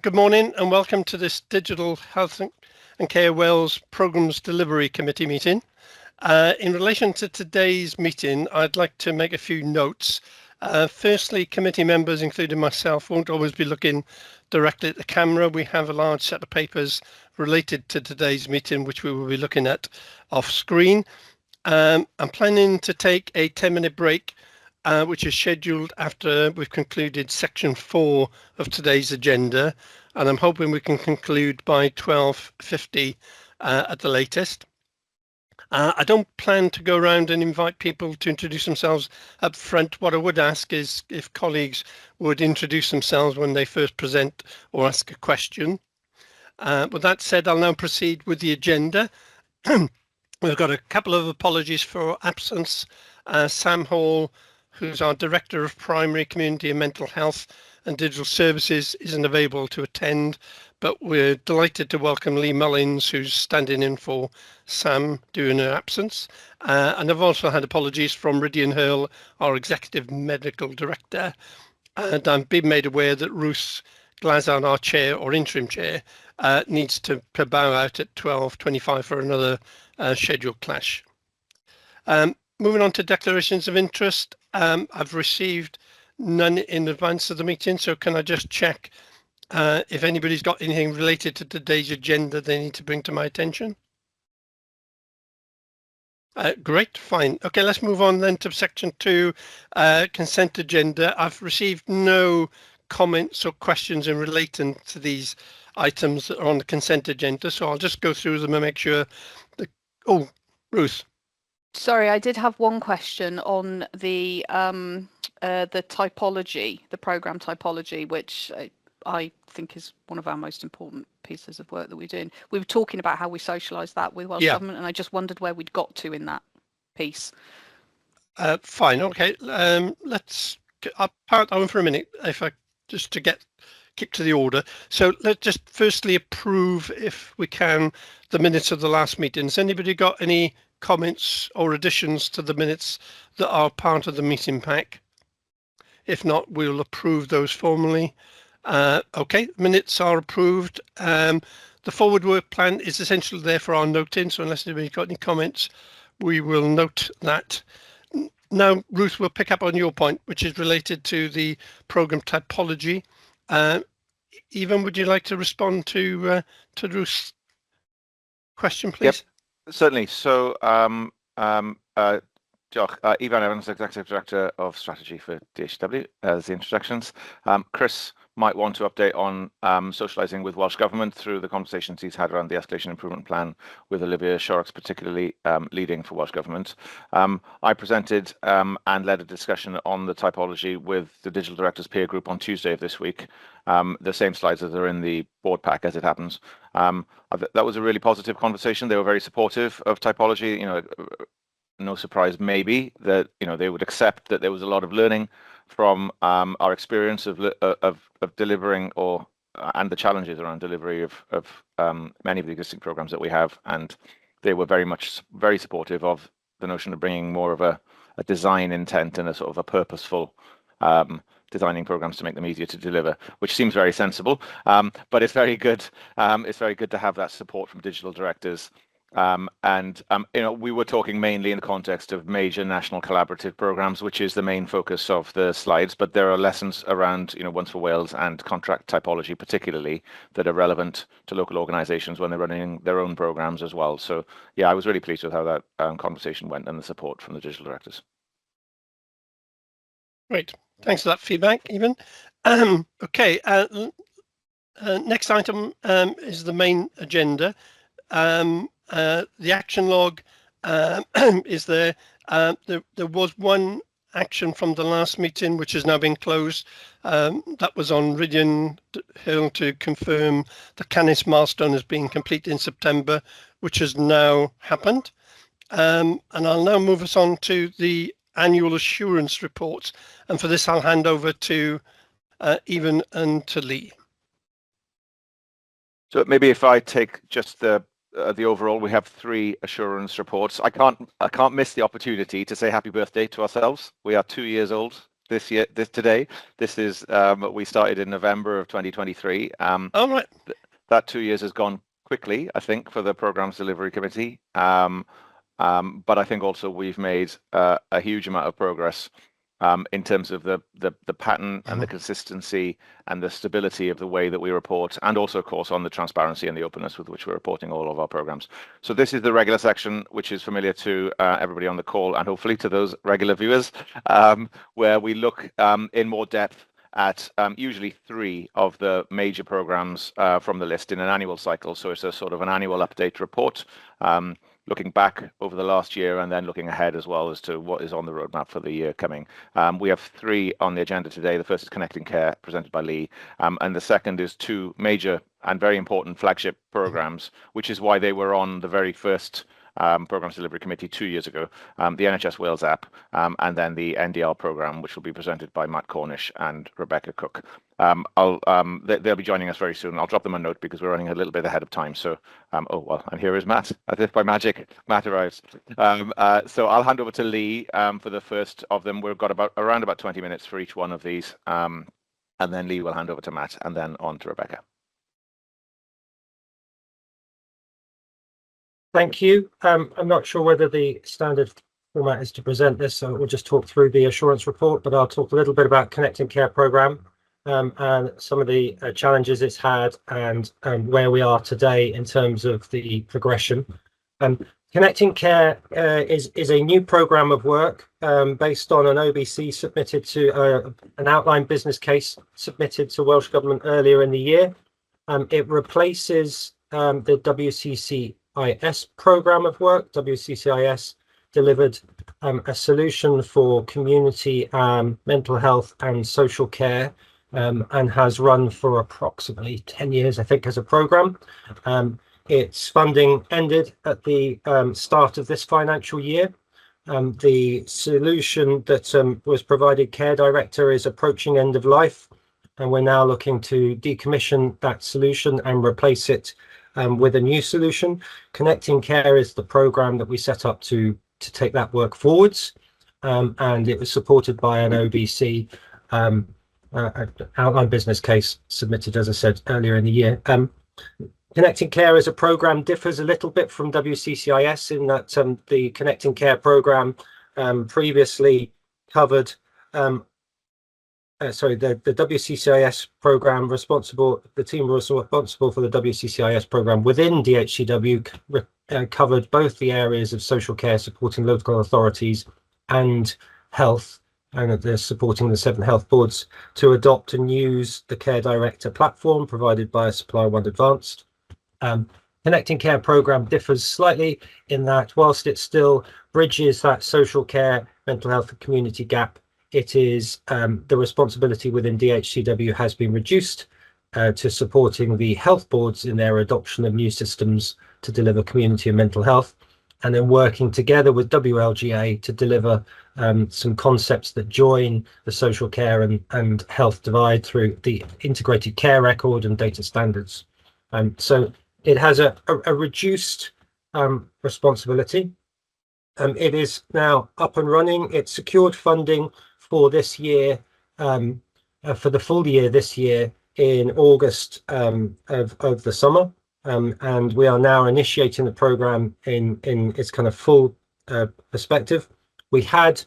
Good morning and welcome to this Digital Health and Care Wales Programmes Delivery Committee meeting. In relation to today's meeting, I'd like to make a few notes. Firstly, committee members, including myself, won't always be looking directly at the camera. We have a large set of papers related to today's meeting, which we will be looking at off screen. I'm planning to take a 10-minute break, which is scheduled after we've concluded section 4 of today's agenda, and I'm hoping we can conclude by 12:50 at the latest. I don't plan to go around and invite people to introduce themselves up front. What I would ask is if colleagues would introduce themselves when they first present or ask a question. With that said, I'll now proceed with the agenda. We've got a couple of apologies for absence. Sam Hall, who's our Director of Primary, Community and Mental Health and Digital Services, isn't available to attend, but we're delighted to welcome Lee Mullins, who's standing in for Sam during her absence. And I've also had apologies from Rydian Hurl, our Executive Medical Director, and I'm being made aware that Ruth Glazan, our Chair or Interim Chair, needs to bow out at 12:25 for another scheduled clash. Moving on to declarations of interest, I've received none in advance of the meeting, so can I just check if anybody's got anything related to today's agenda they need to bring to my attention? Great, fine. Okay, let's move on then to section 2, consent agenda. I've received no comments or questions in relating to these items that are on the consent agenda, so I'll just go through them and make sure that... Oh, Ruth. Sorry, I did have one question on the typology, the programme typology, which I think is one of our most important pieces of work that we're doing. We were talking about how we socialise that with Welsh Government, and I just wondered where we'd got to in that piece. Fine, okay. I'll park that one for a minute, if I just to keep to the order. So let's just firstly approve, if we can, the minutes of the last meeting. Has anybody got any comments or additions to the minutes that are part of the meeting pack? If not, we'll approve those formally. Okay, minutes are approved. The forward work plan is essentially there for our noting, so unless anybody's got any comments, we will note that. Now, Ruth, will pick up on your point, which is related to the programme typology. Evan, would you like to respond to Ruth's question, please? Yep, certainly. So, Evan Evans, Executive Director of Strategy for DHW, as the introductions. Chris might want to update on socialising with Welsh Government through the conversations he's had around the escalation improvement plan with Olivia Shorrocks, particularly leading for Welsh Government. I presented and led a discussion on the typology with the Digital Directors Peer Group on Tuesday of this week. The same slides that are in the board pack as it happens. That was a really positive conversation. They were very supportive of typology. You know, no surprise maybe that they would accept that there was a lot of learning from our experience of delivering and the challenges around delivery of many of the existing programs that we have, and they were very supportive of the notion of bringing more of a design intent and a sort of a purposeful designing programs to make them easier to deliver, which seems very sensible. But it's very good. It's very good to have that support from digital directors. We were talking mainly in the context of major national collaborative programs, which is the main focus of the slides, but there are lessons around, Once for Wales and contract typology particularly that are relevant to local organisations when they're running their own programs as well. So yeah, I was really pleased with how that conversation went and the support from the digital directors. Great, thanks for that feedback, Evan. Okay, next item is the main agenda. The action log is there. There was one action from the last meeting which has now been closed. That was on Rydian Hill to confirm the Canis milestone as being complete in September, which has now happened. And I'll now move us on to the annual assurance reports. And for this, I'll hand over to Evan and to Lee. So maybe if I take just the overall, we have 3 assurance reports. I can't miss the opportunity to say happy birthday to ourselves. We are 2 years old today. This is we started in November of 2023. All right. That 2 years has gone quickly, I think, for the Programmes Delivery Committee. But I think also we've made a huge amount of progress in terms of the pattern and the consistency and the stability of the way that we report, and also, of course, on the transparency and the openness with which we're reporting all of our programs. So this is the regular section, which is familiar to everybody on the call, and hopefully to those regular viewers, where we look in more depth at usually 3 of the major programs from the list in an annual cycle. So it's a sort of an annual update report, looking back over the last year and then looking ahead as well as to what is on the roadmap for the year coming. We have 3 on the agenda today. The first is Connecting Care, presented by Lee, and the second is 2 major and very important flagship programs, which is why they were on the very first Programmes Delivery Committee 2 years ago, the NHS Wales app, and then the NDR programme, which will be presented by Matt Cornish and Rebecca Cook. They'll be joining us very soon. I'll drop them a note because we're running a little bit ahead of time. So, oh well, and here is Matt. As if by magic, Matt arrives. So I'll hand over to Lee for the first of them. We've got around about 20 minutes for each one of these, and then Lee will hand over to Matt, and then on to Rebecca. Thank you. I'm not sure whether the standard format is to present this, so we'll just talk through the assurance report, but I'll talk a little bit about Connecting Care programme and some of the challenges it's had and where we are today in terms of the progression. Connecting Care is a new programme of work based on an OBC submitted to an outline business case submitted to Welsh Government earlier in the year. It replaces the WCCIS programme of work. WCCIS delivered a solution for community mental health and social care and has run for approximately 10 years, I think, as a programme. Its funding ended at the start of this financial year. The solution that was provided, Care Director, is approaching end of life, and we're now looking to decommission that solution and replace it with a new solution. Connecting Care is the programme that we set up to take that work forwards, and it was supported by an OBC outline business case submitted, as I said, earlier in the year. Connecting Care as a programme differs a little bit from WCCIS in that the Connecting Care programme previously covered the WCCIS programme the team was responsible for the WCCIS programme within DHCW covered both the areas of social care supporting local authorities and health, and they're supporting the 7 health boards to adopt and use the Care Director platform provided by Supply One Advanced. Connecting Care programme differs slightly in that whilst it still bridges that social care, mental health and community gap, it is the responsibility within DHCW has been reduced to supporting the health boards in their adoption of new systems to deliver community and mental health, and then working together with WLGA to deliver some concepts that join the social care and health divide through the integrated care record and data standards. So it has a reduced responsibility. It is now up and running. It secured funding for this year, for the full year this year in August of the summer, and we are now initiating the programme in its kind of full perspective. We had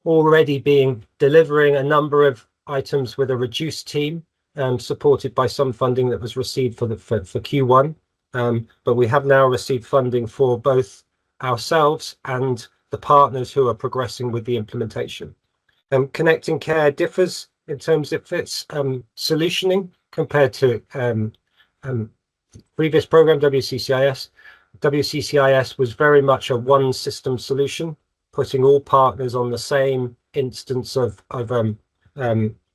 already been delivering a number of items with a reduced team, supported by some funding that was received for Q1, but we have now received funding for both ourselves and the partners who are progressing with the implementation. Connecting Care differs in terms of its solutioning compared to previous programme, WCCIS. WCCIS was very much a one system solution, putting all partners on the same instance of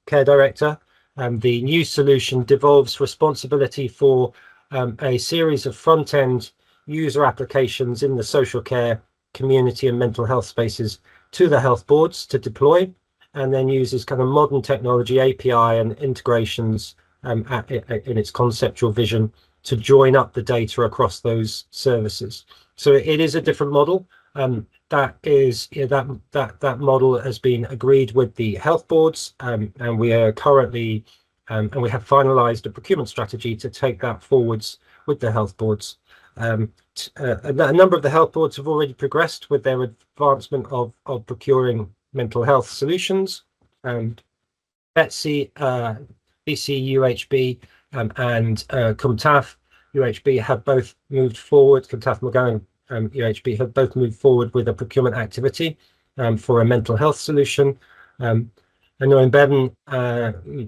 Care Director. The new solution devolves responsibility for a series of front-end user applications in the social care, community and mental health spaces to the health boards to deploy, and then uses kind of modern technology, API and integrations in its conceptual vision to join up the data across those services. So it is a different model, That is that model has been agreed with the health boards, and we are currently and we have finalised a procurement strategy to take that forwards with the health boards. A number of the health boards have already progressed with their advancement of procuring mental health solutions. BETC, BC UHB, and CUMTAF UHB have both moved forward. CUMTAF McGowan UHB have both moved forward with a procurement activity for a mental health solution. I know in Bevan,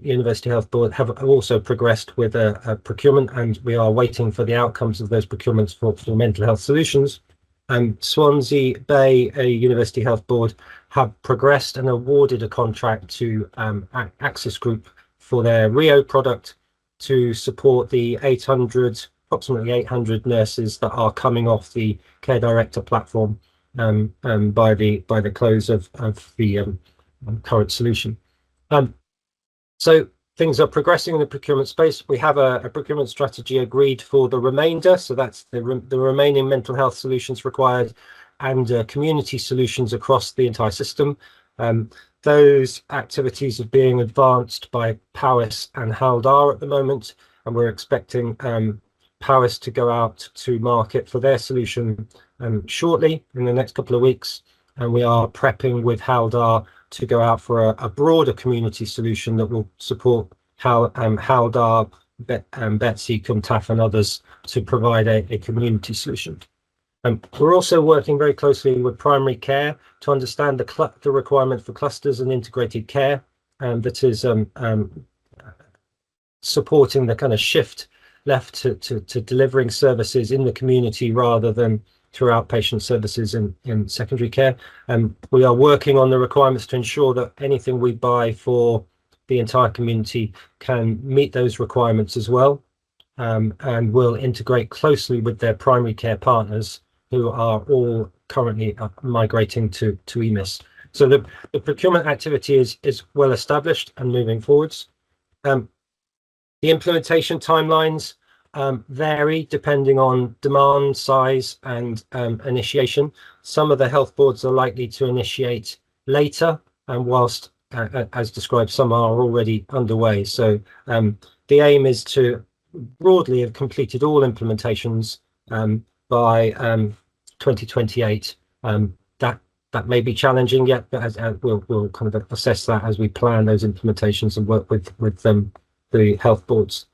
University Health Board have also progressed with a procurement, and we are waiting for the outcomes of those procurements for mental health solutions. Swansea Bay University Health Board have progressed and awarded a contract to Axis Group for their Rio product to support the approximately 800 nurses that are coming off the Care Director platform by the close of the current solution. So things are progressing in the procurement space. We have a procurement strategy agreed for the remainder, so that's the remaining mental health solutions required and community solutions across the entire system. Those activities are being advanced by Powys and Haldar at the moment, and we're expecting Powys to go out to market for their solution shortly in the next couple of weeks, and we are prepping with Haldar to go out for a broader community solution that will support Haldar, BETC, CUMTAF and others to provide a community solution. We're also working very closely with primary care to understand the requirement for clusters and integrated care, that is supporting the kind of shift left to delivering services in the community rather than through outpatient services in secondary care. We are working on the requirements to ensure that anything we buy for the entire community can meet those requirements as well, and will integrate closely with their primary care partners who are all currently migrating to EMIS. So the procurement activity is well established and moving forwards. The implementation timelines vary depending on demand, size, and initiation. Some of the health boards are likely to initiate later, and whilst, as described, some are already underway. So the aim is to broadly have completed all implementations by 2028. That may be challenging yet, but we'll kind of assess that as we plan those implementations and work with the health boards.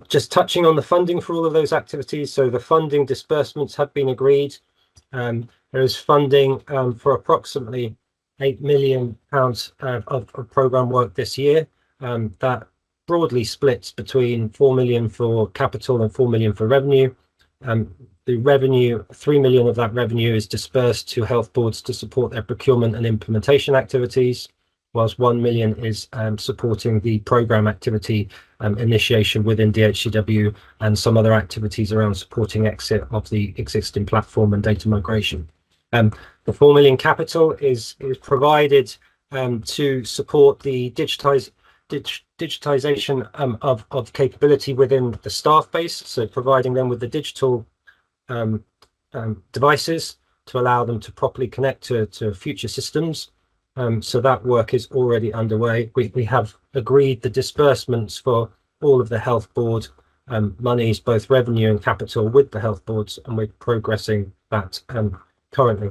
Just touching on the funding for all of those activities. So the funding disbursements have been agreed. There is funding for approximately £8 million of programme work this year. That broadly splits between 4 million for capital and 4 million for revenue. The revenue, 3 million of that revenue is dispersed to health boards to support their procurement and implementation activities, whilst 1 million is supporting the programme activity initiation within DHCW and some other activities around supporting exit of the existing platform and data migration. The 4 million capital is provided to support the digitization of capability within the staff base, so providing them with the digital devices to allow them to properly connect to future systems. So that work is already underway. We have agreed the disbursements for all of the health board monies, both revenue and capital, with the health boards, and we're progressing that currently.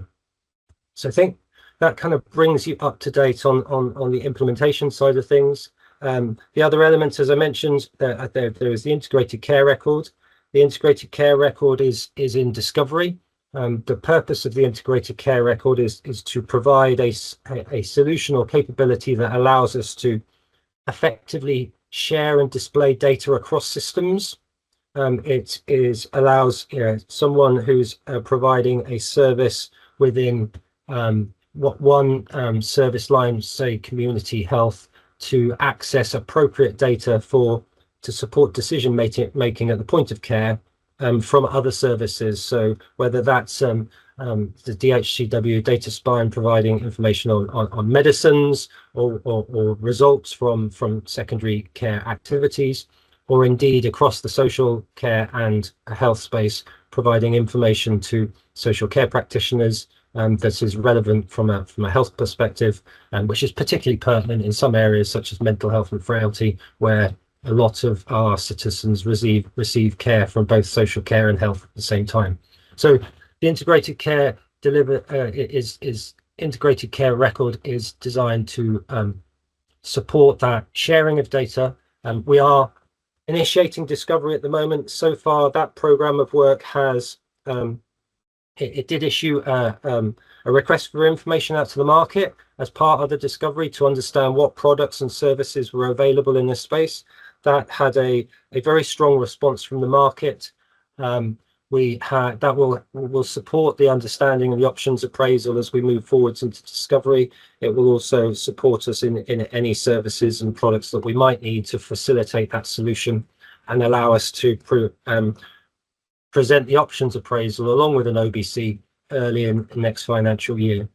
So I think that kind of brings you up to date on the implementation side of things. The other elements, as I mentioned, there is the integrated care record. The integrated care record is in discovery. The purpose of the integrated care record is to provide a solution or capability that allows us to effectively share and display data across systems. It allows someone who's providing a service within one service line, say community health, to access appropriate data to support decision making at the point of care from other services. So whether that's the DHCW data spine providing information on medicines or results from secondary care activities, or indeed across the social care and health space, providing information to social care practitioners, that is relevant from a health perspective, and which is particularly pertinent in some areas such as mental health and frailty, where a lot of our citizens receive care from both social care and health at the same time. So the integrated care integrated care record is designed to support that sharing of data. We are initiating discovery at the moment. So far, that program of work has it did issue a request for information out to the market as part of the discovery to understand what products and services were available in this space. That had a very strong response from the market. That will support the understanding of the options appraisal as we move forwards into discovery. It will also support us in any services and products that we might need to facilitate that solution and allow us to present the options appraisal along with an OBC early in the next financial year.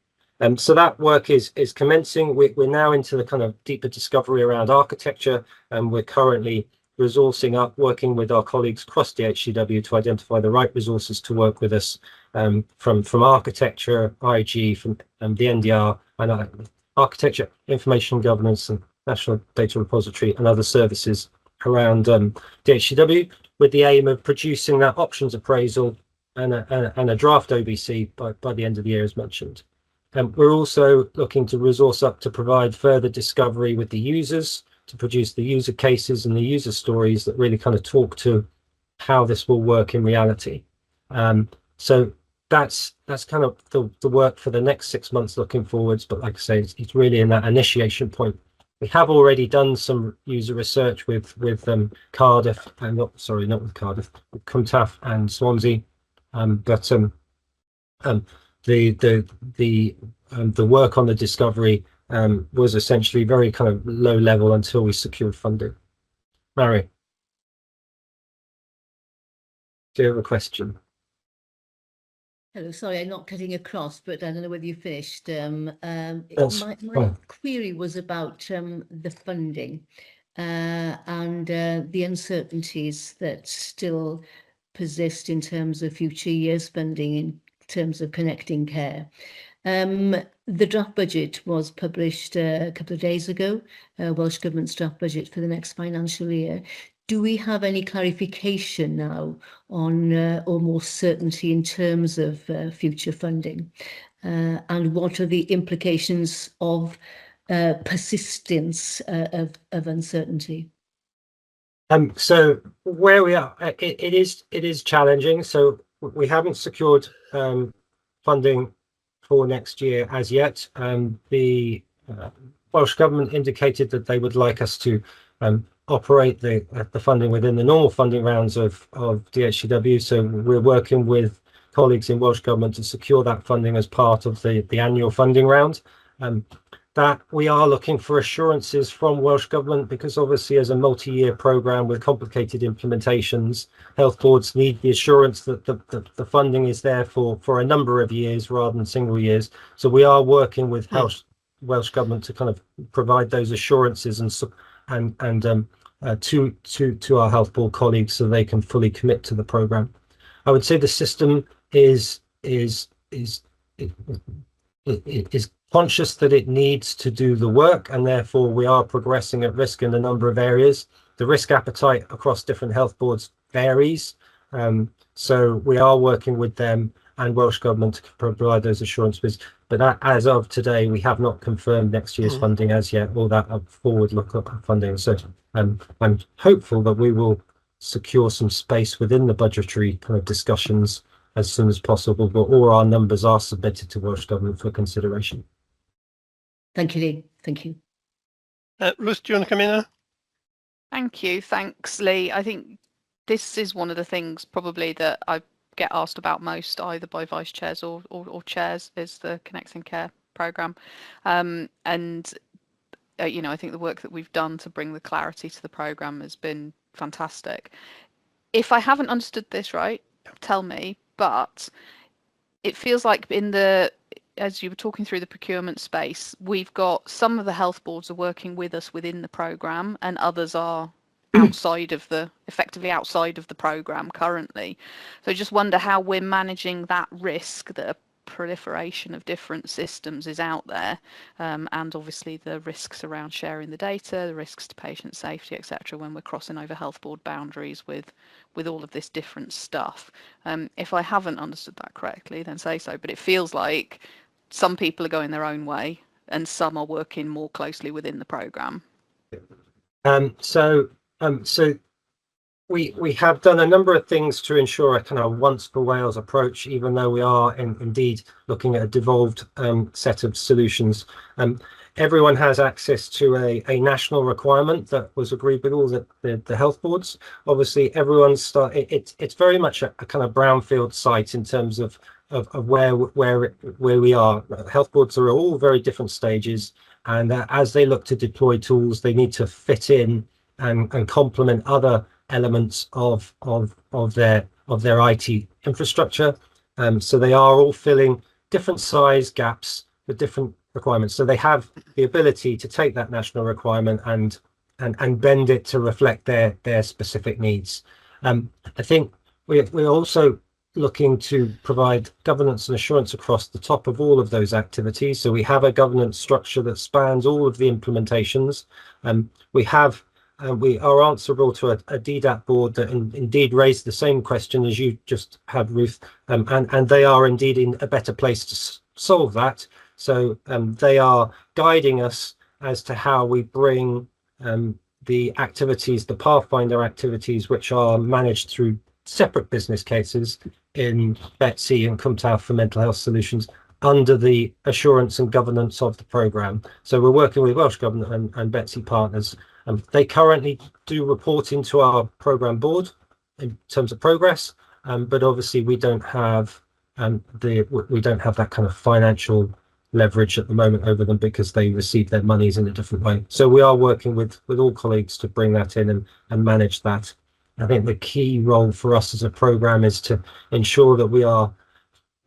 So that work is commencing. We're now into the kind of deeper discovery around architecture, and we're currently resourcing up, working with our colleagues across the HCW to identify the right resources to work with us from architecture, IG, from the NDR, and architecture, information governance, and national data repository, and other services around DHCW, with the aim of producing that options appraisal and a draft OBC by the end of the year, as mentioned. We're also looking to resource up to provide further discovery with the users, to produce the user cases and the user stories that really kind of talk to how this will work in reality. So that's kind of the work for the next 6 months looking forwards. But like I say, it's really in that initiation point. We have already done some user research with Cardiff, and not with Cardiff, with Cwmtaf and Swansea, but the work on the discovery was essentially very kind of low level until we secured funding. Mary, do you have a question? Hello, sorry, I'm not cutting across, but I don't know whether you finished. My query was about the funding and the uncertainties that still persist in terms of future years funding in terms of connecting care. The draft budget was published a couple of days ago, Welsh Government's draft budget for the next financial year. Do we have any clarification now on or more certainty in terms of future funding? And what are the implications of persistence of uncertainty? So where we are, it is challenging. So we haven't secured funding for next year as yet. The Welsh Government indicated that they would like us to operate the funding within the normal funding rounds of DHCW. So we're working with colleagues in Welsh Government to secure that funding as part of the annual funding round. That we are looking for assurances from Welsh Government, because obviously as a multi-year programme with complicated implementations, health boards need the assurance that the funding is there for a number of years rather than single years. So we are working with Welsh Government to kind of provide those assurances and to our health board colleagues so they can fully commit to the programme. I would say the system is conscious that it needs to do the work, and therefore we are progressing at risk in a number of areas. The risk appetite across different health boards varies, so we are working with them and Welsh Government to provide those assurances. But as of today, we have not confirmed next year's funding as yet, or that forward look at funding. So I'm hopeful that we will secure some space within the budgetary kind of discussions as soon as possible, but all our numbers are submitted to Welsh Government for consideration. Thank you, Lee. Thank you. Ruth, do you want to come in now? Thank you. Thanks, Lee. I think this is one of the things probably that I get asked about most, either by vice chairs or chairs, is the Connecting Care programme. And you know, I think the work that we've done to bring the clarity to the programme has been fantastic. If I haven't understood this right, tell me, but it feels like as you were talking through the procurement space, we've got some of the health boards are working with us within the programme and others are effectively outside of the programme currently. So I just wonder how we're managing that risk that a proliferation of different systems is out there, and obviously the risks around sharing the data, the risks to patient safety, etc., when we're crossing over health board boundaries with all of this different stuff. If I haven't understood that correctly, then say so, but it feels like some people are going their own way and some are working more closely within the programme. So we have done a number of things to ensure a kind of once for Wales approach, even though we are indeed looking at a devolved set of solutions. Everyone has access to a national requirement that was agreed with all the health boards. Obviously, it's very much a kind of brownfield site in terms of where we are. Health boards are all very different stages, and as they look to deploy tools, they need to fit in and complement other elements of their IT infrastructure. So they are all filling different size gaps with different requirements. So they have the ability to take that national requirement and bend it to reflect their specific needs. I think we're also looking to provide governance and assurance across the top of all of those activities. So we have a governance structure that spans all of the implementations. We are answerable to a DDAP board that indeed raised the same question as you just had, Ruth, and they are indeed in a better place to solve that. So they are guiding us as to how we bring the activities, the Pathfinder activities, which are managed through separate business cases in Betsy and Cwmtawr for Mental Health Solutions, under the assurance and governance of the programme. So we're working with Welsh Government and Betsy partners. They currently do report into our programme board in terms of progress, but obviously we don't have that kind of financial leverage at the moment over them because they receive their monies in a different way. So we are working with all colleagues to bring that in and manage that. I think the key role for us as a programme is to ensure that we are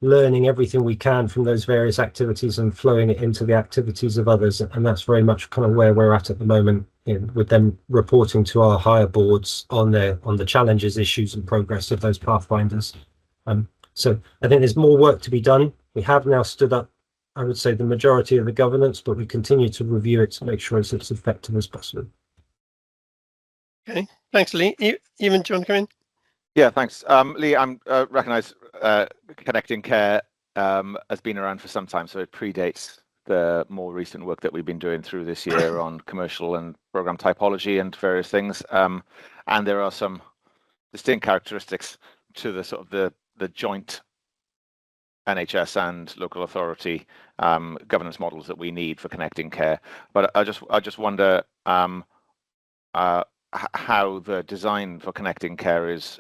learning everything we can from those various activities and flowing it into the activities of others, and that's very much kind of where we're at the moment, with them reporting to our higher boards on the challenges, issues and progress of those pathfinders. So I think there's more work to be done. We have now stood up, I would say, the majority of the governance, but we continue to review it to make sure it's as effective as possible. Okay, thanks, Lee. Ewan, do you want to come in? Yeah, thanks. Lee, I recognise Connecting Care has been around for some time, so it predates the more recent work that we've been doing through this year on commercial and program typology and various things. And there are some distinct characteristics to the sort of the joint NHS and local authority governance models that we need for Connecting Care. But I just wonder how the design for Connecting Care is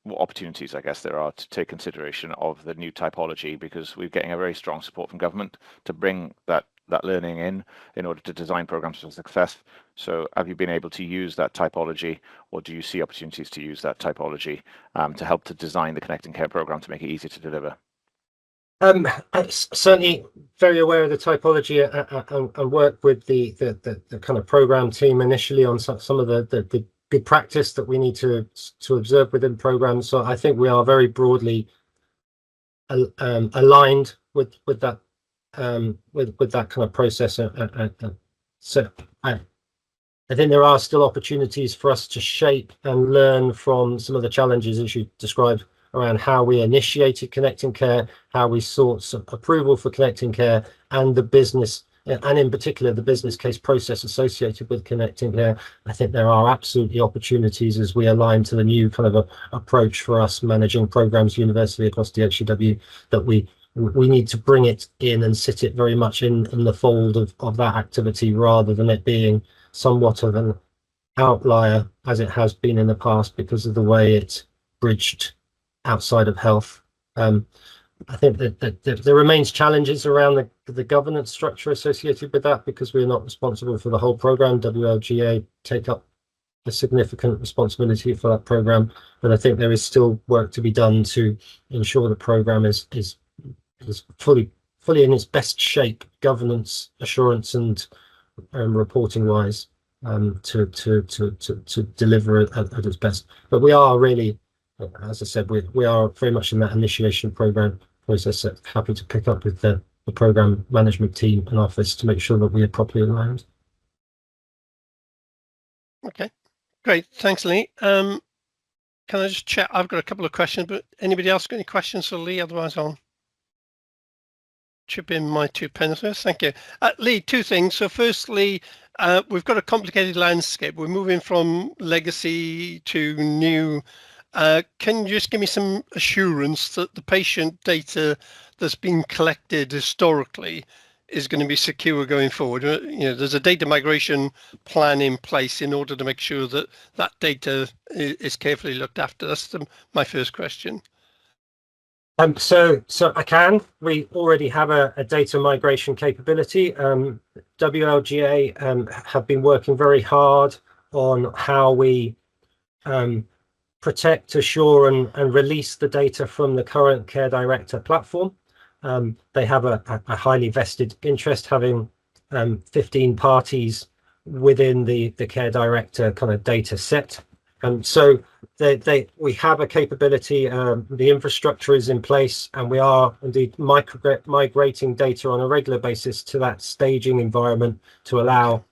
what opportunities, I guess, there are to take consideration of the new typology, because we're getting a very strong support from government to bring that learning in order to design programs for success. So have you been able to use that typology, or do you see opportunities to use that typology to help to design the Connecting Care program to make it easier to deliver? I'm certainly very aware of the typology and work with the kind of program team initially on some of the good practice that we need to observe within programs. So I think we are very broadly aligned with that kind of process. So I think there are still opportunities for us to shape and learn from some of the challenges, as you described, around how we initiated Connecting Care, how we sought some approval for Connecting Care, and the business, and in particular the business case process associated with Connecting Care. I think there are absolutely opportunities as we align to the new kind of approach for us managing programs universally across DHCW, that we need to bring it in and sit it very much in the fold of that activity, rather than it being somewhat of an outlier as it has been in the past because of the way it's bridged outside of health. I think that there remains challenges around the governance structure associated with that, because we're not responsible for the whole program. WLGA take up a significant responsibility for that program, but I think there is still work to be done to ensure the program is fully in its best shape, governance, assurance, and reporting wise, to deliver at its best. But we are really, as I said, we are very much in that initiation program process it. Happy to pick up with the program management team and office to make sure that we are properly aligned. Okay, great. Thanks, Lee. Can I just check? I've got a couple of questions, but anybody else got any questions for Lee? Otherwise, I'll chip in my 2 pence first. Thank you. Lee, 2 things. So firstly, we've got a complicated landscape. We're moving from legacy to new. Can you just give me some assurance that the patient data that's been collected historically is going to be secure going forward? There's a data migration plan in place in order to make sure that that data is carefully looked after. That's my first question. So we already have a data migration capability. WLGA have been working very hard on how we protect, assure and release the data from the current Care Director platform. They have a highly vested interest, having 15 parties within the Care Director kind of data set. So we have a capability, the infrastructure is in place, and we are indeed migrating data on a regular basis to that staging environment to allow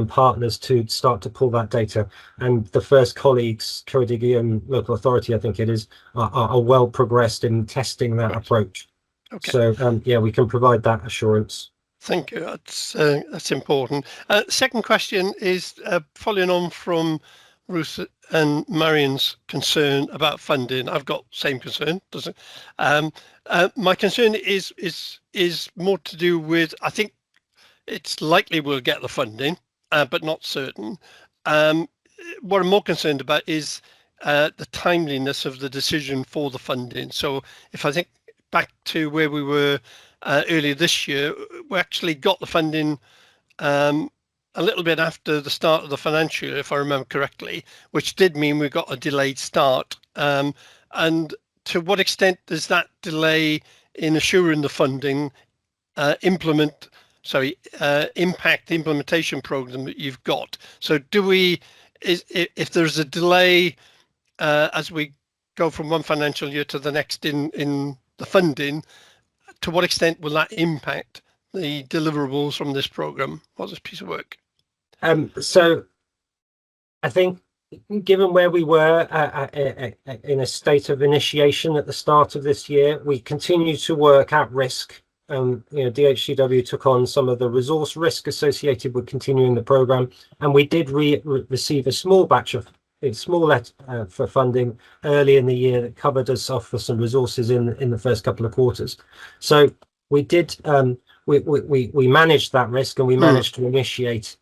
partners to start to pull that data. And the first colleagues, Ceredigion local authority, I think it is, are well progressed in testing that approach. Okay. So yeah, we can provide that assurance. Thank you. That's important. Second question is following on from Ruth and Marion's concern about funding. I've got same concern. Doesn't my concern is more to do with, I think it's likely we'll get the funding, but not certain. What I'm more concerned about is the timeliness of the decision for the funding. So if I think back to where we were earlier this year, we actually got the funding a little bit after the start of the financial year, if I remember correctly, which did mean we got a delayed start. And to what extent does that delay in assuring the funding impact the implementation program that you've got? So if there's a delay as we go from one financial year to the next in the funding, to what extent will that impact the deliverables from this program or this piece of work? So I think, given where we were in a state of initiation at the start of this year, we continue to work at risk. DHCW took on some of the resource risk associated with continuing the program, and we did receive a small batch of letter for funding early in the year that covered us off for some resources in the first couple of quarters. So we did we managed that risk, and we managed to initiate.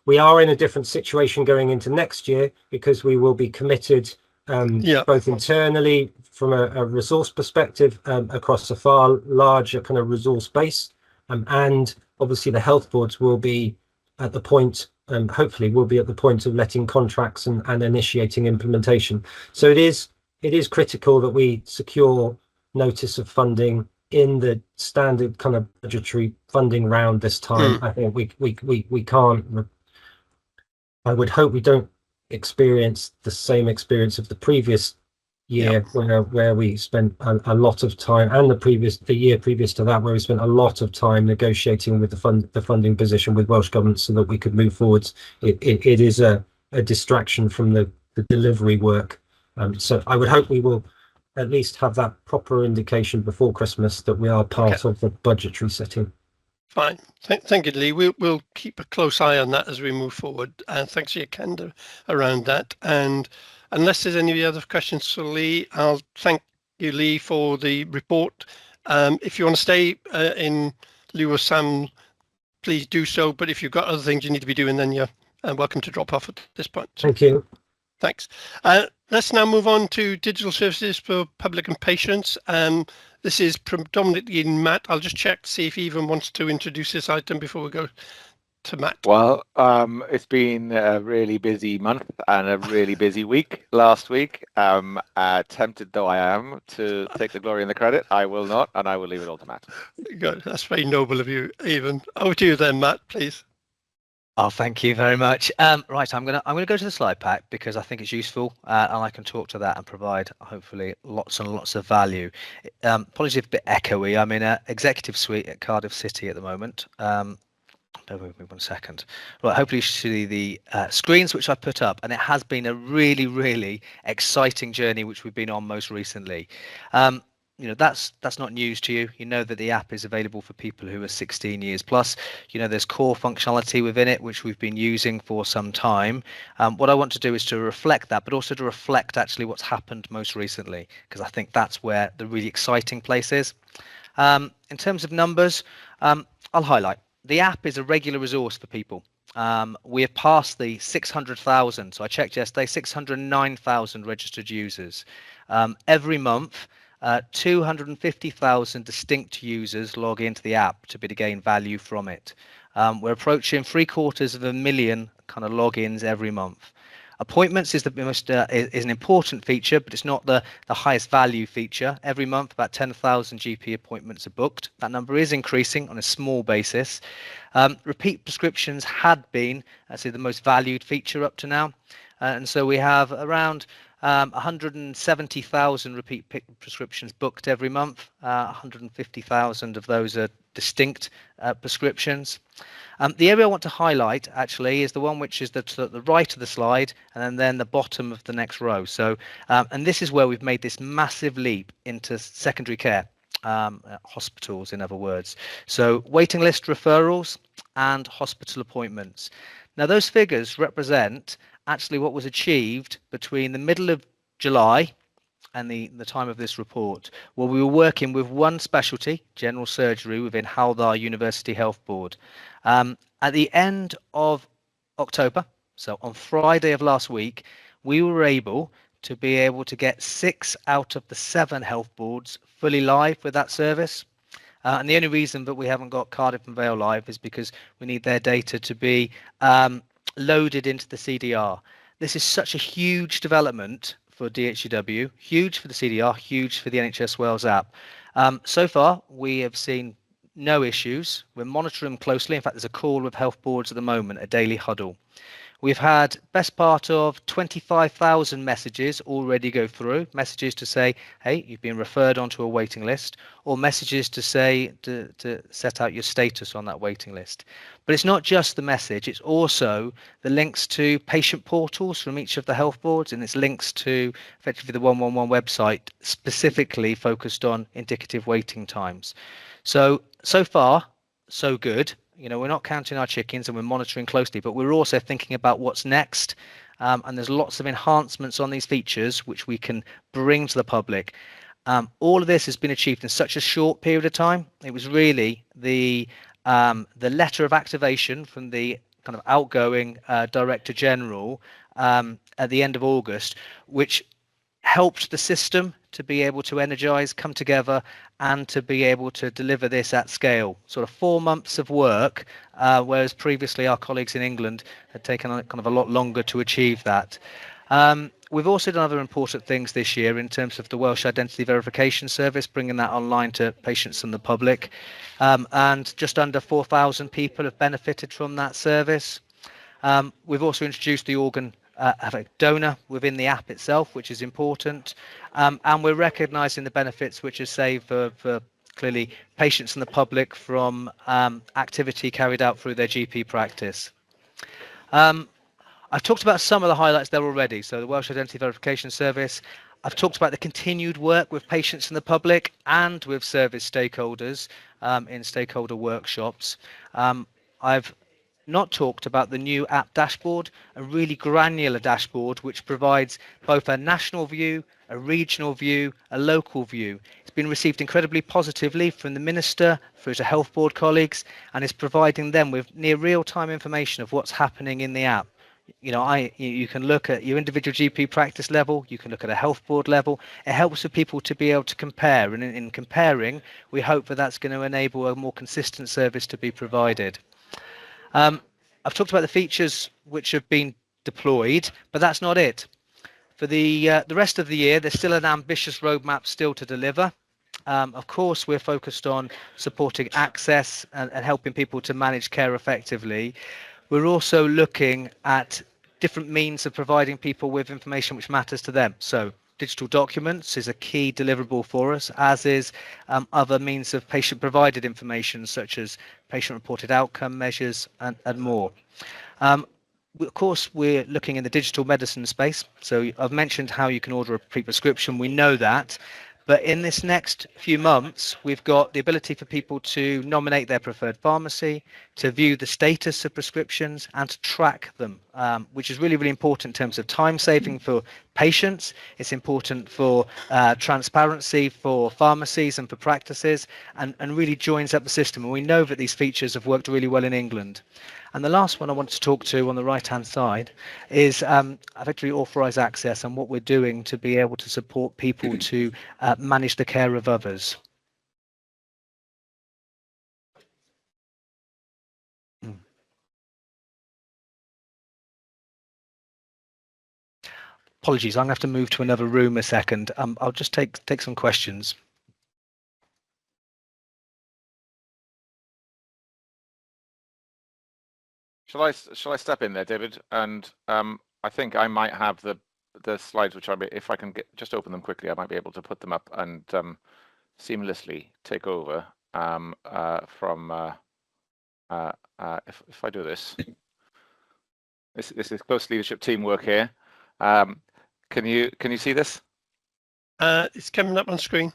We are in a different situation going into next year because we will be committed both internally from a resource perspective across a far larger kind of resource base, and obviously the health boards will be at the point, hopefully will be at the point of letting contracts and initiating implementation. So it is critical that we secure notice of funding in the standard kind of budgetary funding round this time. I think we can't. I would hope we don't experience the same experience of the previous year where we spent a lot of time, and the year previous to that, where we spent a lot of time negotiating with the funding position with Welsh Government so that we could move forwards. It is a distraction from the delivery work. So I would hope we will at least have that proper indication before Christmas that we are part of the budgetary setting. Fine. Thank you, Lee. We'll keep a close eye on that as we move forward. And thanks for your candor around that. And unless there's any other questions for Lee, I'll thank you, Lee, for the report. If you want to stay in lieu of Sam, please do so. But if you've got other things you need to be doing, then you're welcome to drop off at this point. Thank you. Thanks. Let's now move on to digital services for public and patients. This is predominantly in Matt. I'll just check to see if he even wants to introduce this item before we go to Matt. Well, it's been a really busy month and a really busy week last week. Tempted though I am to take the glory and the credit, I will not, and I will leave it all to Matt. Good. That's very noble of you, Evan. Over to you then, Matt, please. Oh, thank you very much. Right, I'm gonna go to the slide pack because I think it's useful, and I can talk to that and provide hopefully lots and lots of value. Apologies if a bit echoey. I'm in an executive suite at Cardiff City at the moment. Bear with me 1 second. Right, hopefully you see the screens which I put up, and it has been a really, really exciting journey which we've been on most recently. You know, that's not news to you. You know that the app is available for people who are 16 years plus. You know, there's core functionality within it which we've been using for some time. What I want to do is to reflect that, but also to reflect actually what's happened most recently, because I think that's where the really exciting place is. In terms of numbers, I'll highlight the app is a regular resource for people. We have passed the 600,000. So I checked yesterday, 609,000 registered users. Every month, 250,000 distinct users log into the app to be to gain value from it. We're approaching 750,000 kind of logins every month. Appointments is the most is an important feature, but it's not the highest value feature. Every month, about 10,000 GP appointments are booked. That number is increasing on a small basis. Repeat prescriptions had been actually the most valued feature up to now, and so we have around 170,000 repeat prescriptions booked every month. 150,000 of those are distinct prescriptions. The area I want to highlight actually is the one which is to the right of the slide and then the bottom of the next row. So, and this is where we've made this massive leap into secondary care, hospitals in other words. So waiting list referrals and hospital appointments. Now those figures represent actually what was achieved between the middle of July and the time of this report, where we were working with one specialty, general surgery, within Haldar University Health Board. At the end of October, so on Friday of last week, we were able to get 6 out of the 7 health boards fully live with that service. And the only reason that we haven't got Cardiff and Vale live is because we need their data to be loaded into the CDR. This is such a huge development for DHCW, huge for the CDR, huge for the NHS Wales app. So far, we have seen no issues. We're monitoring them closely. In fact, there's a call with health boards at the moment, a daily huddle. We've had best part of 25,000 messages already go through, messages to say, hey, you've been referred onto a waiting list, or messages to say to set out your status on that waiting list. But it's not just the message, it's also the links to patient portals from each of the health boards, and it's links to effectively the 111 website specifically focused on indicative waiting times. So far, so good. You know, we're not counting our chickens and we're monitoring closely, but we're also thinking about what's next. And there's lots of enhancements on these features which we can bring to the public. All of this has been achieved in such a short period of time. It was really the letter of activation from the kind of outgoing Director General at the end of August, which helped the system to be able to energize, come together, and to be able to deliver this at scale. Sort of 4 months of work, whereas previously our colleagues in England had taken kind of a lot longer to achieve that. We've also done other important things this year in terms of the Welsh Identity Verification Service, bringing that online to patients and the public. And just under 4,000 people have benefited from that service. We've also introduced the organ donor within the app itself, which is important, and we're recognising the benefits which are saved for clearly patients and the public from activity carried out through their GP practice. I've talked about some of the highlights there already. So the Welsh Identity Verification Service. I've talked about the continued work with patients and the public and with service stakeholders in stakeholder workshops. I've not talked about the new app dashboard, a really granular dashboard which provides both a national view, a regional view, a local view. It's been received incredibly positively from the Minister through to health board colleagues, and is providing them with near real-time information of what's happening in the app. You know, you can look at your individual GP practice level, you can look at a health board level. It helps for people to be able to compare, and in comparing, we hope that that's going to enable a more consistent service to be provided. I've talked about the features which have been deployed, but that's not it. For the rest of the year, there's still an ambitious roadmap still to deliver. Of course, we're focused on supporting access and helping people to manage care effectively. we're also looking at different means of providing people with information which matters to them. So digital documents is a key deliverable for us, as is other means of patient-provided information, such as patient-reported outcome measures and more. Of course, we're looking in the digital medicine space. So I've mentioned how you can order a pre-prescription. We know that. But in this next few months, we've got the ability for people to nominate their preferred pharmacy, to view the status of prescriptions and to track them, which is really, really important in terms of time saving for patients. It's important for transparency for pharmacies and for practices, and really joins up the system. And we know that these features have worked really well in England. And the last one I want to talk to on the right-hand side is effectively authorised access and what we're doing to be able to support people to manage the care of others. Apologies, I'm going to have to move to another room a second. I'll just take some questions. Shall I step in there, David? And I think I might have the slides, which if I can just open them quickly, I might be able to put them up and seamlessly take over from if I do this. This is close leadership teamwork here. Can you see this? It's coming up on screen.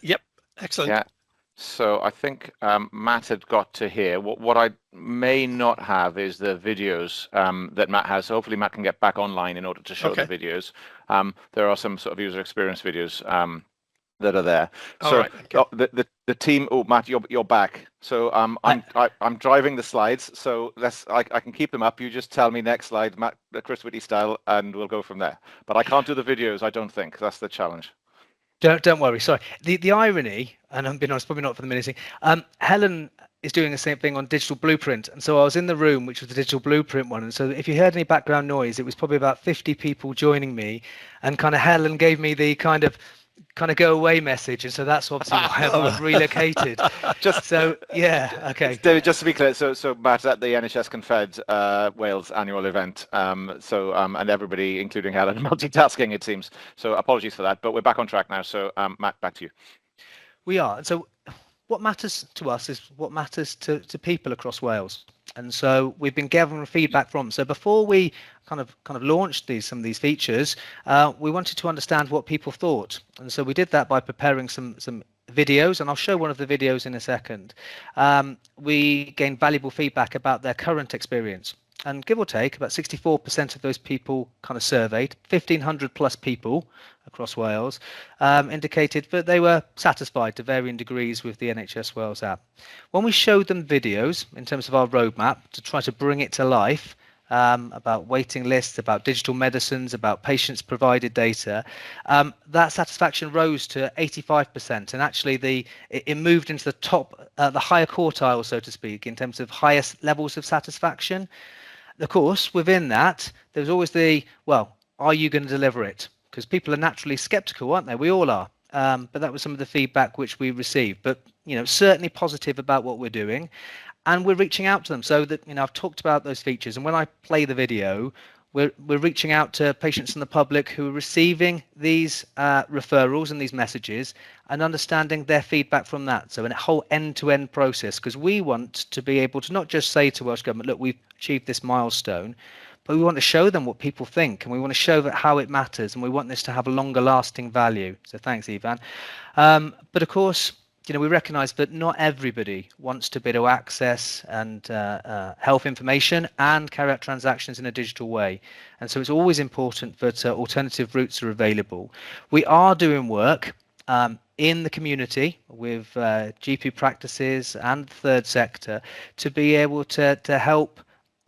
Yep, excellent. Yeah. So I think Matt had got to here. What I may not have is the videos that Matt has. So hopefully Matt can get back online in order to show the videos. There are some sort of user experience videos that are there. So right, okay. the team. Oh, Matt, you're back. So I'm driving the slides. So I can keep them up. You just tell me next slide, Matt, Chris Whitty style, and we'll go from there. But I can't do the videos. I don't think that's the challenge. Don't worry. Sorry. The irony, and I'm being honest, probably not for the minute. Helen is doing the same thing on Digital Blueprint, and so I was in the room, which was the Digital Blueprint one. And so if you heard any background noise, it was probably about 50 people joining me, and kind of Helen gave me the kind of go away message, and so that's obviously why I've relocated. So yeah, okay. David, just to be clear, so Matt at the NHS Confed Wales annual event, and everybody, including Helen, multitasking it seems. So apologies for that, but we're back on track now. So Matt, back to you. We are. And so what matters to us is what matters to people across Wales. And so we've been gathering feedback from. So before we kind of launched some of these features, we wanted to understand what people thought. And so we did that by preparing some videos, and I'll show one of the videos in a second. We gained valuable feedback about their current experience. And give or take, about 64% of those people kind of surveyed, 1,500 plus people across Wales, indicated that they were satisfied to varying degrees with the NHS Wales app. When we showed them videos in terms of our roadmap to try to bring it to life, about waiting lists, about digital medicines, about patients provided data, that satisfaction rose to 85%, and actually it moved into the top, the higher quartile, so to speak, in terms of highest levels of satisfaction. Of course, within that, there's always well, are you going to deliver it? Because people are naturally skeptical, aren't they? We all are. But that was some of the feedback which we received. But certainly positive about what we're doing, and we're reaching out to them. So that I've talked about those features, and when I play the video, we're reaching out to patients and the public who are receiving these referrals and these messages, and understanding their feedback from that. So in a whole end-to-end process, because we want to be able to not just say to Welsh Government, look, we've achieved this milestone, but we want to show them what people think, and we want to show that how it matters, and we want this to have a longer lasting value. So thanks, Ivan. But of course, we recognise that not everybody wants to be able to access and health information and carry out transactions in a digital way. And so it's always important that alternative routes are available. We are doing work in the community with GP practices and the third sector to be able to help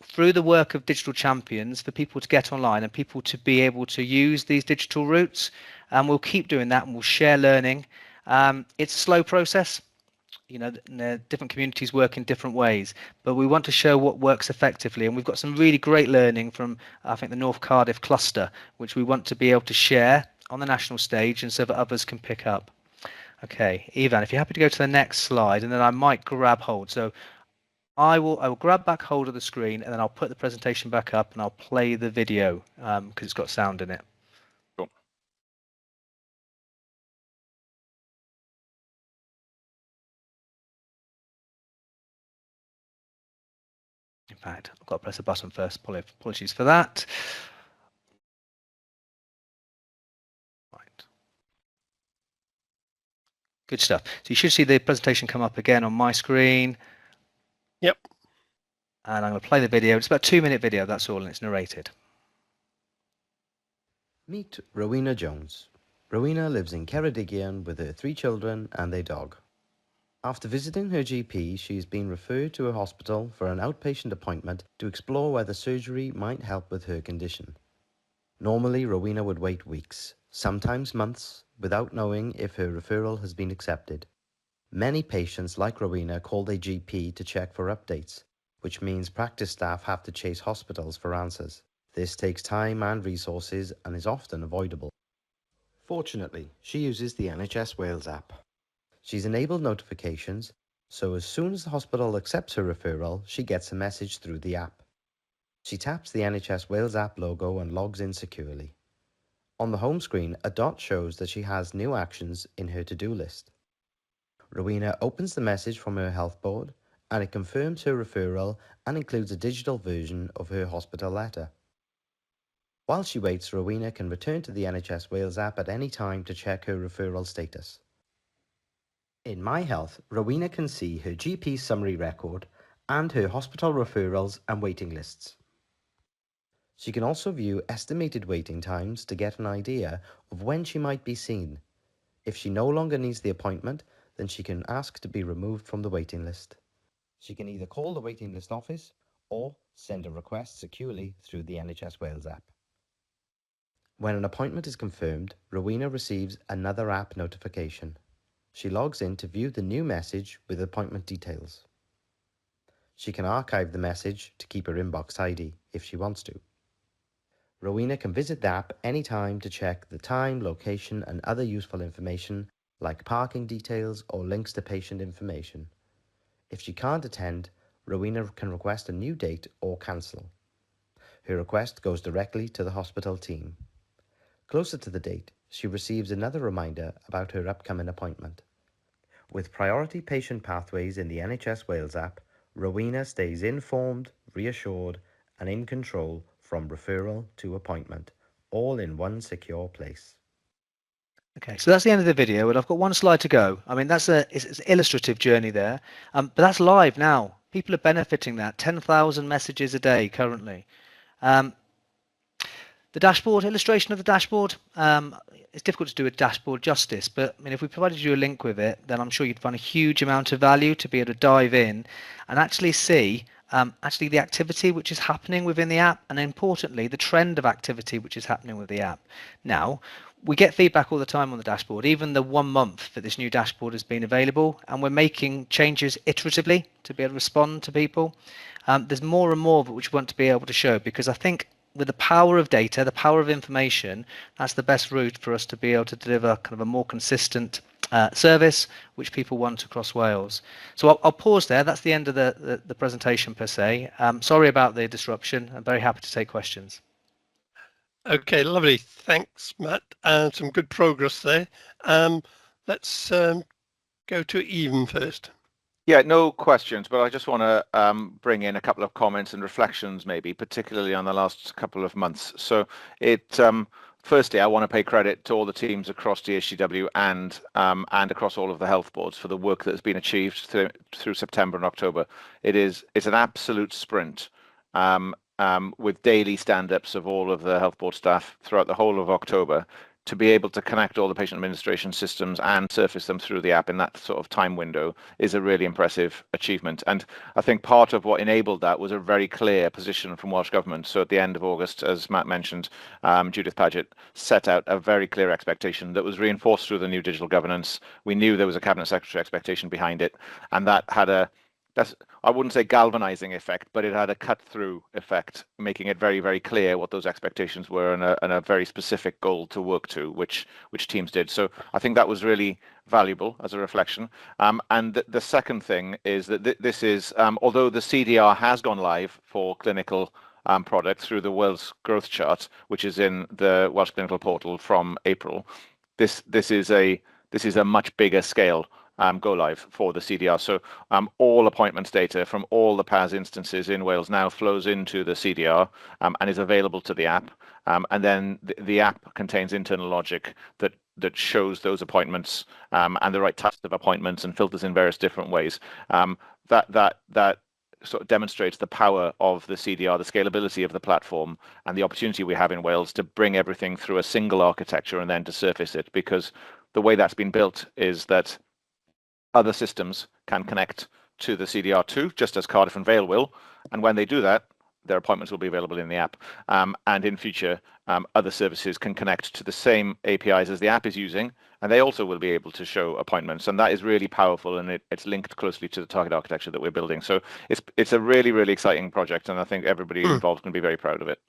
through the work of digital champions for people to get online and people to be able to use these digital routes. And we'll keep doing that, and we'll share learning. It's a slow process. Different communities work in different ways, but we want to show what works effectively. And we've got some really great learning from, I think, the North Cardiff cluster, which we want to be able to share on the national stage, and so that others can pick up. Okay, Ivan, if you're happy to go to the next slide, and then I might grab hold. So I will grab back hold of the screen and then I'll put the presentation back up and I'll play the video because it's got sound in it. Cool. In fact, I've got to press the button first. Apologies for that. Right. Good stuff. So you should see the presentation come up again on my screen. Yep. And I'm going to play the video. It's about a 2-minute video, that's all, and it's narrated. Meet Rowena Jones. Rowena lives in Ceredigion with her 3 children and a dog. After visiting her GP, she's been referred to a hospital for an outpatient appointment to explore whether surgery might help with her condition. Normally, Rowena would wait weeks, sometimes months, without knowing if her referral has been accepted. Many patients like Rowena call their GP to check for updates, which means practice staff have to chase hospitals for answers. This takes time and resources and is often avoidable. Fortunately, she uses the NHS Wales app. She's enabled notifications, so as soon as the hospital accepts her referral, she gets a message through the app. She taps the NHS Wales app logo and logs in securely. On the home screen, a dot shows that she has new actions in her to-do list. Rowena opens the message from her health board, and it confirms her referral and includes a digital version of her hospital letter. While she waits, Rowena can return to the NHS Wales app at any time to check her referral status. In My Health, Rowena can see her GP summary record and her hospital referrals and waiting lists. She can also view estimated waiting times to get an idea of when she might be seen. If she no longer needs the appointment, then she can ask to be removed from the waiting list. She can either call the waiting list office or send a request securely through the NHS Wales app. When an appointment is confirmed, Rowena receives another app notification. She logs in to view the new message with appointment details. She can archive the message to keep her inbox tidy if she wants to. Rowena can visit the app anytime to check the time, location, and other useful information like parking details or links to patient information. If she can't attend, Rowena can request a new date or cancel. Her request goes directly to the hospital team. Closer to the date, she receives another reminder about her upcoming appointment. With priority patient pathways in the NHS Wales app, Rowena stays informed, reassured, and in control from referral to appointment, all in one secure place. Okay, so that's the end of the video, and I've got one slide to go. I mean, it's an illustrative journey there, but that's live now. People are benefiting that. 10,000 messages a day currently. The dashboard, illustration of the dashboard, it's difficult to do a dashboard justice, but I mean, if we provided you a link with it, then I'm sure you'd find a huge amount of value to be able to dive in and actually see actually the activity which is happening within the app, and importantly, the trend of activity which is happening with the app. Now, we get feedback all the time on the dashboard, even the 1 month that this new dashboard has been available, and we're making changes iteratively to be able to respond to people. There's more and more of it which we want to be able to show, because I think with the power of data, the power of information, that's the best route for us to be able to deliver kind of a more consistent service which people want across Wales. So I'll pause there. That's the end of the presentation per se. Sorry about the disruption. I'm very happy to take questions. Okay, lovely. Thanks, Matt. Some good progress there. Let's go to Even first. Yeah, no questions, but I just want to bring in a couple of comments and reflections, maybe, particularly on the last couple of months. So firstly, I want to pay credit to all the teams across DHCW and across all of the health boards for the work that has been achieved through September and October. It's an absolute sprint with daily stand-ups of all of the health board staff throughout the whole of October, to be able to connect all the patient administration systems and surface them through the app in that sort of time window is a really impressive achievement. And I think part of what enabled that was a very clear position from Welsh Government. So at the end of August, as Matt mentioned, Judith Paget set out a very clear expectation that was reinforced through the new digital governance. We knew there was a Cabinet Secretary expectation behind it, and that had a I wouldn't say galvanizing effect, but it had a cut through effect, making it very, very clear what those expectations were and a very specific goal to work to, which teams did. So I think that was really valuable as a reflection. And the second thing is that this is, although the CDR has gone live for clinical product through the Wales growth chart, which is in the Welsh Clinical Portal from April, this is a much bigger scale go live for the CDR. So all appointments data from all the PAS instances in Wales now flows into the CDR and is available to the app. And then the app contains internal logic that shows those appointments and the right types of appointments and filters in various different ways. That sort of demonstrates the power of the CDR, the scalability of the platform, and the opportunity we have in Wales to bring everything through a single architecture and then to surface it. Because the way that's been built is that other systems can connect to the CDR too, just as Cardiff and Vale will. And when they do that, their appointments will be available in the app. And in future, other services can connect to the same APIs as the app is using, and they also will be able to show appointments. And that is really powerful, and it's linked closely to the target architecture that we're building. So it's a really, really exciting project, and I think everybody involved can be very proud of it.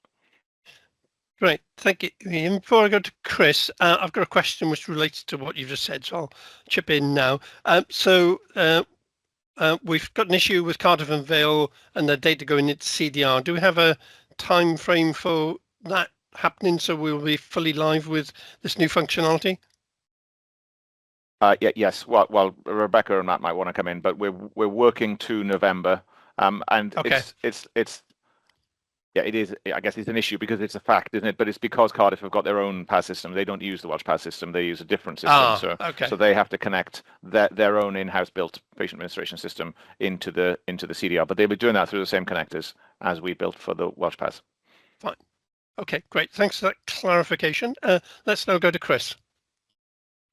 Great, thank you, Ian. Before I go to Chris, I've got a question which relates to what you've just said, so I'll chip in now. We've got an issue with Cardiff and Vale and the data going into CDR. Do we have a time frame for that happening so we'll be fully live with this new functionality? Yes. Well, Rebecca and Matt might want to come in, but we're working to November, and okay. it's yeah, it is. I guess it's an issue because it's a fact, isn't it? But it's because Cardiff have got their own PAS system. They don't use the Welsh PAS system. They use a different system. So they have to connect their own in-house built patient administration system into the CDR. But they'll be doing that through the same connectors as we built for the Welsh PAS. Fine. Okay, great. Thanks for that clarification. Let's now go to Chris.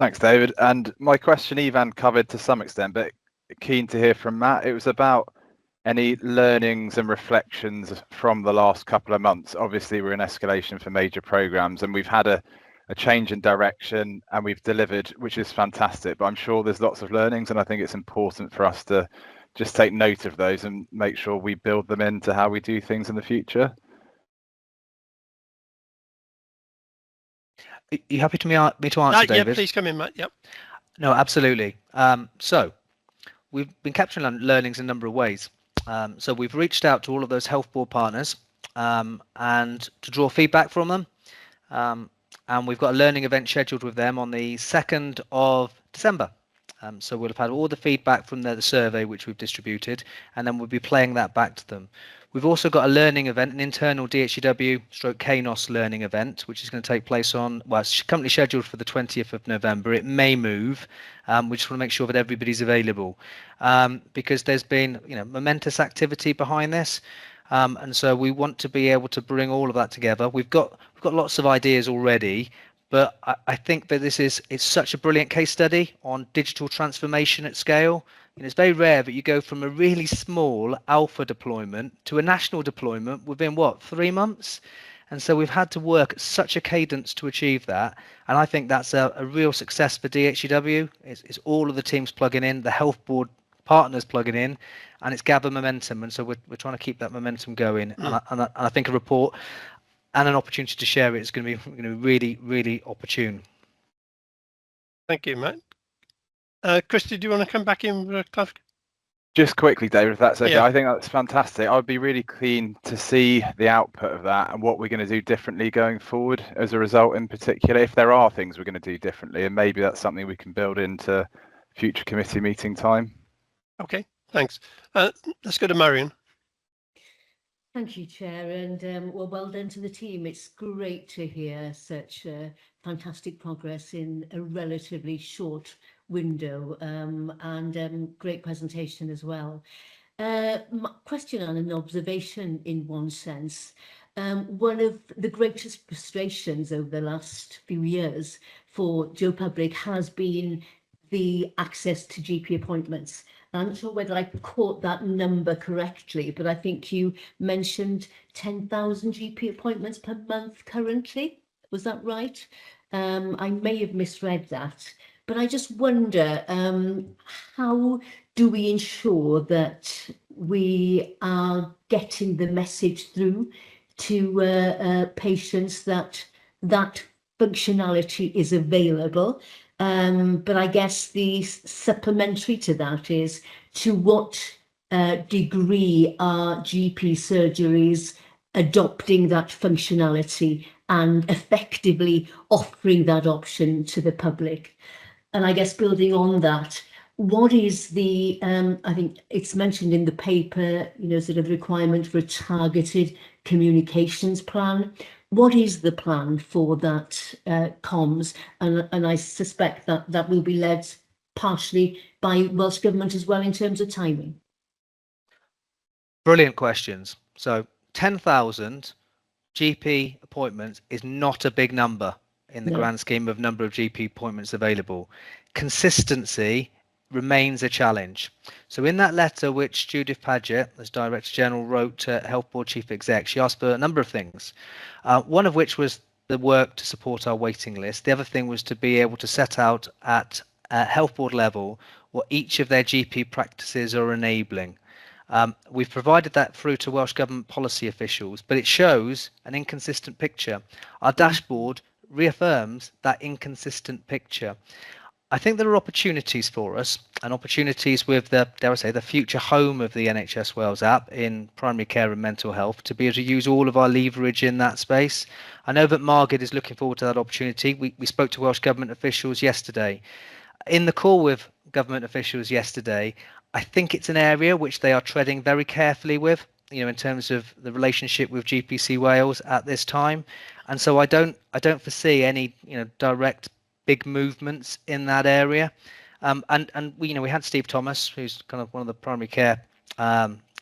Thanks, David. And my question Ivan covered to some extent, but keen to hear from Matt. It was about any learnings and reflections from the last couple of months. Obviously, we're in escalation for major programs, and we've had a change in direction, and we've delivered, which is fantastic. But I'm sure there's lots of learnings, and I think it's important for us to just take note of those and make sure we build them into how we do things in the future. Are you happy to me to answer, David? Yeah, please come in, Matt. Yep. No, absolutely. So we've been capturing learnings in a number of ways. So we've reached out to all of those health board partners and to draw feedback from them. And we've got a learning event scheduled with them on the 2nd of December. So we'll have had all the feedback from the survey, which we've distributed, and then we'll be playing that back to them. We've also got a learning event, an internal DHCW/KNOS learning event, which is going to take place on, well, it's currently scheduled for the 20th of November. It may move. We just want to make sure that everybody's available because there's been, momentous activity behind this. And so we want to be able to bring all of that together. We've got lots of ideas already, but I think that it's such a brilliant case study on digital transformation at scale. And it's very rare that you go from a really small alpha deployment to a national deployment within 3 months? And so we've had to work at such a cadence to achieve that. And I think that's a real success for DHCW. It's all of the teams plugging in, the health board partners plugging in, and it's gathered momentum. And so we're trying to keep that momentum going. And I think a report and an opportunity to share it is going to be really, really opportune. Thank you, Matt. Chris, do you want to come back in with a clarification? Just quickly, David, if that's okay. Yeah. I think that's fantastic. I'd be really keen to see the output of that and what we're going to do differently going forward as a result, in particular, if there are things we're going to do differently, and maybe that's something we can build into future committee meeting time. Okay, thanks. Let's go to Marion. Thank you, Chair, and well done to the team. It's great to hear such fantastic progress in a relatively short window, and great presentation as well. Question and an observation in one sense. One of the greatest frustrations over the last few years for Joe Public has been the access to GP appointments. I'm not sure whether I caught that number correctly, but I think you mentioned 10,000 GP appointments per month currently. Was that right? I may have misread that, but I just wonder, how do we ensure that we are getting the message through to patients that that functionality is available? But I guess the supplementary to that is, to what degree are GP surgeries adopting that functionality and effectively offering that option to the public? And I guess building on that, what is the, I think it's mentioned in the paper, sort of requirement for a targeted communications plan. What is the plan for that comms? And I suspect that that will be led partially by Welsh Government as well in terms of timing. Brilliant questions. So 10,000 GP appointments is not a big number in the grand scheme of number of GP appointments available. Consistency remains a challenge. So in that letter which Judith Paget, as Director General, wrote to Health Board Chief Exec, she asked for a number of things. One of which was the work to support our waiting list. The other thing was to be able to set out at Health Board level what each of their GP practices are enabling. We've provided that through to Welsh Government policy officials, but it shows an inconsistent picture. Our dashboard reaffirms that inconsistent picture. I think there are opportunities for us, and opportunities with the, dare I say, the future home of the NHS Wales app in primary care and mental health, to be able to use all of our leverage in that space. I know that Margaret is looking forward to that opportunity. We spoke to Welsh Government officials yesterday. In the call with government officials yesterday, I think it's an area which they are treading very carefully with, in terms of the relationship with GPC Wales at this time. And so I don't foresee any, direct big movements in that area. And we had Steve Thomas, who's kind of one of the primary care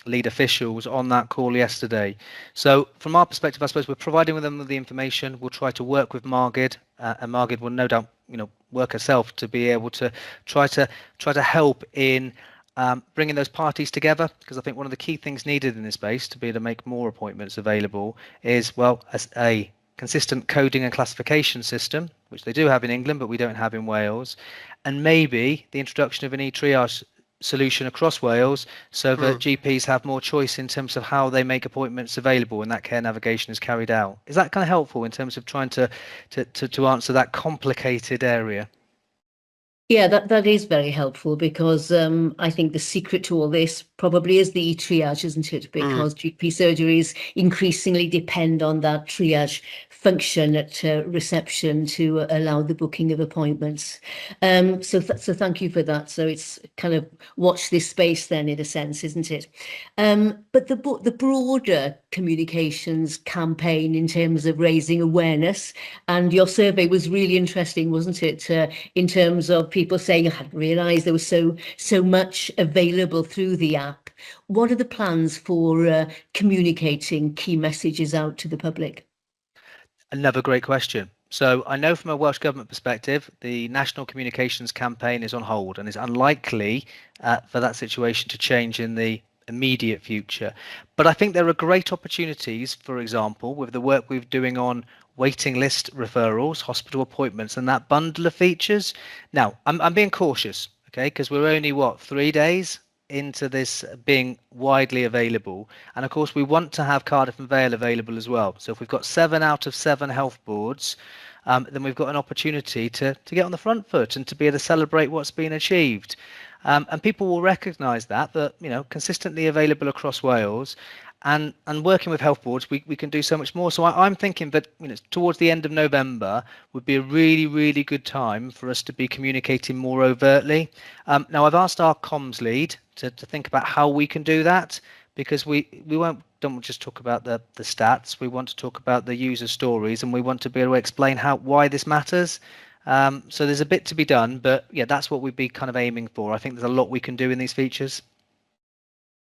lead officials, on that call yesterday. So from our perspective, I suppose we're providing them with the information. We'll try to work with Margaret, and Margaret will no doubt, work herself to be able to try to help in bringing those parties together, because I think one of the key things needed in this space to be able to make more appointments available is, well, as a consistent coding and classification system, which they do have in England, but we don't have in Wales, and maybe the introduction of an e-triage solution across Wales, so that GPs have more choice in terms of how they make appointments available and that care navigation is carried out. Is that kind of helpful in terms of trying to answer that complicated area? Yeah, that is very helpful, because I think the secret to all this probably is the triage, isn't it? Because GP surgeries increasingly depend on that triage function at reception to allow the booking of appointments. So thank you for that. So it's kind of watch this space then, in a sense, isn't it? But the broader communications campaign in terms of raising awareness, and your survey was really interesting, wasn't it? In terms of people saying, I hadn't realised there was so much available through the app. What are the plans for communicating key messages out to the public? Another great question. So I know from a Welsh Government perspective, the National Communications Campaign is on hold, and it's unlikely for that situation to change in the immediate future. But I think there are great opportunities, for example, with the work we're doing on waiting list referrals, hospital appointments, and that bundle of features. Now, I'm being cautious, okay, because we're only, 3 days into this being widely available, and of course we want to have Cardiff and Vale available as well. So if we've got 7 out of 7 health boards, then we've got an opportunity to get on the front foot and to be able to celebrate what's been achieved. And people will recognise that consistently available across Wales, and working with health boards, we can do so much more. So I'm thinking that towards the end of November would be a really, really good time for us to be communicating more overtly. Now I've asked our comms lead to think about how we can do that, because we don't just talk about the stats. We want to talk about the user stories, and we want to be able to explain why this matters. So there's a bit to be done, but yeah, that's what we'd be kind of aiming for. I think there's a lot we can do in these features.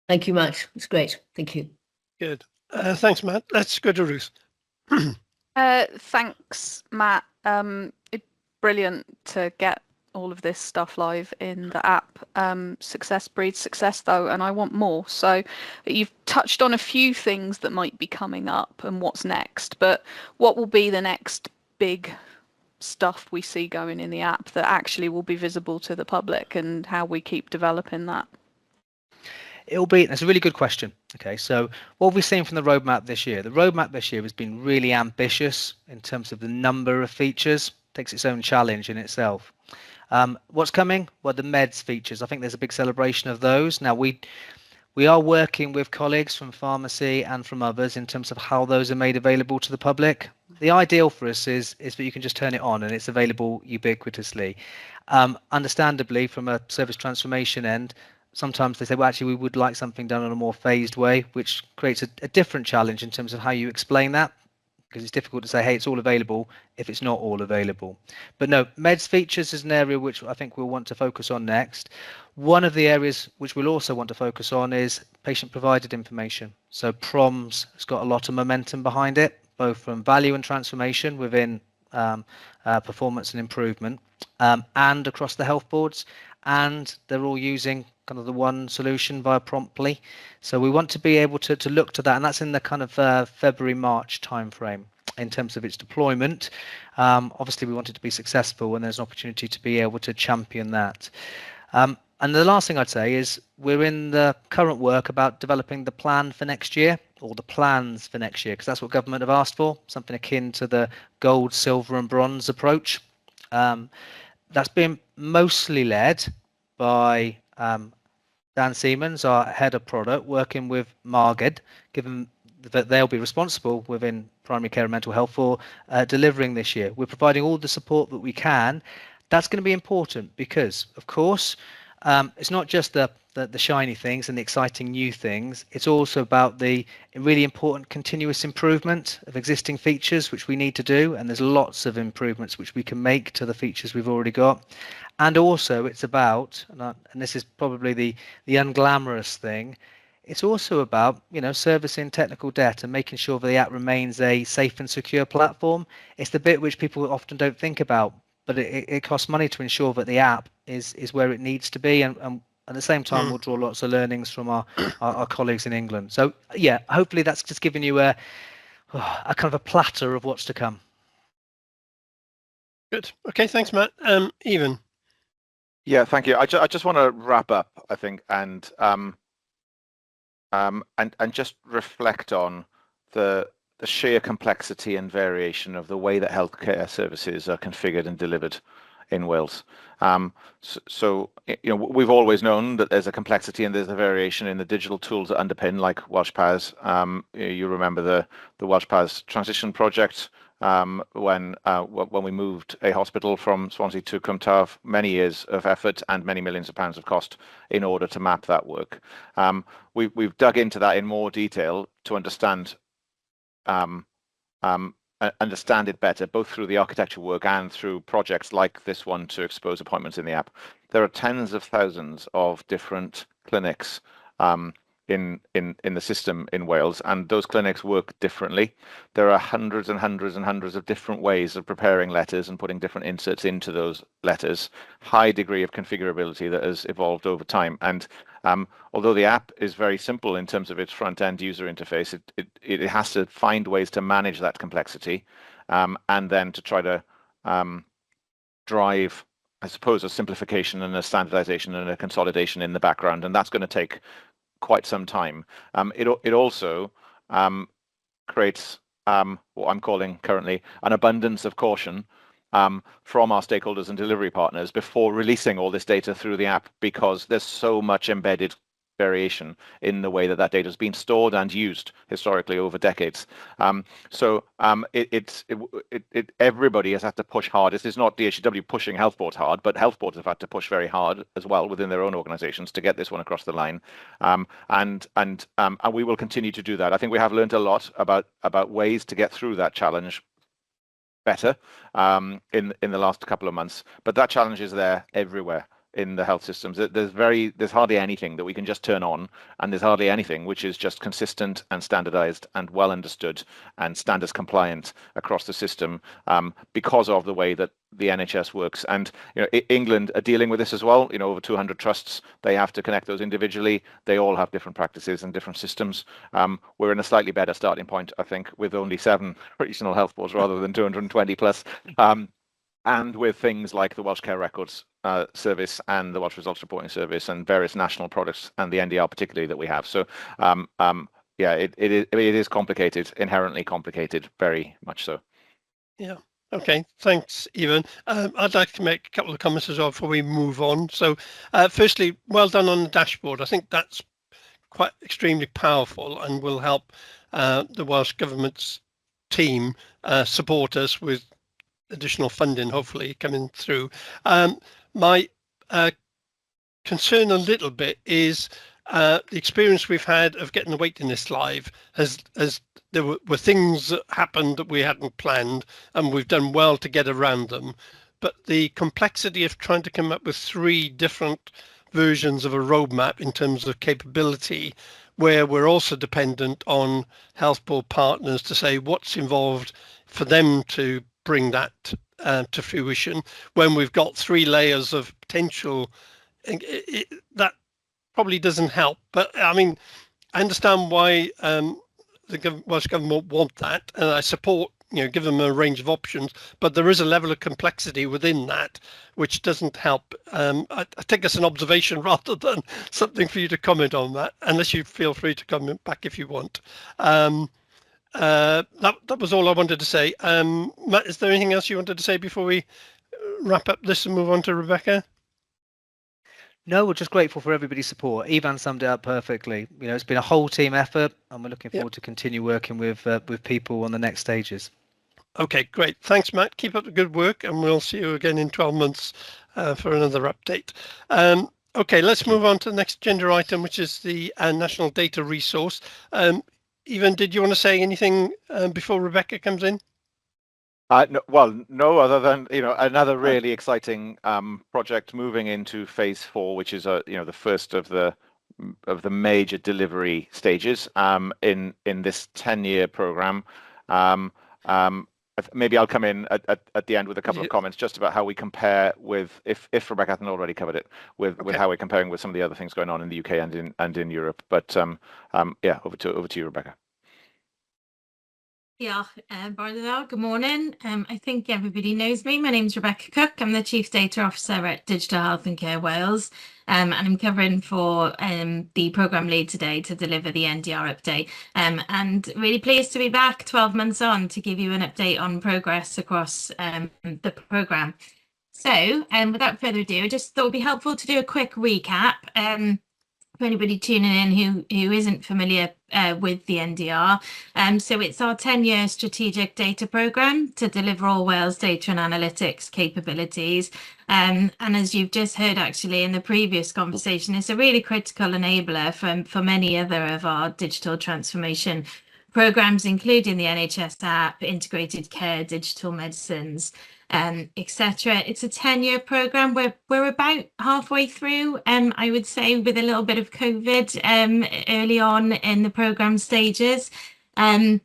Thank you, Matt. It's great. Thank you. Good. Thanks, Matt. Let's go to Ruth. Thanks, Matt. It's brilliant to get all of this stuff live in the app. Success breeds success, though, and I want more. So you've touched on a few things that might be coming up and what's next, but what will be the next big stuff we see going in the app that actually will be visible to the public, and how we keep developing that? That's a really good question. Okay, so what we've seen from the roadmap this year, the roadmap this year has been really ambitious in terms of the number of features, takes its own challenge in itself. What's coming? Well, the meds features. I think there's a big celebration of those. Now, we are working with colleagues from pharmacy and from others in terms of how those are made available to the public. The ideal for us is that you can just turn it on and it's available ubiquitously. Understandably, from a service transformation end, sometimes they say, well, actually, we would like something done in a more phased way, which creates a different challenge in terms of how you explain that, because it's difficult to say, hey, it's all available if it's not all available. But no, meds features is an area which I think we'll want to focus on next. One of the areas which we'll also want to focus on is patient-provided information. So PROMS has got a lot of momentum behind it, both from value and transformation within performance and improvement, and across the health boards. And they're all using kind of the one solution via Promptly. So we want to be able to look to that, and that's in the kind of February-March timeframe in terms of its deployment. Obviously, we want it to be successful, and there's an opportunity to be able to champion that. And the last thing I'd say is we're in the current work about developing the plan for next year, or the plans for next year, because that's what government have asked for, something akin to the gold, silver and bronze approach. That's been mostly led by Dan Siemens, our head of product, working with Margid, given that they'll be responsible within primary care and mental health for delivering this year. We're providing all the support that we can. That's going to be important because, of course, it's not just the shiny things and the exciting new things. It's also about the really important continuous improvement of existing features, which we need to do. And there's lots of improvements which we can make to the features we've already got. And also it's about, and this is probably the unglamorous thing, it's also about, servicing technical debt and making sure that the app remains a safe and secure platform. It's the bit which people often don't think about, but it costs money to ensure that the app is where it needs to be. And at the same time, we'll draw lots of learnings from our colleagues in England. So, yeah, hopefully that's just given you a kind of a platter of what's to come. Good. Okay, thanks, Matt. Evan. Yeah, thank you. I just want to wrap up, I think, and just reflect on the sheer complexity and variation of the way that healthcare services are configured and delivered in Wales. So we've always known that there's a complexity and there's a variation in the digital tools that underpin, like Welsh PAS. You remember the Welsh PAS transition project when we moved a hospital from Swansea to Cwm Taf, many years of effort and many millions of pounds of cost in order to map that work. We've dug into that in more detail to understand it better, both through the architecture work and through projects like this one to expose appointments in the app. There are tens of thousands of different clinics in the system in Wales, and those clinics work differently. There are hundreds and hundreds and hundreds of different ways of preparing letters and putting different inserts into those letters. High degree of configurability that has evolved over time. And although the app is very simple in terms of its front-end user interface, it has to find ways to manage that complexity and then to try to drive, I suppose, a simplification and a standardization and a consolidation in the background. And that's going to take quite some time. It also creates what I'm calling currently an abundance of caution from our stakeholders and delivery partners before releasing all this data through the app, because there's so much embedded variation in the way that data has been stored and used historically over decades. Everybody has had to push hard. This is not DHCW pushing health boards hard, but health boards have had to push very hard as well within their own organizations to get this one across the line. And we will continue to do that. I think we have learned a lot about ways to get through that challenge better in the last couple of months, but that challenge is there everywhere in the health systems. There's hardly anything that we can just turn on, and there's hardly anything which is just consistent and standardized and well understood and standards compliant across the system because of the way that the NHS works. And England are dealing with this as well. Over 200 trusts, they have to connect those individually. They all have different practices and different systems. We're in a slightly better starting point, I think, with only 7 regional health boards rather than 220 plus. and with things like the Welsh Care Records Service and the Welsh Results Reporting Service and various national products and the NDR particularly that we have. So yeah, it is complicated, inherently complicated, very much so. Yeah. Okay, thanks, Ivan. I'd like to make a couple of comments as well before we move on. So firstly, well done on the dashboard. I think that's quite extremely powerful and will help the Welsh Government's team support us with additional funding, hopefully coming through. My concern a little bit is the experience we've had of getting the waiting list live has there were things that happened that we hadn't planned, and we've done well to get around them. But the complexity of trying to come up with 3 different versions of a roadmap in terms of capability, where we're also dependent on health board partners to say what's involved for them to bring that to fruition, when we've got 3 layers of potential, that probably doesn't help. But I mean, I understand why the Welsh Government want that, and I support, give them a range of options, but there is a level of complexity within that which doesn't help. I take that's an observation rather than something for you to comment on that, unless you feel free to comment back if you want. That was all I wanted to say. Matt, is there anything else you wanted to say before we wrap up this and move on to Rebecca? No, we're just grateful for everybody's support. Ivan summed it up perfectly. It's been a whole team effort, and we're looking forward to continue working with people on the next stages. Okay, great. Thanks, Matt. Keep up the good work, and we'll see you again in 12 months for another update. Okay, let's move on to the next agenda item, which is the National Data Resource. Ivan, did you want to say anything before Rebecca comes in? No, other than another really exciting project moving into phase 4, which is the first of the major delivery stages in this 10-year program. Maybe I'll come in at the end with a couple of comments just about how we compare with, if Rebecca hasn't already covered it, with how we're comparing with some of the other things going on in the UK and in Europe. But yeah, over to you, Rebecca. Yeah, Barnadal, good morning. I think everybody knows me. My name's Rebecca Cook. I'm the Chief Data Officer at Digital Health and Care Wales, and I'm covering for the programme lead today to deliver the NDR update. And really pleased to be back 12 months on to give you an update on progress across the programme. So without further ado, I just thought it would be helpful to do a quick recap. For anybody tuning in who isn't familiar with the NDR. So it's our 10-year strategic data programme to deliver all Wales data and analytics capabilities. And as you've just heard actually in the previous conversation, it's a really critical enabler for many other of our digital transformation programmes, including the NHS app, integrated care, digital medicines, etc. It's a 10-year programme. We're about halfway through, I would say, with a little bit of COVID early on in the programme stages. And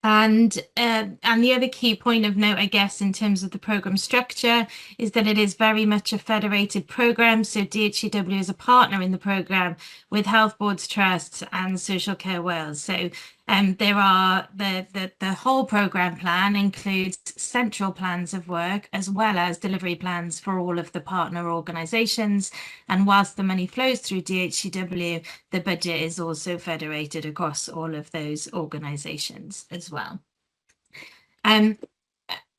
the other key point of note, I guess, in terms of the programme structure is that it is very much a federated programme. So DHCW is a partner in the programme with Health Boards, Trusts and Social Care Wales. So there are the whole programme plan includes central plans of work as well as delivery plans for all of the partner organisations. And whilst the money flows through DHCW, the budget is also federated across all of those organisations as well.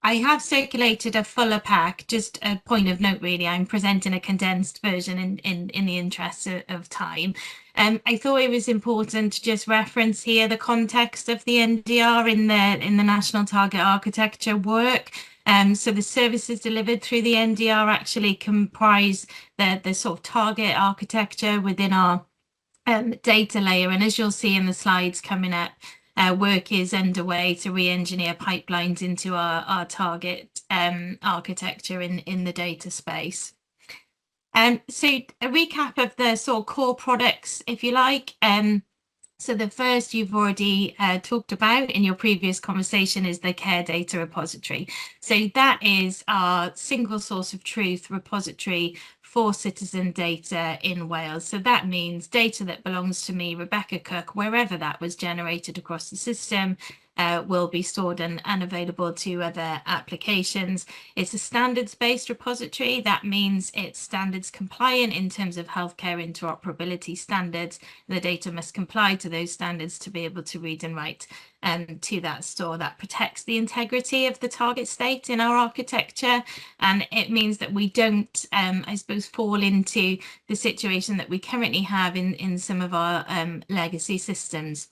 I have circulated a fuller pack, just a point of note really, I'm presenting a condensed version in the interest of time. I thought it was important to just reference here the context of the NDR in the National Target Architecture work. So the services delivered through the NDR actually comprise the sort of target architecture within our data layer. And as you'll see in the slides coming up, work is underway to re-engineer pipelines into our target architecture in the data space. So a recap of the sort of core products, if you like. So the first you've already talked about in your previous conversation is the Care Data Repository. So that is our single source of truth repository for citizen data in Wales. So that means data that belongs to me, Rebecca Cook, wherever that was generated across the system, will be stored and available to other applications. It's a standards-based repository. That means it's standards compliant in terms of healthcare interoperability standards. The data must comply to those standards to be able to read and write to that store. That protects the integrity of the target state in our architecture, and it means that we don't, I suppose, fall into the situation that we currently have in some of our legacy systems.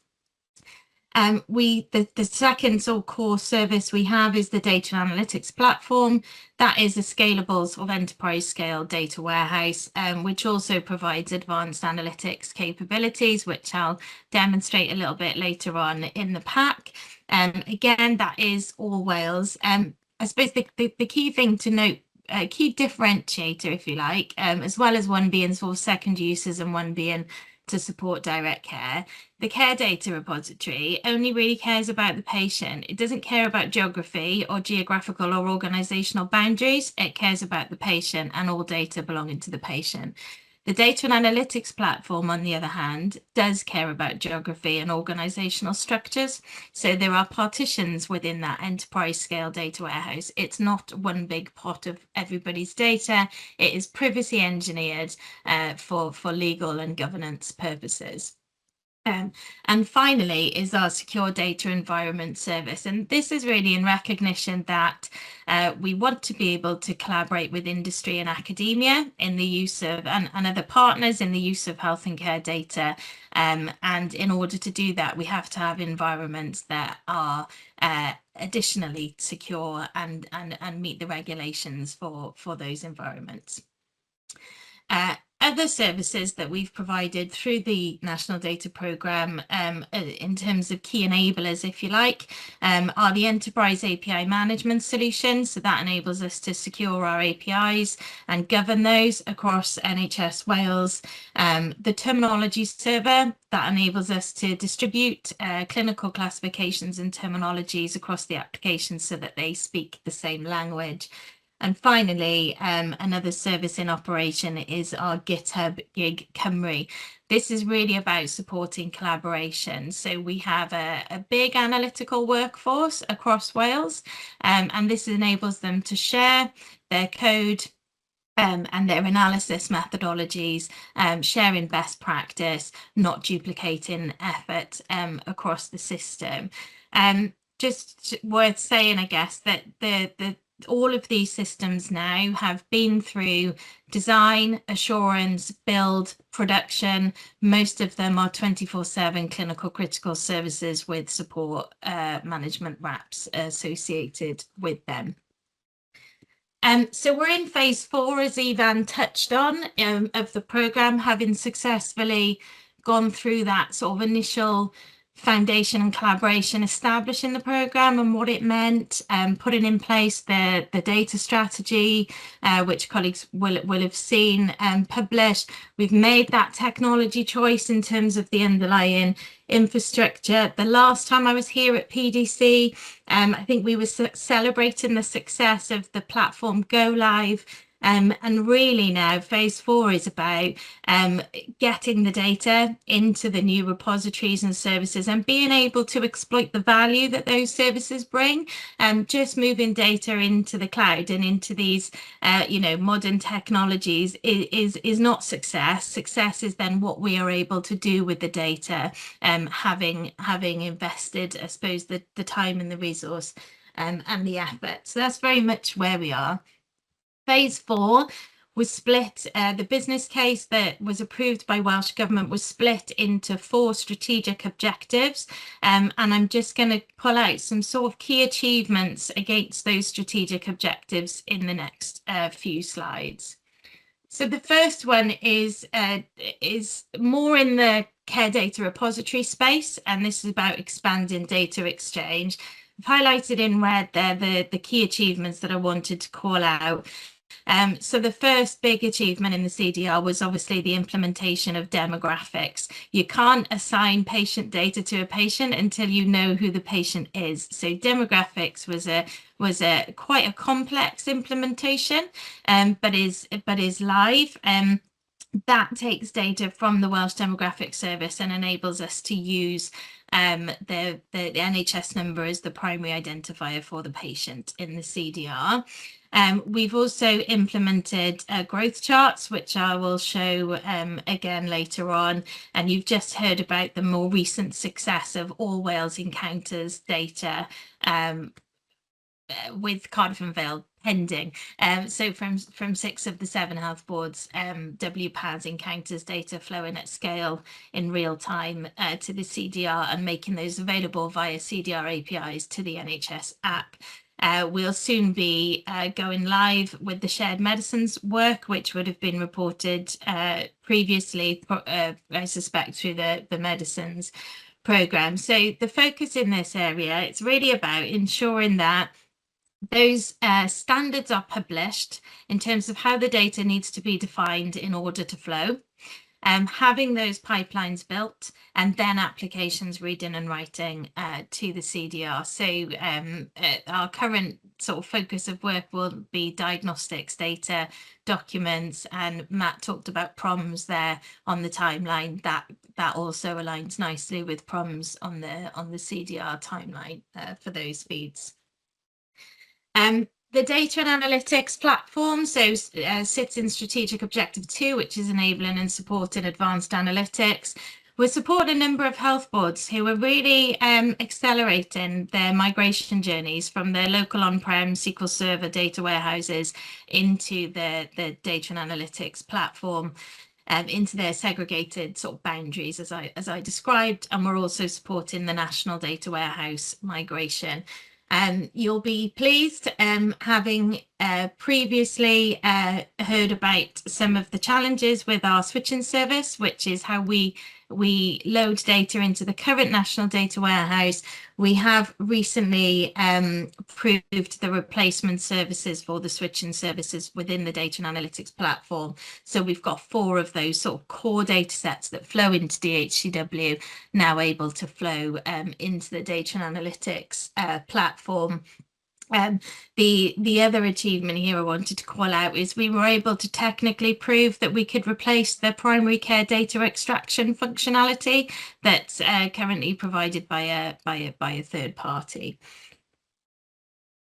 The second sort of core service we have is the data analytics platform. That is a scalable sort of enterprise scale data warehouse, which also provides advanced analytics capabilities, which I'll demonstrate a little bit later on in the pack. Again, that is all Wales. I suppose the key thing to note, a key differentiator, if you like, as well as one being sort of second uses and one being to support direct care, the care data repository only really cares about the patient. It doesn't care about geography or geographical or organizational boundaries. It cares about the patient and all data belonging to the patient. The data and analytics platform, on the other hand, does care about geography and organizational structures. So there are partitions within that enterprise scale data warehouse. It's not one big pot of everybody's data. It is privacy engineered for legal and governance purposes. And finally is our secure data environment service. And this is really in recognition that we want to be able to collaborate with industry and academia in the use of, and other partners in the use of health and care data. And in order to do that, we have to have environments that are additionally secure and meet the regulations for those environments. Other services that we've provided through the National Data Programme in terms of key enablers, if you like, are the Enterprise API Management Solution. So that enables us to secure our APIs and govern those across NHS Wales. The Terminology Server, that enables us to distribute clinical classifications and terminologies across the applications so that they speak the same language. And finally, another service in operation is our GitHub Gig Cymru. This is really about supporting collaboration. So we have a big analytical workforce across Wales, and this enables them to share their code and their analysis methodologies, sharing best practice, not duplicating effort across the system. Just worth saying, I guess, that all of these systems now have been through design, assurance, build, production. Most of them are 24/7 clinical critical services with support management wraps associated with them. So we're in phase 4, as Ivan touched on, of the programme, having successfully gone through that sort of initial foundation and collaboration, establishing the programme and what it meant, putting in place the data strategy, which colleagues will have seen published. We've made that technology choice in terms of the underlying infrastructure. The last time I was here at PDC, I think we were celebrating the success of the platform go live. And really now phase 4 is about getting the data into the new repositories and services and being able to exploit the value that those services bring. Just moving data into the cloud and into these modern technologies is not success. Success is then what we are able to do with the data, having invested, I suppose, the time and the resource and the effort. So that's very much where we are. Phase 4 was split. The business case that was approved by Welsh Government was split into 4 strategic objectives. And I'm just going to pull out some sort of key achievements against those strategic objectives in the next few slides. So the first one is more in the care data repository space, and this is about expanding data exchange. I've highlighted in red there the key achievements that I wanted to call out. So the first big achievement in the CDR was obviously the implementation of demographics. You can't assign patient data to a patient until you know who the patient is. So demographics was quite a complex implementation, but is live. that takes data from the Welsh Demographic Service and enables us to use the NHS number as the primary identifier for the patient in the CDR. We've also implemented growth charts, which I will show again later on. And you've just heard about the more recent success of All Wales Encounters data with Cardiff and Vale pending. So from 6 of the 7 health boards, WPAS encounters data flowing at scale in real time to the CDR and making those available via CDR APIs to the NHS app. We'll soon be going live with the shared medicines work, which would have been reported previously, I suspect, through the medicines programme. So the focus in this area, it's really about ensuring that those standards are published in terms of how the data needs to be defined in order to flow, having those pipelines built, and then applications reading and writing to the CDR. So our current sort of focus of work will be diagnostics data, documents, and Matt talked about PROMs there on the timeline. That also aligns nicely with PROMs on the CDR timeline for those feeds. The data and analytics platform sits in strategic objective 2, which is enabling and supporting advanced analytics. We're supporting a number of health boards who are really accelerating their migration journeys from their local on-prem SQL Server data warehouses into the data and analytics platform. Into their segregated sort of boundaries, as I described, and we're also supporting the national data warehouse migration. You'll be pleased, having previously heard about some of the challenges with our switching service, which is how we load data into the current national data warehouse. We have recently proved the replacement services for the switching services within the data and analytics platform. So we've got 4 of those sort of core data sets that flow into DHCW now able to flow into the data and analytics platform. The other achievement here I wanted to call out is we were able to technically prove that we could replace the primary care data extraction functionality that's currently provided by a third party.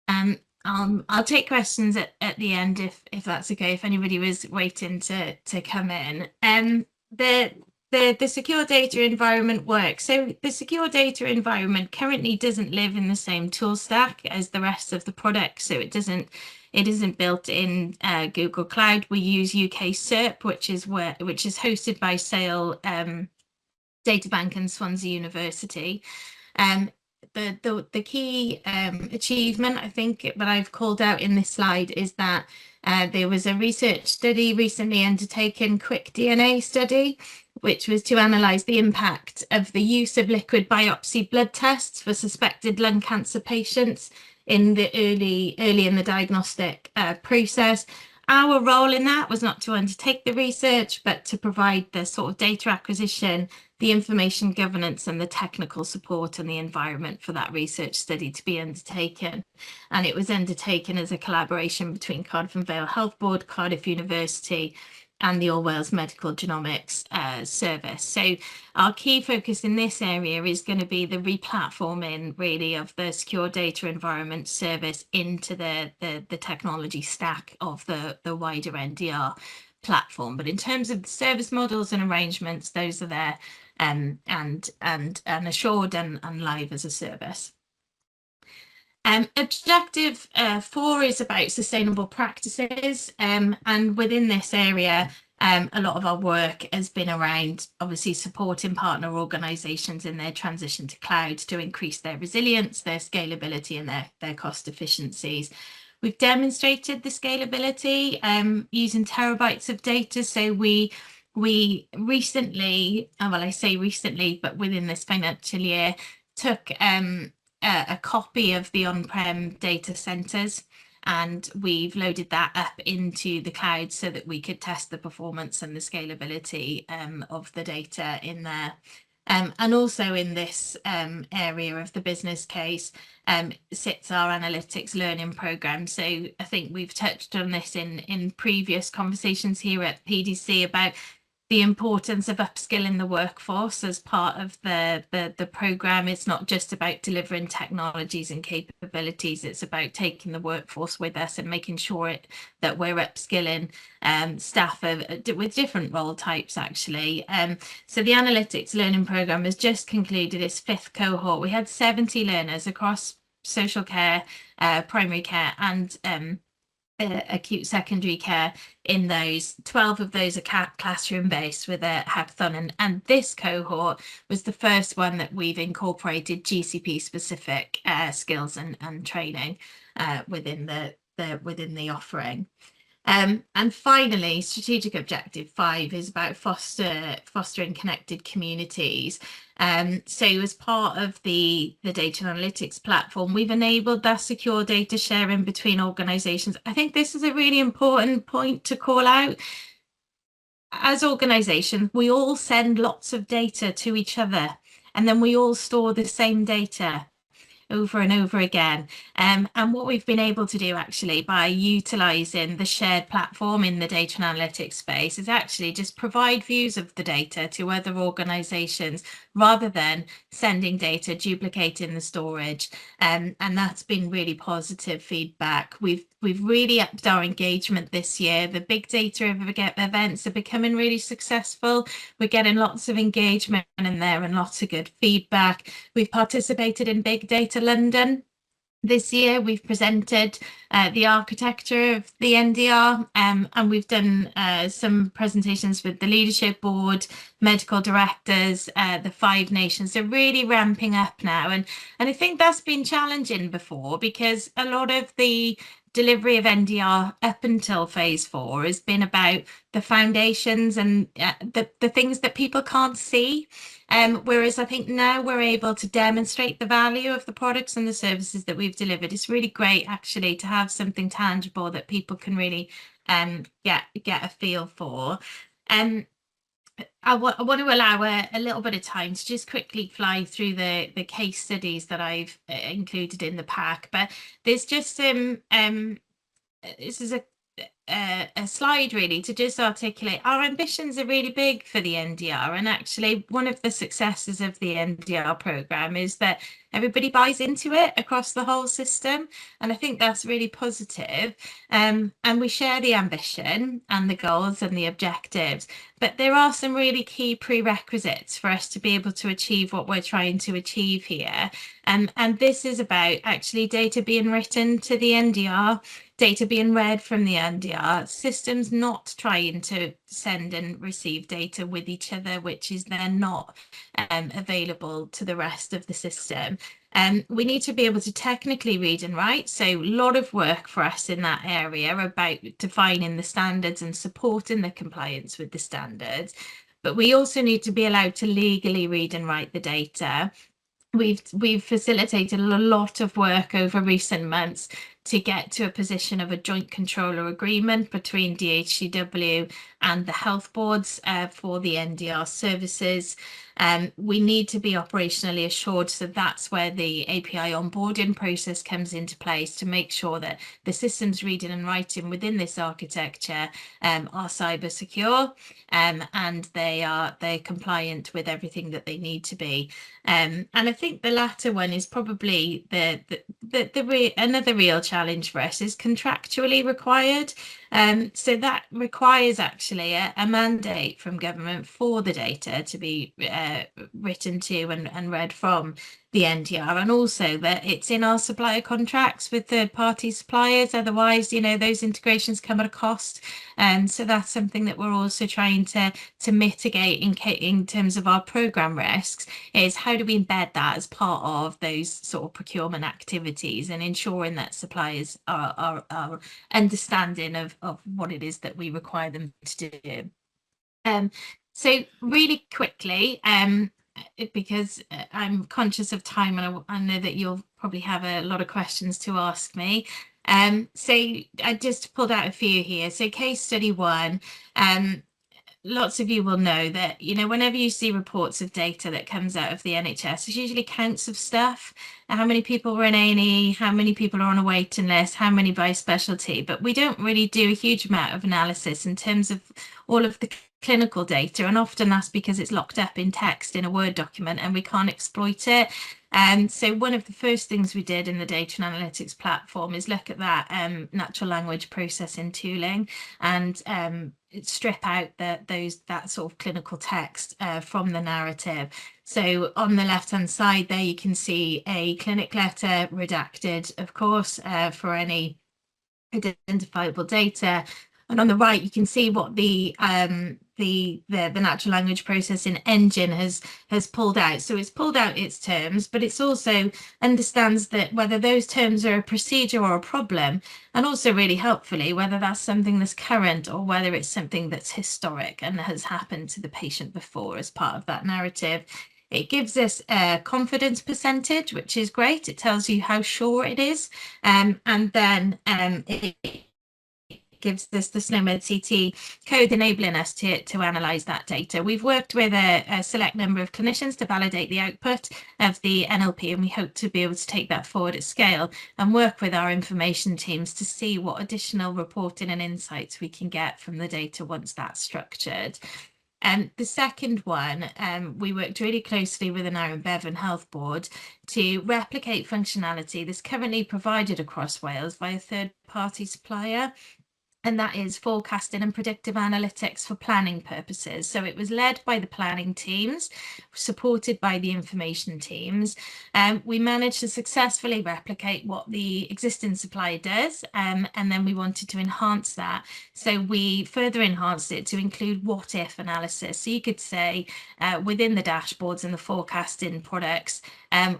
I'll take questions at the end if that's okay, if anybody was waiting to come in. The secure data environment works. So the secure data environment currently doesn't live in the same tool stack as the rest of the product. So it isn't built in Google Cloud. We use UK SERP, which is hosted by Sale Databank and Swansea University. The key achievement, I think, that I've called out in this slide is that there was a research study recently undertaken, Quick DNA study, which was to analyse the impact of the use of liquid biopsy blood tests for suspected lung cancer patients in the early in the diagnostic process. Our role in that was not to undertake the research, but to provide the sort of data acquisition, the information governance, and the technical support and the environment for that research study to be undertaken. And it was undertaken as a collaboration between Cardiff and Vale Health Board, Cardiff University, and the All Wales Medical Genomics Service. So our key focus in this area is going to be the replatforming really of the secure data environment service into the technology stack of the wider NDR platform. But in terms of the service models and arrangements, those are there and assured and live as a service. Objective 4 is about sustainable practices, and within this area a lot of our work has been around obviously supporting partner organisations in their transition to cloud to increase their resilience, their scalability, and their cost efficiencies. We've demonstrated the scalability using terabytes of data. So we recently, well, I say recently, but within this financial year, took a copy of the on-prem data centres, and we've loaded that up into the cloud so that we could test the performance and the scalability of the data in there. And also in this area of the business case sits our analytics learning program. So I think we've touched on this in previous conversations here at PDC about the importance of upskilling the workforce as part of the program. It's not just about delivering technologies and capabilities, it's about taking the workforce with us and making sure that we're upskilling staff with different role types actually. So the analytics learning program has just concluded its 5th cohort. We had 70 learners across social care, primary care and acute secondary care in those. 12 of those are classroom based with a hackathon, and this cohort was the first one that we've incorporated GCP specific skills and training within the offering. And finally, strategic objective 5 is about fostering connected communities. So as part of the data analytics platform, we've enabled that secure data sharing between organisations. I think this is a really important point to call out. As organisations, we all send lots of data to each other, and then we all store the same data over and over again. And what we've been able to do actually by utilising the shared platform in the data and analytics space is actually just provide views of the data to other organisations rather than sending data, duplicating the storage. And that's been really positive feedback. We've really upped our engagement this year. The big data events are becoming really successful. We're getting lots of engagement in there and lots of good feedback. We've participated in Big Data London. This year we've presented the architecture of the NDR and we've done some presentations with the leadership board, medical directors, the 5 nations. They're really ramping up now, and I think that's been challenging before because a lot of the delivery of NDR up until phase 4 has been about the foundations and the things that people can't see. Whereas I think now we're able to demonstrate the value of the products and the services that we've delivered. It's really great actually to have something tangible that people can really get a feel for. I want to allow a little bit of time to just quickly fly through the case studies that I've included in the pack, but there's just this is a slide really to just articulate our ambitions are really big for the NDR, and actually one of the successes of the NDR program is that everybody buys into it across the whole system, and I think that's really positive. And we share the ambition and the goals and the objectives, but there are some really key prerequisites for us to be able to achieve what we're trying to achieve here. And this is about actually data being written to the NDR, data being read from the NDR, systems not trying to send and receive data with each other, which is then not available to the rest of the system. We need to be able to technically read and write. So a lot of work for us in that area about defining the standards and supporting the compliance with the standards. But we also need to be allowed to legally read and write the data. We've facilitated a lot of work over recent months to get to a position of a joint controller agreement between DHCW and the health boards for the NDR services. We need to be operationally assured, so that's where the API onboarding process comes into place to make sure that the systems reading and writing within this architecture are cyber secure and they're compliant with everything that they need to be. And I think the latter one is probably another real challenge for us is contractually required. So that requires actually a mandate from government for the data to be written to and read from the NDR, and also that it's in our supplier contracts with third-party suppliers. Otherwise, you know, those integrations come at a cost, and so that's something that we're also trying to mitigate in terms of our program risks. Is how do we embed that as part of those sort of procurement activities and ensuring that suppliers are understanding of what it is that we require them to do. So really quickly, because I'm conscious of time and I know that you'll probably have a lot of questions to ask me. So I just pulled out a few here. So case study 1, lots of you will know that, you know, whenever you see reports of data that comes out of the NHS, there's usually counts of stuff. How many people were in A&E, how many people are on a waiting list, how many by specialty, but we don't really do a huge amount of analysis in terms of all of the clinical data, and often that's because it's locked up in text in a Word document and we can't exploit it. And so one of the first things we did in the data and analytics platform is look at that natural language processing tooling and strip out that sort of clinical text from the narrative. So on the left hand side there you can see a clinic letter redacted, of course, for any identifiable data. And on the right, you can see what the natural language processing engine has pulled out. So it's pulled out its terms, but it's also understands that whether those terms are a procedure or a problem, and also really helpfully whether that's something that's current or whether it's something that's historic and has happened to the patient before as part of that narrative. It gives us a confidence percentage, which is great. It tells you how sure it is, and then it gives us the SNOMED CT code enabling us to analyse that data. We've worked with a select number of clinicians to validate the output of the NLP, and we hope to be able to take that forward at scale and work with our information teams to see what additional reporting and insights we can get from the data once that's structured. And the second one, we worked really closely with an Iron Bevan Health Board to replicate functionality that's currently provided across Wales by a third-party supplier. And that is forecasting and predictive analytics for planning purposes. So it was led by the planning teams, supported by the information teams. We managed to successfully replicate what the existing supplier does, and then we wanted to enhance that. So we further enhanced it to include what if analysis. So you could say within the dashboards and the forecasting products,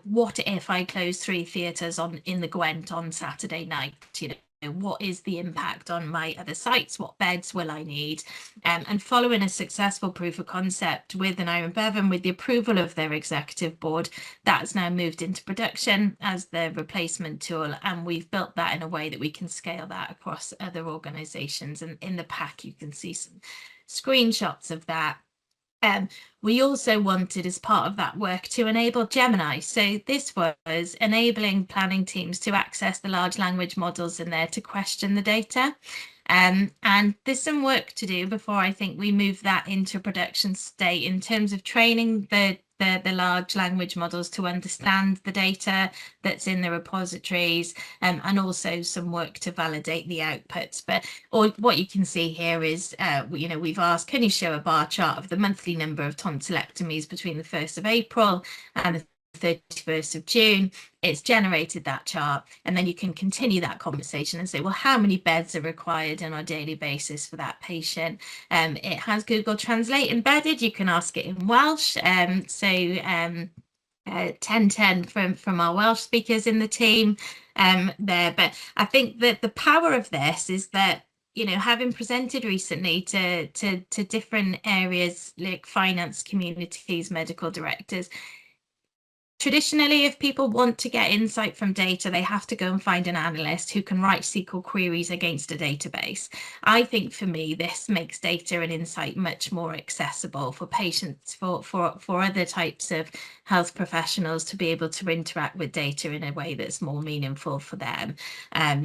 what if I close 3 theatres in the Gwent on Saturday night, you know? What is the impact on my other sites? What beds will I need? And following a successful proof of concept with an Iron Bevan, with the approval of their executive board, that's now moved into production as the replacement tool. And we've built that in a way that we can scale that across other organisations. And in the pack, you can see some screenshots of that. We also wanted, as part of that work, to enable Gemini. So this was enabling planning teams to access the large language models in there to question the data. And there's some work to do before I think we move that into production state in terms of training the large language models to understand the data that's in the repositories, and also some work to validate the outputs. But what you can see here is, you know, we've asked, can you show a bar chart of the monthly number of tonsillectomies between the 1st of April and the 31st of June? It's generated that chart, and then you can continue that conversation and say, well, how many beds are required on a daily basis for that patient? It has Google Translate embedded. You can ask it in Welsh. 1010 from our Welsh speakers in the team there. But I think that the power of this is that, you know, having presented recently to different areas like finance communities, medical directors, traditionally, if people want to get insight from data, they have to go and find an analyst who can write SQL queries against a database. I think for me, this makes data and insight much more accessible for patients, for other types of health professionals to be able to interact with data in a way that's more meaningful for them.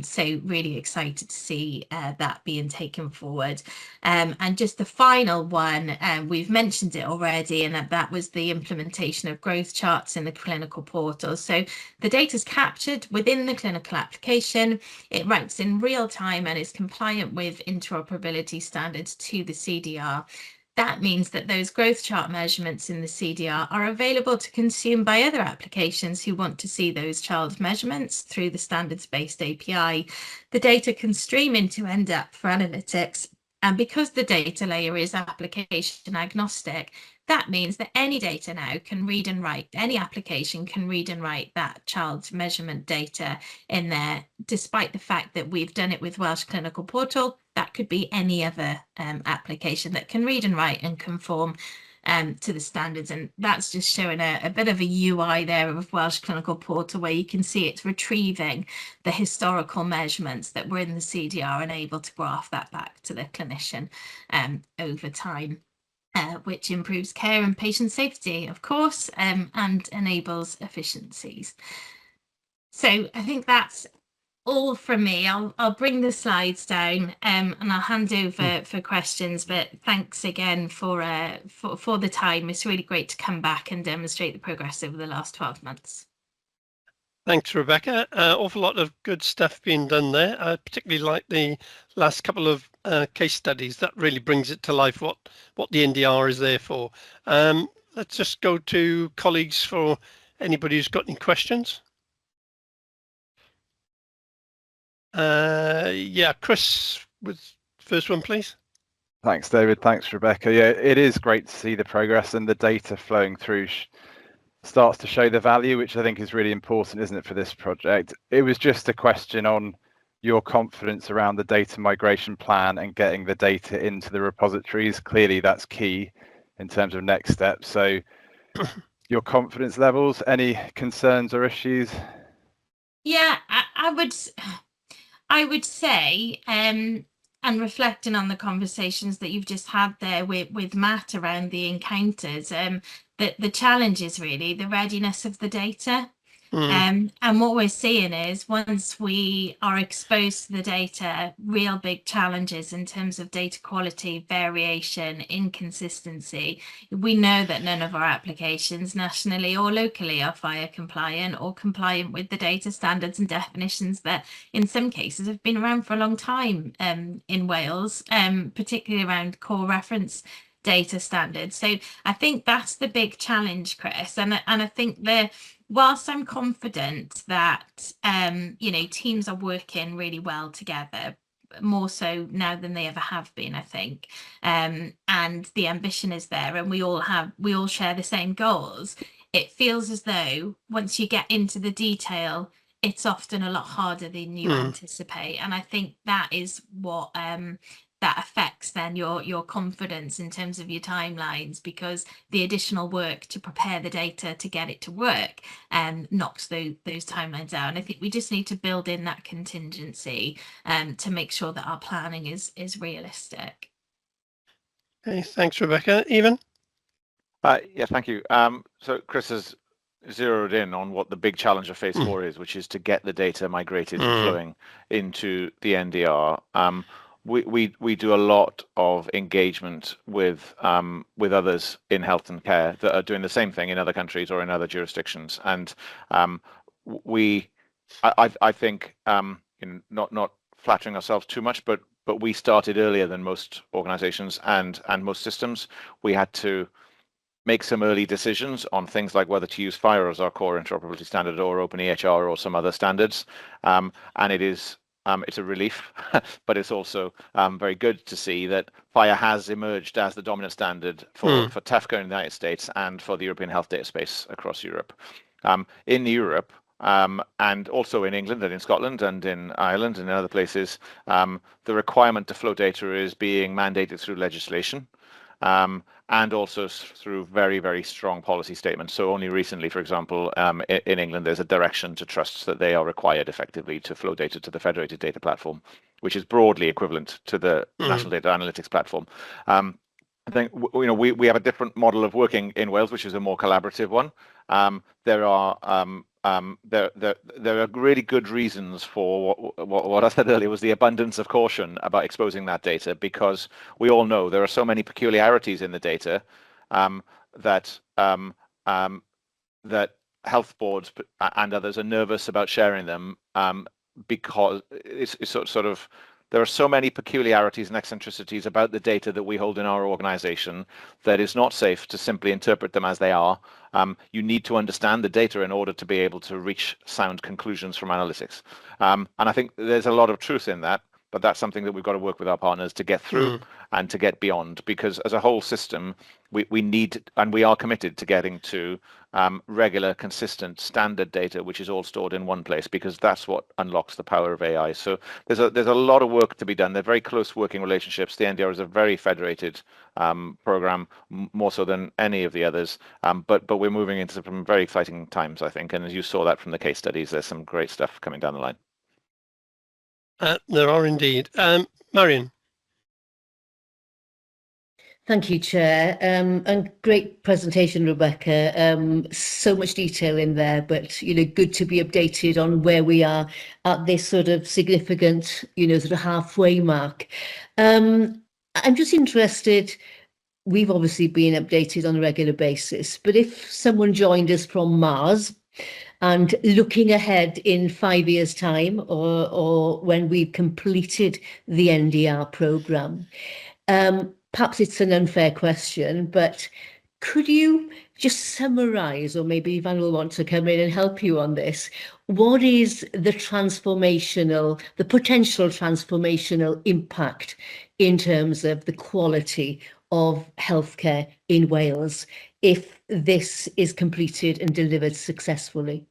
So really excited to see that being taken forward. And just the final one, we've mentioned it already, and that was the implementation of growth charts in the clinical portal. So the data is captured within the clinical application. It ranks in real time and is compliant with interoperability standards to the CDR. That means that those growth chart measurements in the CDR are available to consume by other applications who want to see those child measurements through the standards-based API. The data can stream into NDAP for analytics. And because the data layer is application agnostic, that means that any data now can read and write, any application can read and write that child's measurement data in there, despite the fact that we've done it with Welsh Clinical Portal. That could be any other application that can read and write and conform to the standards. And that's just showing a bit of a UI there of Welsh Clinical Portal, where you can see it's retrieving the historical measurements that were in the CDR and able to graph that back to the clinician over time. Which improves care and patient safety, of course, and enables efficiencies. So I think that's all from me. I'll bring the slides down and I'll hand over for questions. But thanks again for the time. It's really great to come back and demonstrate the progress over the last 12 months. Thanks, Rebecca. Awful lot of good stuff being done there. I particularly like the last couple of case studies. That really brings it to life what the NDR is there for. Let's just go to colleagues for anybody who's got any questions. Yeah, Chris, with first one, please. Thanks, David. Thanks, Rebecca. Yeah, it is great to see the progress, and the data flowing through starts to show the value, which I think is really important, isn't it, for this project? It was just a question on your confidence around the data migration plan and getting the data into the repositories. Clearly, that's key in terms of next steps. So your confidence levels, any concerns or issues? Yeah, I would say, and reflecting on the conversations that you've just had there with Matt around the encounters, that the challenge is really the readiness of the data. And what we're seeing is, once we are exposed to the data, real big challenges in terms of data quality, variation, inconsistency. We know that none of our applications nationally or locally are FHIR compliant or compliant with the data standards and definitions that in some cases have been around for a long time in Wales, particularly around core reference data standards. So I think that's the big challenge, Chris. And I think whilst I'm confident that teams are working really well together, more so now than they ever have been, I think, and the ambition is there, and we all share the same goals. It feels as though once you get into the detail, it's often a lot harder than you anticipate, and I think that is what that affects then your confidence in terms of your timelines, because the additional work to prepare the data to get it to work knocks those timelines out. And I think we just need to build in that contingency to make sure that our planning is realistic. Okay, thanks, Rebecca. Evan? Yeah, thank you. So Chris has zeroed in on what the big challenge of phase 4 is, which is to get the data migrated and flowing into the NDR. We do a lot of engagement with others in health and care that are doing the same thing in other countries or in other jurisdictions, and I think not flattering ourselves too much, but we started earlier than most organizations and most systems. We had to make some early decisions on things like whether to use FHIR as our core interoperability standard or OpenEHR or some other standards, and it's a relief, but it's also very good to see that FHIR has emerged as the dominant standard for TEFCA in the United States and for the European health data space across Europe. In Europe, and also in England and in Scotland and in Ireland and in other places, the requirement to flow data is being mandated through legislation. And also through very, very strong policy statements. So only recently, for example, in England, there's a direction to trusts that they are required effectively to flow data to the federated data platform, which is broadly equivalent to the National Data Analytics Platform. I think we have a different model of working in Wales, which is a more collaborative one. There are really good reasons for what I said earlier was the abundance of caution about exposing that data, because we all know there are so many peculiarities in the data that health boards and others are nervous about sharing them because it's sort of there are so many peculiarities and eccentricities about the data that we hold in our organization that it's not safe to simply interpret them as they are. You need to understand the data in order to be able to reach sound conclusions from analytics. And I think there's a lot of truth in that, but that's something that we've got to work with our partners to get through and to get beyond, because as a whole system, we need, and we are committed to getting to regular, consistent, standard data, which is all stored in one place, because that's what unlocks the power of AI. So there's a lot of work to be done. They're very close working relationships. The NDR is a very federated program, more so than any of the others. But we're moving into some very exciting times, I think. And as you saw that from the case studies, there's some great stuff coming down the line. There are indeed. Marion. Thank you, Chair. And great presentation, Rebecca. So much detail in there, but good to be updated on where we are at this sort of significant, sort of halfway mark. I'm just interested. We've obviously been updated on a regular basis, but if someone joined us from Mars and looking ahead in 5 years' time, or when we've completed the NDR programme, perhaps it's an unfair question, but could you just summarise, or maybe Ivan will want to come in and help you on this, what is the potential transformational impact in terms of the quality of healthcare in Wales if this is completed and delivered successfully?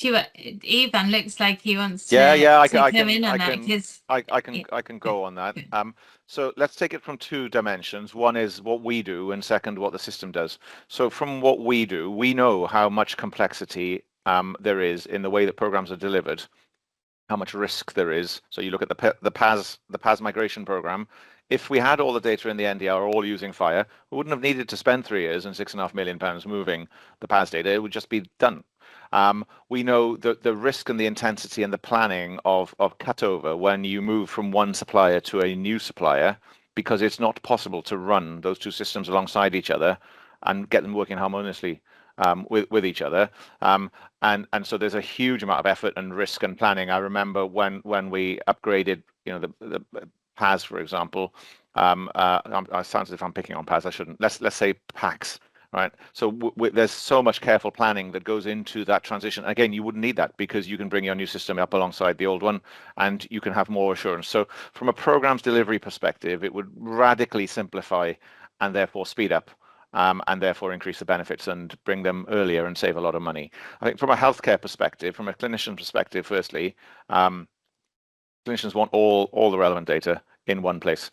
Ivan looks like he wants to, I come in on that. I can go on that. So let's take it from two dimensions. One is what we do, and second, what the system does. So from what we do, we know how much complexity there is in the way that programs are delivered, how much risk there is. So you look at the PAS migration program. If we had all the data in the NDR all using FHIR, we wouldn't have needed to spend 3 years and £6.5 million moving the PAS data. It would just be done. We know that the risk and the intensity and the planning of cutover when you move from one supplier to a new supplier, because it's not possible to run those two systems alongside each other and get them working harmoniously with each other. And so there's a huge amount of effort and risk and planning. I remember when we upgraded, the PAS, for example. I sound as if I'm picking on PAS. I shouldn't. Let's say PACS. Right. So there's so much careful planning that goes into that transition. Again, you wouldn't need that because you can bring your new system up alongside the old one and you can have more assurance. So from a program's delivery perspective, it would radically simplify and therefore speed up and therefore increase the benefits and bring them earlier and save a lot of money. I think from a healthcare perspective, from a clinician perspective, firstly, clinicians want all the relevant data in one place.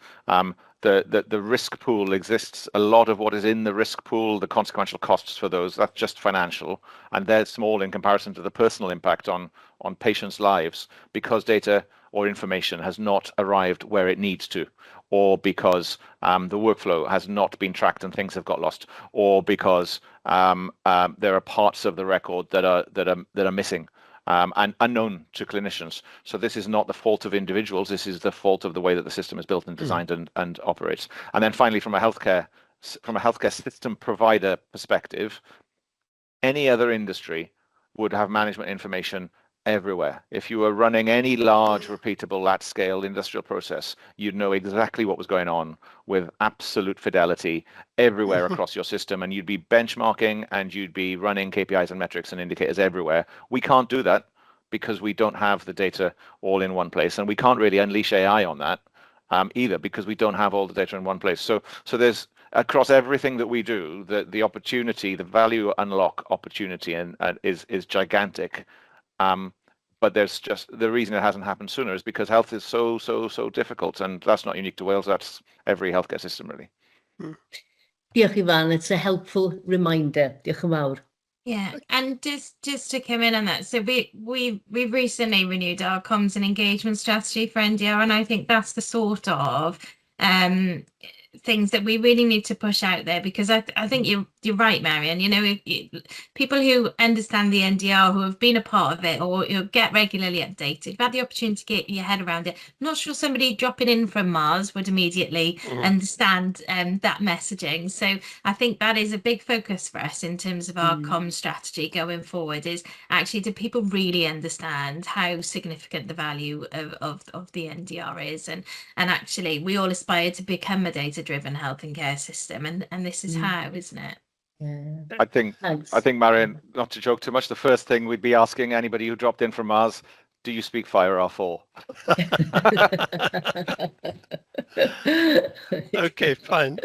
The risk pool exists. A lot of what is in the risk pool, the consequential costs for those, that's just financial, and they're small in comparison to the personal impact on patients' lives, because data or information has not arrived where it needs to, or because the workflow has not been tracked and things have got lost, or because there are parts of the record that are missing. And unknown to clinicians. So this is not the fault of individuals. This is the fault of the way that the system is built and designed and operates. And then finally, from a healthcare system provider perspective, any other industry would have management information everywhere. If you were running any large, repeatable, at-scale industrial process, you'd know exactly what was going on with absolute fidelity everywhere across your system, and you'd be benchmarking and you'd be running KPIs and metrics and indicators everywhere. We can't do that because we don't have the data all in one place, and we can't really unleash AI on that either because we don't have all the data in one place. So there's, across everything that we do, the opportunity, the value unlock opportunity is gigantic. But there's just, the reason it hasn't happened sooner is because health is so difficult, and that's not unique to Wales. That's every healthcare system, really. Diolch, Ivan. It's a helpful reminder. Diolch yn fawr. Yeah, and just to come in on that, so we've recently renewed our comms and engagement strategy for NDR, and I think that's the sort of things that we really need to push out there, because I think you're right, Marion. People who understand the NDR, who have been a part of it, or get regularly updated, you've had the opportunity to get your head around it. I'm not sure somebody dropping in from Mars would immediately understand that messaging. So I think that is a big focus for us in terms of our comms strategy going forward, is actually, do people really understand how significant the value of the NDR is? And actually, we all aspire to become a data-driven health and care system, and this is how, isn't it? Yeah. I think, Marion, not to joke too much, the first thing we'd be asking anybody who dropped in from Mars, Do you speak fire R4? Okay, fine.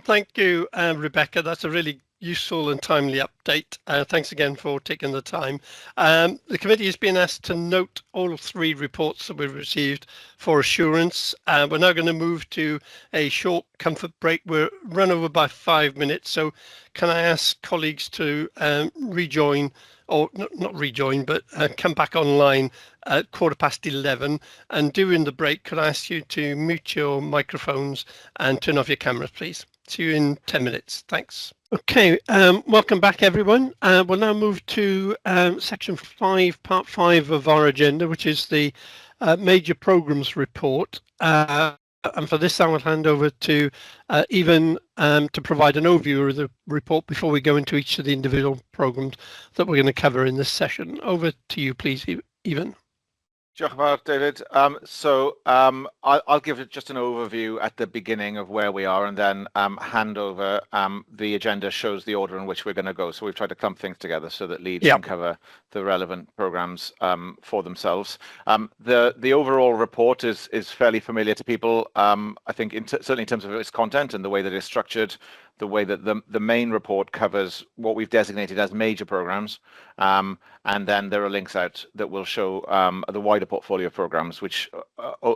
Thank you, Rebecca. That's a really useful and timely update. Thanks again for taking the time. The committee has been asked to note all 3 reports that we've received for assurance. We're now going to move to a short comfort break. We're run over by 5 minutes, so can I ask colleagues to rejoin, or not rejoin, but come back online at 11:15. And during the break, could I ask you to mute your microphones and turn off your cameras, please? See you in 10 minutes. Thanks. Okay, welcome back, everyone. We'll now move to section 5, part 5 of our agenda, which is the major programs report. And for this, I will hand over to Evan to provide an overview of the report before we go into each of the individual programs that we're going to cover in this session. Over to you, please, Evan. Diolch yn fawr, David. I'll give it just an overview at the beginning of where we are and then hand over. The agenda shows the order in which we're going to go. So we've tried to clump things together so that leads can cover the relevant programs for themselves. The overall report is fairly familiar to people. I think certainly in terms of its content and the way that it's structured, the way that the main report covers what we've designated as major programs. And then there are links out that will show the wider portfolio of programs, which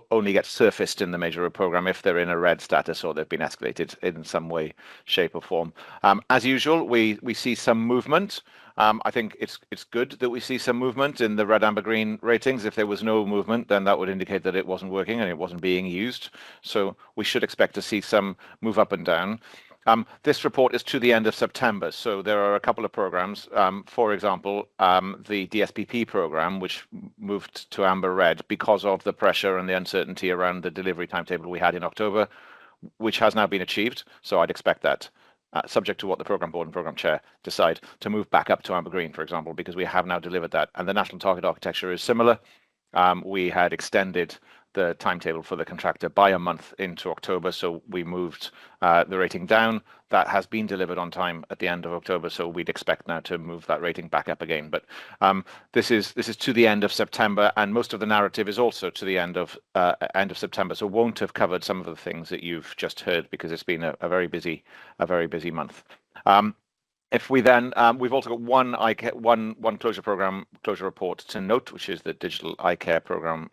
only get surfaced in the major program if they're in a red status or they've been escalated in some way, shape or form. As usual, we see some movement. I think it's good that we see some movement in the red, amber, green ratings. If there was no movement, then that would indicate that it wasn't working and it wasn't being used. So we should expect to see some move up and down. This report is to the end of September, so there are a couple of programs. For example, the DSPP program, which moved to amber red because of the pressure and the uncertainty around the delivery timetable we had in October, which has now been achieved. So I'd expect that, subject to what the program board and program chair decide, to move back up to amber green, for example, because we have now delivered that. And the national target architecture is similar. We had extended the timetable for the contractor by a month into October, so we moved the rating down. That has been delivered on time at the end of October, so we'd expect now to move that rating back up again. But this is to the end of September, and most of the narrative is also to the end of September, so won't have covered some of the things that you've just heard because it's been a very busy month. If we then, we've also got one closure report to note, which is the digital eye care program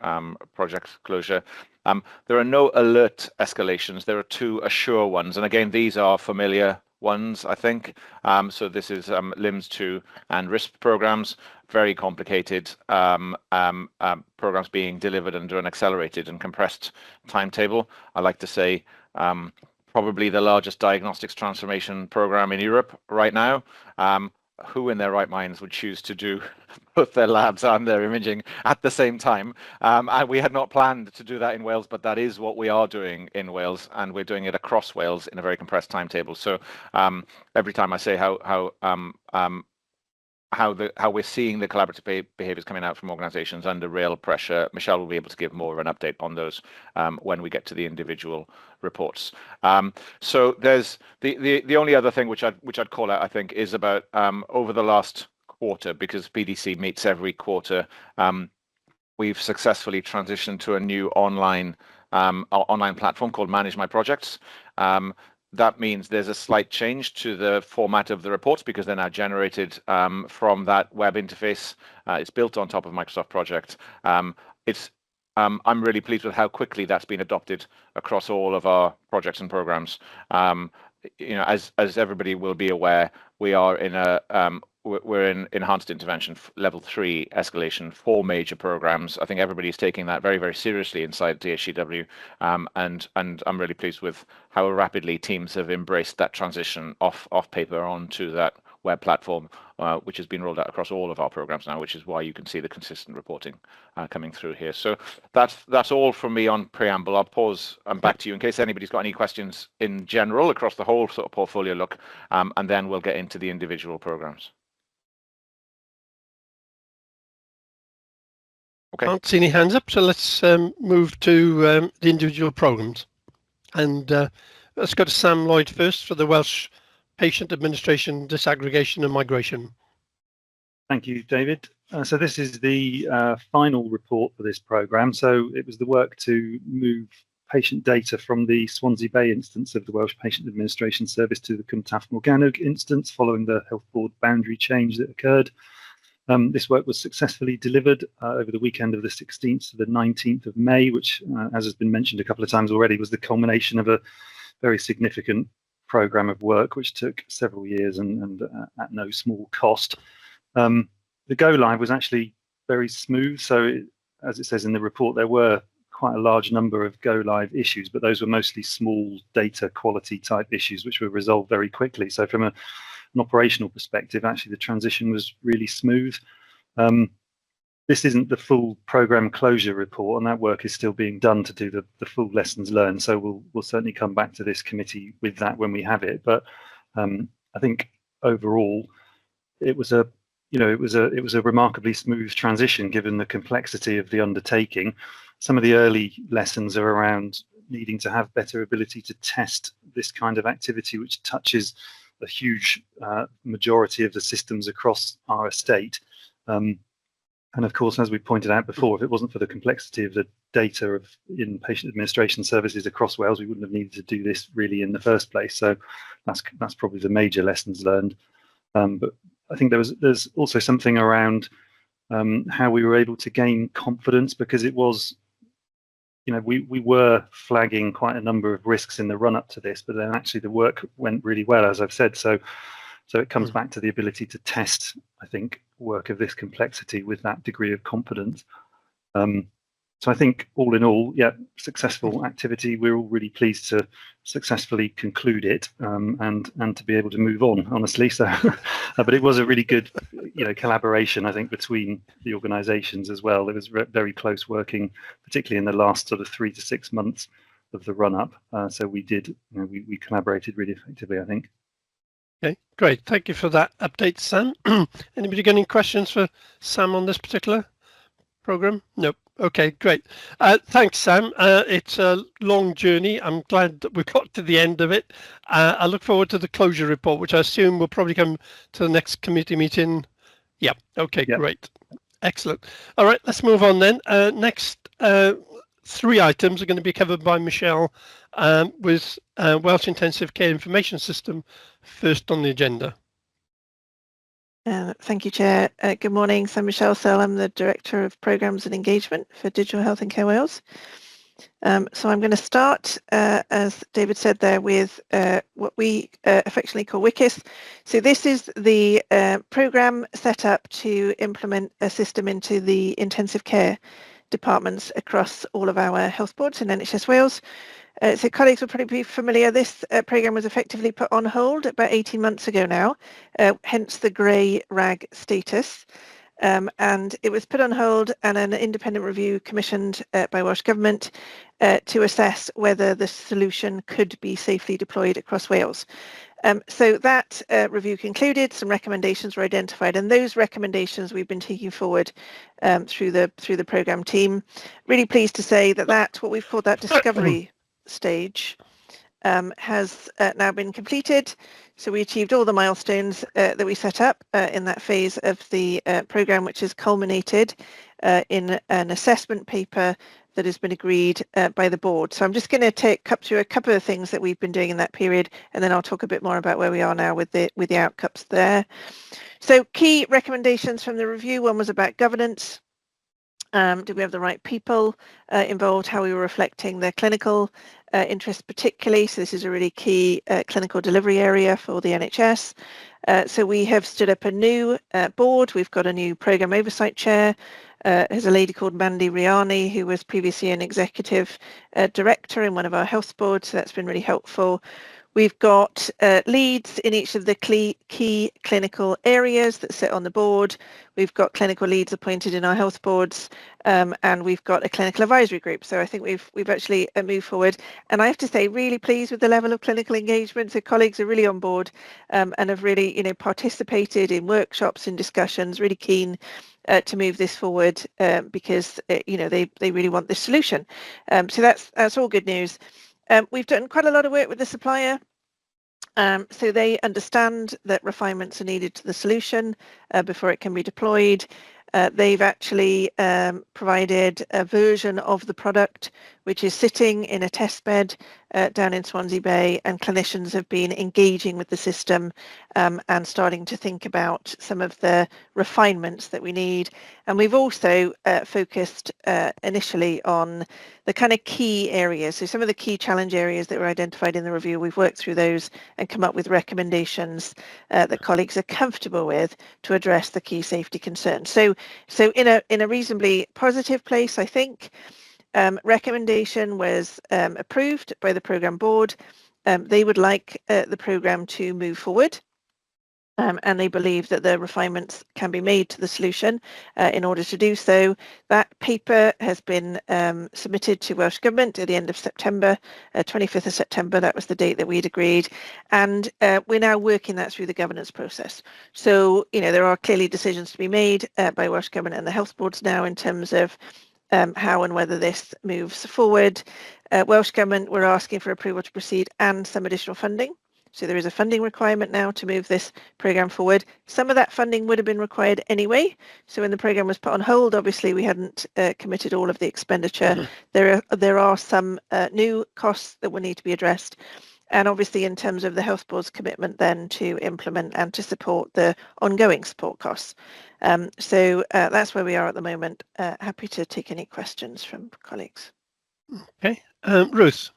project closure. There are no alert escalations. There are 2 assure ones, and again, these are familiar ones, I think. So this is LIMS 2 and RISP programs, very complicated programs being delivered under an accelerated and compressed timetable. I like to say probably the largest diagnostics transformation program in Europe right now. Who in their right minds would choose to do both their labs and their imaging at the same time? And we had not planned to do that in Wales, but that is what we are doing in Wales, and we're doing it across Wales in a very compressed timetable. So every time I say how we're seeing the collaborative behaviors coming out from organizations under real pressure, Michelle will be able to give more of an update on those when we get to the individual reports. So there's the only other thing which I'd call out, I think, is about over the last quarter, because PDC meets every quarter, we've successfully transitioned to a new online platform called Manage My Projects. That means there's a slight change to the format of the reports because they're now generated from that web interface. It's built on top of Microsoft Project. I'm really pleased with how quickly that's been adopted across all of our projects and programs. As everybody will be aware, we're in enhanced intervention level 3 escalation for major programs. I think everybody's taking that very, very seriously inside DHCW, and I'm really pleased with how rapidly teams have embraced that transition off paper onto that web platform, which has been rolled out across all of our programs now, which is why you can see the consistent reporting coming through here. So that's all from me on preamble. I'll pause and back to you in case anybody's got any questions in general across the whole sort of portfolio look, and then we'll get into the individual programs. Okay. Can't see any hands up, so let's move to the individual programs. And let's go to Sam Lloyd first for the Welsh Patient Administration Disaggregation and Migration. Thank you, David. So this is the final report for this programme. So it was the work to move patient data from the Swansea Bay instance of the Welsh Patient Administration Service to the Cwmtaf Morgannwg instance following the Health Board boundary change that occurred. This work was successfully delivered over the weekend of the 16th to the 19th of May, which, as has been mentioned a couple of times already, was the culmination of a very significant programme of work, which took several years and at no small cost. The go live was actually very smooth. So as it says in the report, there were quite a large number of go live issues, but those were mostly small data quality type issues, which were resolved very quickly. So from an operational perspective, actually the transition was really smooth. This isn't the full program closure report, and that work is still being done to do the full lessons learned. So we'll certainly come back to this committee with that when we have it. But I think overall, it was a remarkably smooth transition given the complexity of the undertaking. Some of the early lessons are around needing to have better ability to test this kind of activity, which touches a huge majority of the systems across our estate. And of course, as we pointed out before, if it wasn't for the complexity of the data in patient administration services across Wales, we wouldn't have needed to do this really in the first place. So that's probably the major lessons learned. But I think there's also something around how we were able to gain confidence, because it was, we were flagging quite a number of risks in the run up to this, but then actually the work went really well, as I've said. So it comes back to the ability to test, I think, work of this complexity with that degree of confidence. So I think all in all, yeah, successful activity. We're all really pleased to successfully conclude it and to be able to move on, honestly. So, but it was a really good, collaboration, I think, between the organisations as well. It was very close working, particularly in the last sort of 3 to 6 months of the run up. So we did, we collaborated really effectively, I think. Okay, great. Thank you for that update, Sam. Anybody got any questions for Sam on this particular program? Nope. Okay, great. Thanks, Sam. It's a long journey. I'm glad that we got to the end of it. I look forward to the closure report, which I assume will probably come to the next committee meeting. Yeah. Okay, yep. Great. Excellent. All right, let's move on then. Next 3 items are going to be covered by Michelle with Welsh Intensive Care Information System first on the agenda. Thank you, Chair. Good morning. So Michelle Sell, I'm the Director of Programmes and Engagement for Digital Health and Care Wales. So I'm going to start, as David said there, with what we affectionately call WICIS. So this is the programme set up to implement a system into the intensive care departments across all of our health boards in NHS Wales. So colleagues will probably be familiar, this programme was effectively put on hold about 18 months ago now, hence the grey rag status. And it was put on hold and an independent review commissioned by Welsh Government to assess whether the solution could be safely deployed across Wales. So that review concluded, some recommendations were identified, and those recommendations we've been taking forward through the programme team. Really pleased to say that what we've called that discovery stage has now been completed. So we achieved all the milestones that we set up in that phase of the programme, which has culminated in an assessment paper that has been agreed by the board. So I'm just going to take up through a couple of things that we've been doing in that period, and then I'll talk a bit more about where we are now with the outcomes there. So key recommendations from the review: one was about governance. Did we have the right people involved? How we were reflecting their clinical interests particularly. So this is a really key clinical delivery area for the NHS. So we have stood up a new board. We've got a new programme oversight chair. There's a lady called Mandy Riani, who was previously an executive director in one of our health boards. So that's been really helpful. We've got leads in each of the key clinical areas that sit on the board. We've got clinical leads appointed in our health boards, and we've got a clinical advisory group. So I think we've actually moved forward. And I have to say, really pleased with the level of clinical engagement. So colleagues are really on board and have really, participated in workshops and discussions. Really keen to move this forward because they really want this solution. So that's all good news. We've done quite a lot of work with the supplier, so they understand that refinements are needed to the solution before it can be deployed. They've actually provided a version of the product which is sitting in a test bed down in Swansea Bay, and clinicians have been engaging with the system and starting to think about some of the refinements that we need. And we've also focused initially on the kind of key areas. So some of the key challenge areas that were identified in the review, we've worked through those and come up with recommendations that colleagues are comfortable with to address the key safety concerns. So in a reasonably positive place, I think. Recommendation was approved by the programme board. They would like the programme to move forward, and they believe that the refinements can be made to the solution in order to do so. That paper has been submitted to Welsh Government at the end of September, 25th of September, that was the date that we'd agreed, and we're now working that through the governance process. So, you know, there are clearly decisions to be made by Welsh Government and the health boards now in terms of how and whether this moves forward. Welsh Government were asking for approval to proceed and some additional funding. So there is a funding requirement now to move this programme forward. Some of that funding would have been required anyway. So when the programme was put on hold, obviously we hadn't committed all of the expenditure. There are some new costs that will need to be addressed. And obviously in terms of the health board's commitment then to implement and to support the ongoing support costs. So that's where we are at the moment. Happy to take any questions from colleagues. Okay, Ruth.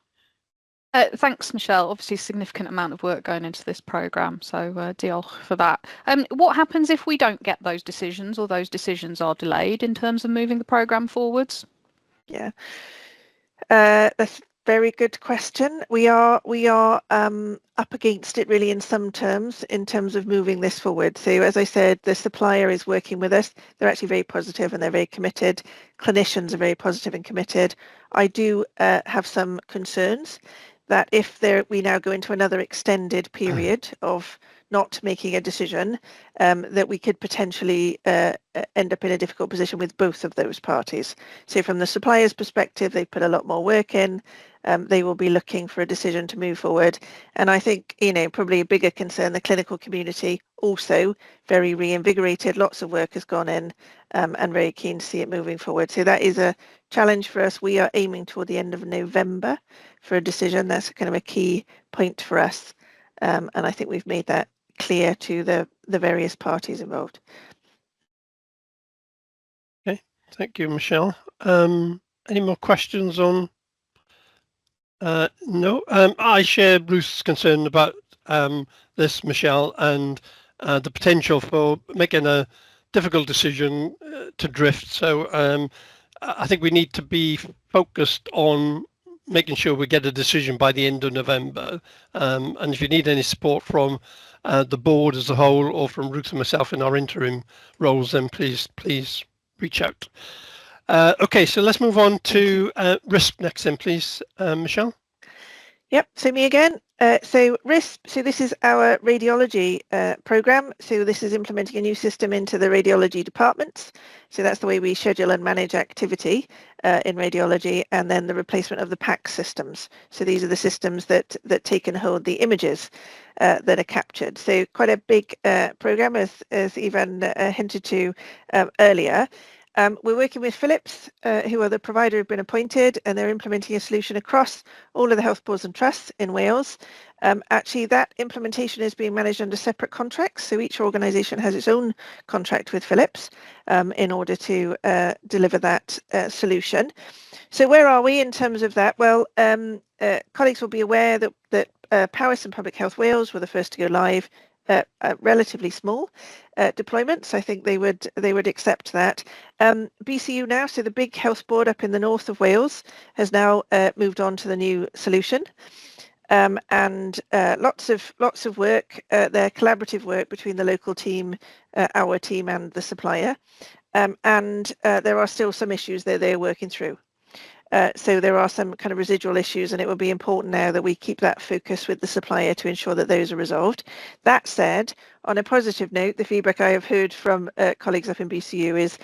Thanks, Michelle. Obviously, a significant amount of work going into this programme, so diolch for that. What happens if we don't get those decisions, or those decisions are delayed in terms of moving the programme forwards? Yeah, that's a very good question. We are up against it really in some terms, in terms of moving this forward. So as I said, the supplier is working with us. They're actually very positive and they're very committed. Clinicians are very positive and committed. I do have some concerns that if we now go into another extended period of not making a decision, that we could potentially end up in a difficult position with both of those parties. So from the supplier's perspective, they put a lot more work in. They will be looking for a decision to move forward. And I think, you know, probably a bigger concern, the clinical community also very reinvigorated, lots of work has gone in, and very keen to see it moving forward. So that is a challenge for us. We are aiming toward the end of November for a decision. That's kind of a key point for us. And I think we've made that clear to the various parties involved. Okay, thank you, Michelle. Any more questions on? No, I share Ruth's concern about this, Michelle, and the potential for making a difficult decision to drift. So I think we need to be focused on making sure we get a decision by the end of November. And if you need any support from the board as a whole, or from Ruth and myself in our interim roles, then please reach out. Okay, so let's move on to risk next then, please, Michelle. Yep, so me again. So RISP, so this is our radiology programme. So this is implementing a new system into the radiology departments. So that's the way we schedule and manage activity in radiology, and then the replacement of the PACS systems. So these are the systems that take and hold the images that are captured. So quite a big programme, as Ivan hinted to earlier. We're working with Philips, who are the provider who've been appointed, and they're implementing a solution across all of the health boards and trusts in Wales. Actually, that implementation is being managed under separate contracts, so each organisation has its own contract with Philips in order to deliver that solution. So where are we in terms of that? Well, colleagues will be aware that Powys and Public Health Wales were the first to go live. Relatively small deployments. I think they would accept that. BCU now, so the big health board up in the north of Wales, has now moved on to the new solution, and lots of work there, collaborative work between the local team, our team, and the supplier, and there are still some issues that they're working through. So there are some kind of residual issues, and it will be important now that we keep that focus with the supplier to ensure that those are resolved. That said, on a positive note, the feedback I have heard from colleagues up in BCU is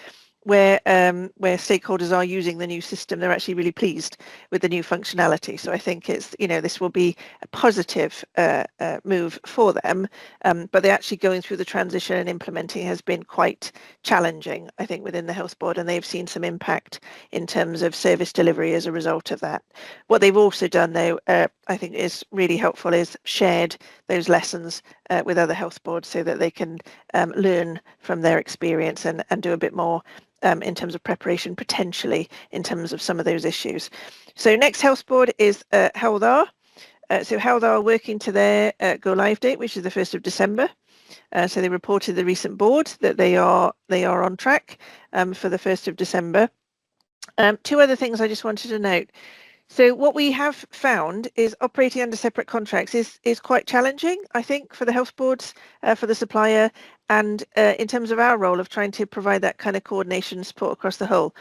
where stakeholders are using the new system, they're actually really pleased with the new functionality. So I think it's, this will be a positive move for them, but they're actually going through the transition and implementing has been quite challenging, I think, within the Health Board, and they've seen some impact in terms of service delivery as a result of that. What they've also done, though, I think is really helpful, is shared those lessons with other health boards so that they can learn from their experience and do a bit more in terms of preparation, potentially in terms of some of those issues. So next Health Board is Hywel Dda. So Hywel Dda are working to their go live date, which is the 1st of December. So they reported the recent board that they are on track for the 1st of December. Two other things I just wanted to note. So what we have found is operating under separate contracts is quite challenging, I think, for the health boards, for the supplier, and in terms of our role of trying to provide that kind of coordination and support across the whole.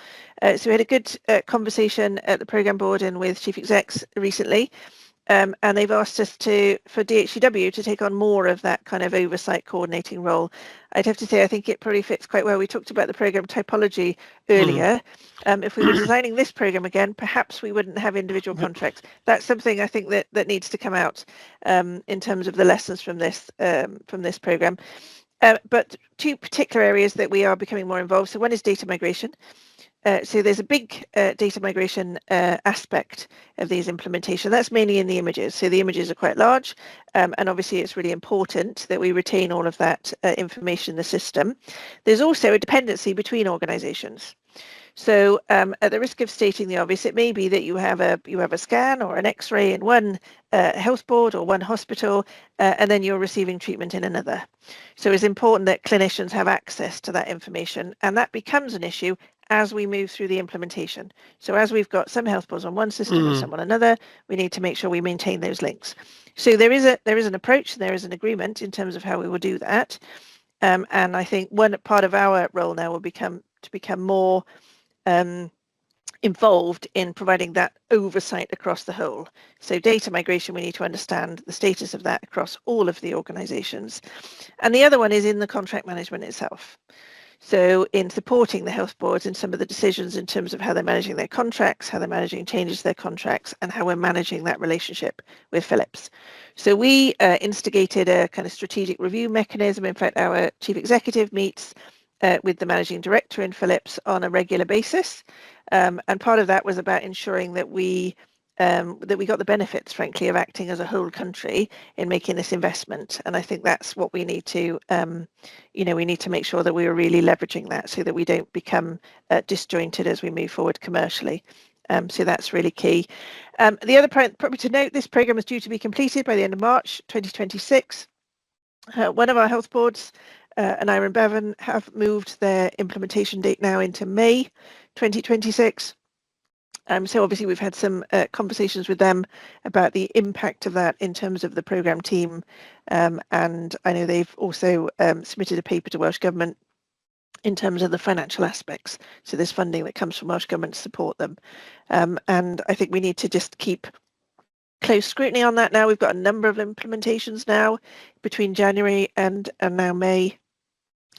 So we had a good conversation at the programme board and with chief execs recently, and they've asked us for DHCW to take on more of that kind of oversight coordinating role. I'd have to say I think it probably fits quite well. We talked about the programme typology earlier. If we were designing this programme again, perhaps we wouldn't have individual contracts. That's something I think that needs to come out in terms of the lessons from this programme. But two particular areas that we are becoming more involved. So one is data migration. So there's a big data migration aspect of these implementation. That's mainly in the images. So the images are quite large, and obviously it's really important that we retain all of that information in the system. There's also a dependency between organizations. So at the risk of stating the obvious, it may be that you have a scan or an X-ray in one health board or one hospital, and then you're receiving treatment in another. So it's important that clinicians have access to that information, and that becomes an issue as we move through the implementation. So as we've got some health boards on one system and some on another, we need to make sure we maintain those links. So there is an approach, there is an agreement in terms of how we will do that. And I think one part of our role now will become more involved in providing that oversight across the whole. So data migration, we need to understand the status of that across all of the organizations. And the other one is in the contract management itself. So in supporting the health boards in some of the decisions in terms of how they're managing their contracts, how they're managing changes to their contracts, and how we're managing that relationship with Philips. So we instigated a kind of strategic review mechanism. In fact, our chief executive meets with the managing director in Philips on a regular basis. And part of that was about ensuring that we got the benefits, frankly, of acting as a whole country in making this investment. And I think that's what we need to, we need to make sure that we are really leveraging that so that we don't become disjointed as we move forward commercially. So that's really key. The other point, probably to note, this programme is due to be completed by the end of March 2026. One of our health boards, and Iron Bevan, have moved their implementation date now into May 2026. So obviously we've had some conversations with them about the impact of that in terms of the programme team, and I know they've also submitted a paper to Welsh Government in terms of the financial aspects. So there's funding that comes from Welsh Government to support them, and I think we need to just keep close scrutiny on that now. We've got a number of implementations now between January and now May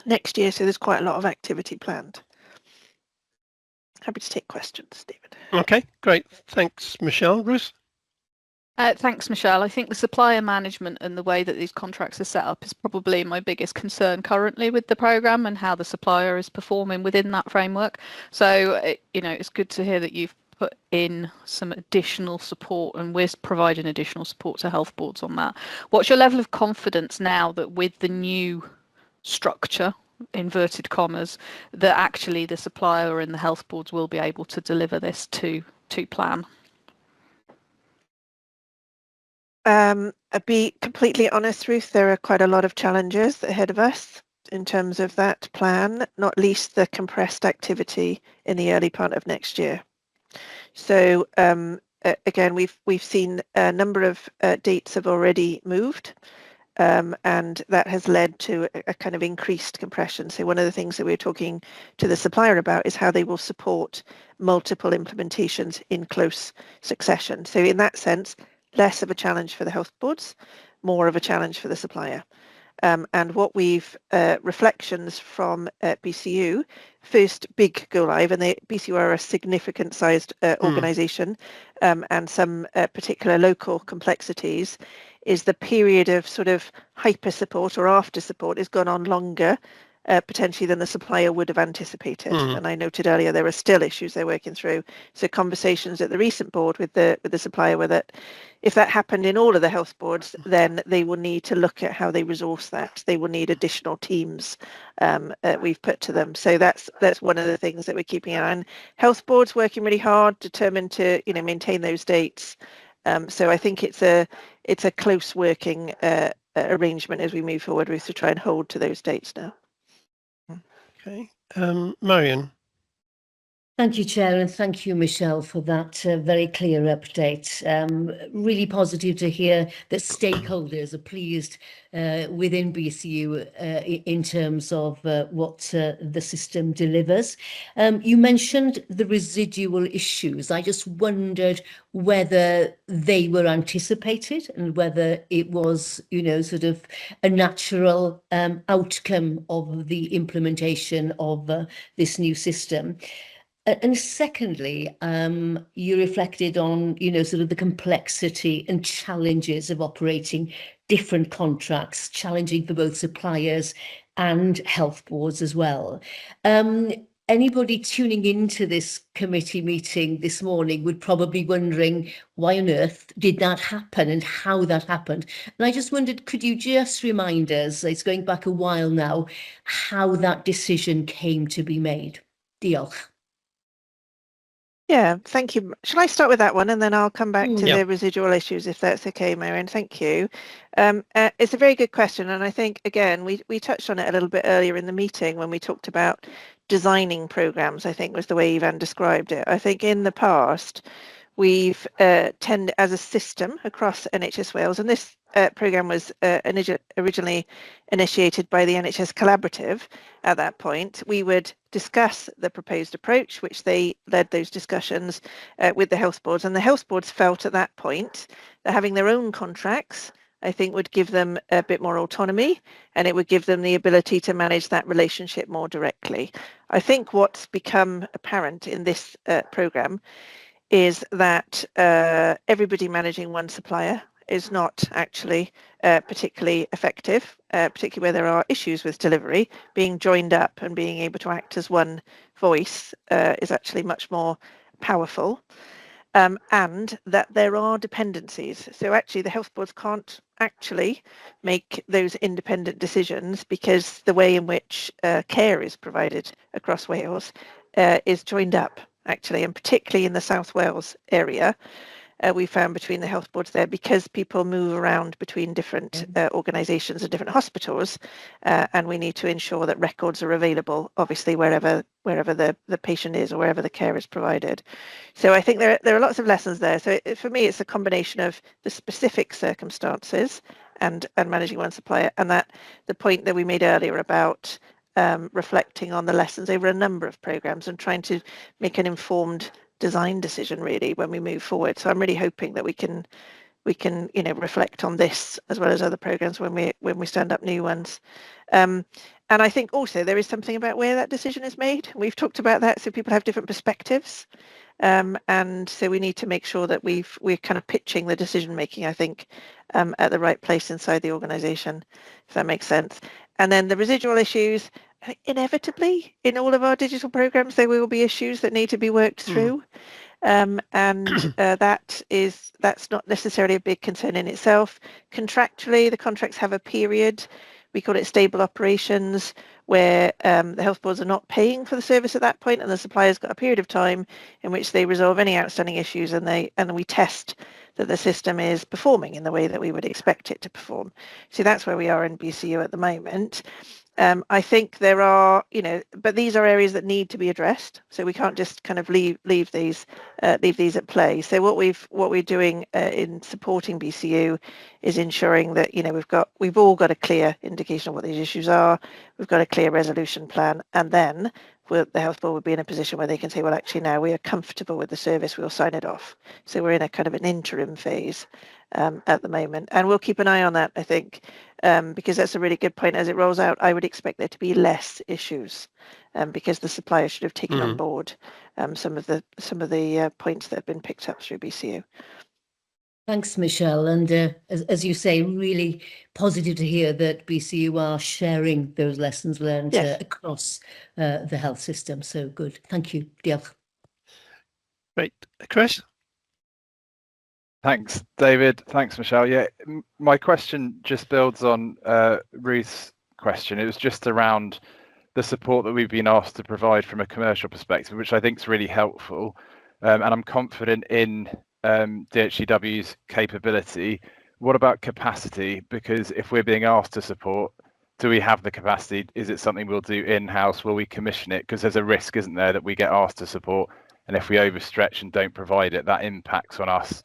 next year, so there's quite a lot of activity planned. Happy to take questions, David. Okay, great. Thanks, Michelle. Ruth? Thanks, Michelle. I think the supplier management and the way that these contracts are set up is probably my biggest concern currently with the programme and how the supplier is performing within that framework. So, it's good to hear that you've put in some additional support and we're providing additional support to health boards on that. What's your level of confidence now that with the new structure, inverted commas, that actually the supplier and the health boards will be able to deliver this to plan? I'll be completely honest, Ruth, there are quite a lot of challenges ahead of us in terms of that plan, not least the compressed activity in the early part of next year. So again, we've seen a number of dates have already moved. And that has led to a kind of increased compression. So one of the things that we're talking to the supplier about is how they will support multiple implementations in close succession. So in that sense, less of a challenge for the health boards, more of a challenge for the supplier. And what we've reflections from BCU, first big go live, and the BCU are a significant sized organisation, and some particular local complexities, is the period of sort of hyper support or after support has gone on longer potentially than the supplier would have anticipated. And I noted earlier there are still issues they're working through. So conversations at the recent board with the supplier were that if that happened in all of the health boards, then they will need to look at how they resource that. They will need additional teams we've put to them. So that's one of the things that we're keeping an eye on. Health boards working really hard, determined to maintain those dates. So I think it's a close working arrangement as we move forward with to try and hold to those dates now. Okay, Marion. Thank you, Chair, and thank you, Michelle, for that very clear update. Really positive to hear that stakeholders are pleased within BCU in terms of what the system delivers. You mentioned the residual issues. I just wondered whether they were anticipated and whether it was, sort of a natural outcome of the implementation of this new system. And secondly, you reflected on, sort of the complexity and challenges of operating different contracts, challenging for both suppliers and health boards as well. Anybody tuning into this committee meeting this morning would probably be wondering why on earth did that happen and how that happened. And I just wondered, could you just remind us, it's going back a while now, how that decision came to be made? Diolch. Yeah, thank you. Shall I start with that one and then I'll come back to the residual issues if that's okay, Marion? Thank you. It's a very good question, and I think again we touched on it a little bit earlier in the meeting when we talked about designing programs. I think was the way Ivan described it. I think in the past we've tended as a system across NHS Wales, and this programme was originally initiated by the NHS Collaborative. At that point, we would discuss the proposed approach, which they led those discussions with the health boards, and the health boards felt at that point that having their own contracts, I think, would give them a bit more autonomy, and it would give them the ability to manage that relationship more directly. I think what's become apparent in this programme is that everybody managing one supplier is not actually particularly effective, particularly where there are issues with delivery. Being joined up and being able to act as one voice is actually much more powerful, and that there are dependencies. So actually the health boards can't actually make those independent decisions because the way in which care is provided across Wales is joined up, actually, and particularly in the South Wales area. We found between the health boards there, because people move around between different organisations and different hospitals, and we need to ensure that records are available, obviously, wherever the patient is or wherever the care is provided. So I think there are lots of lessons there. So for me, it's a combination of the specific circumstances and managing one supplier, and that the point that we made earlier about reflecting on the lessons over a number of programmes and trying to make an informed design decision really when we move forward. So I'm really hoping that we can reflect on this as well as other programmes when we stand up new ones. And I think also there is something about where that decision is made. We've talked about that, so people have different perspectives, and so we need to make sure that we're kind of pitching the decision making, I think, at the right place inside the organisation, if that makes sense. And then the residual issues, inevitably in all of our digital programs there will be issues that need to be worked through, and that's not necessarily a big concern in itself. Contractually, the contracts have a period, we call it stable operations, where the health boards are not paying for the service at that point, and the supplier's got a period of time in which they resolve any outstanding issues, and we test that the system is performing in the way that we would expect it to perform. So that's where we are in BCU at the moment. I think there are, but these are areas that need to be addressed. So we can't just kind of leave these at play. So what we're doing in supporting BCU is ensuring that we've all got a clear indication of what these issues are. We've got a clear resolution plan, and then the health board would be in a position where they can say, well, actually now we are comfortable with the service, we'll sign it off. So we're in a kind of an interim phase at the moment, and we'll keep an eye on that, I think, because that's a really good point. As it rolls out, I would expect there to be less issues, because the supplier should have taken on board some of the points that have been picked up through BCU. Thanks, Michelle. And as you say, really positive to hear that BCU are sharing those lessons learned across the health system. So good. Thank you. Diolch. Great. Chris? Thanks, David. Thanks, Michelle. Yeah, my question just builds on Ruth's question. It was just around the support that we've been asked to provide from a commercial perspective, which I think is really helpful. And I'm confident in DHCW's capability. What about capacity? Because if we're being asked to support, do we have the capacity? Is it something we'll do in-house? Will we commission it? Because there's a risk, isn't there, that we get asked to support, and if we overstretch and don't provide it, that impacts on us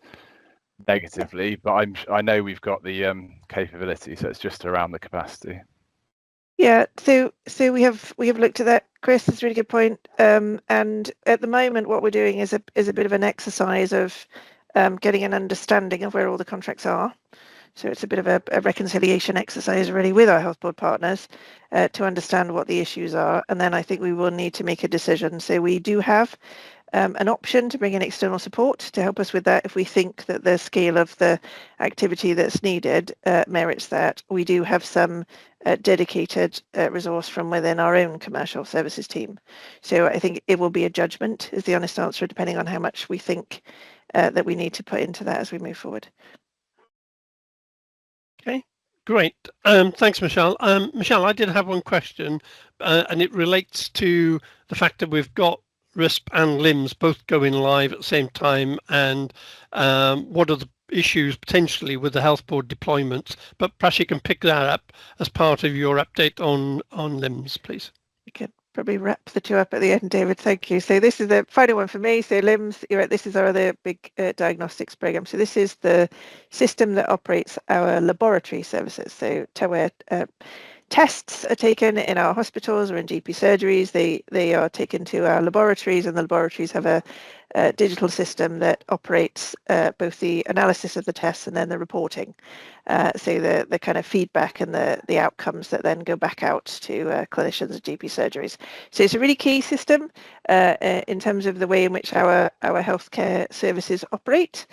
negatively. But I know we've got the capability, so it's just around the capacity. Yeah, so we have looked at that, Chris. That's a really good point. And at the moment, what we're doing is a bit of an exercise of getting an understanding of where all the contracts are. So it's a bit of a reconciliation exercise really with our health board partners to understand what the issues are. And then I think we will need to make a decision. So we do have an option to bring in external support to help us with that if we think that the scale of the activity that's needed merits that. We do have some dedicated resource from within our own commercial services team. So I think it will be a judgment is the honest answer, depending on how much we think that we need to put into that as we move forward. Okay, great. Thanks, Michelle. Michelle, I did have one question, and it relates to the fact that we've got RISP and LIMS both going live at the same time, and what are the issues potentially with the health board deployments? But perhaps you can pick that up as part of your update on LIMS, please. You can probably wrap the two up at the end, David. Thank you. So this is the final one for me. So LIMS, you're right, this is our other big diagnostics program. So this is the system that operates our laboratory services. So where tests are taken in our hospitals or in GP surgeries, they are taken to our laboratories, and the laboratories have a digital system that operates both the analysis of the tests and then the reporting. So the kind of feedback and the outcomes that then go back out to clinicians and GP surgeries. So it's a really key system in terms of the way in which our healthcare services operate.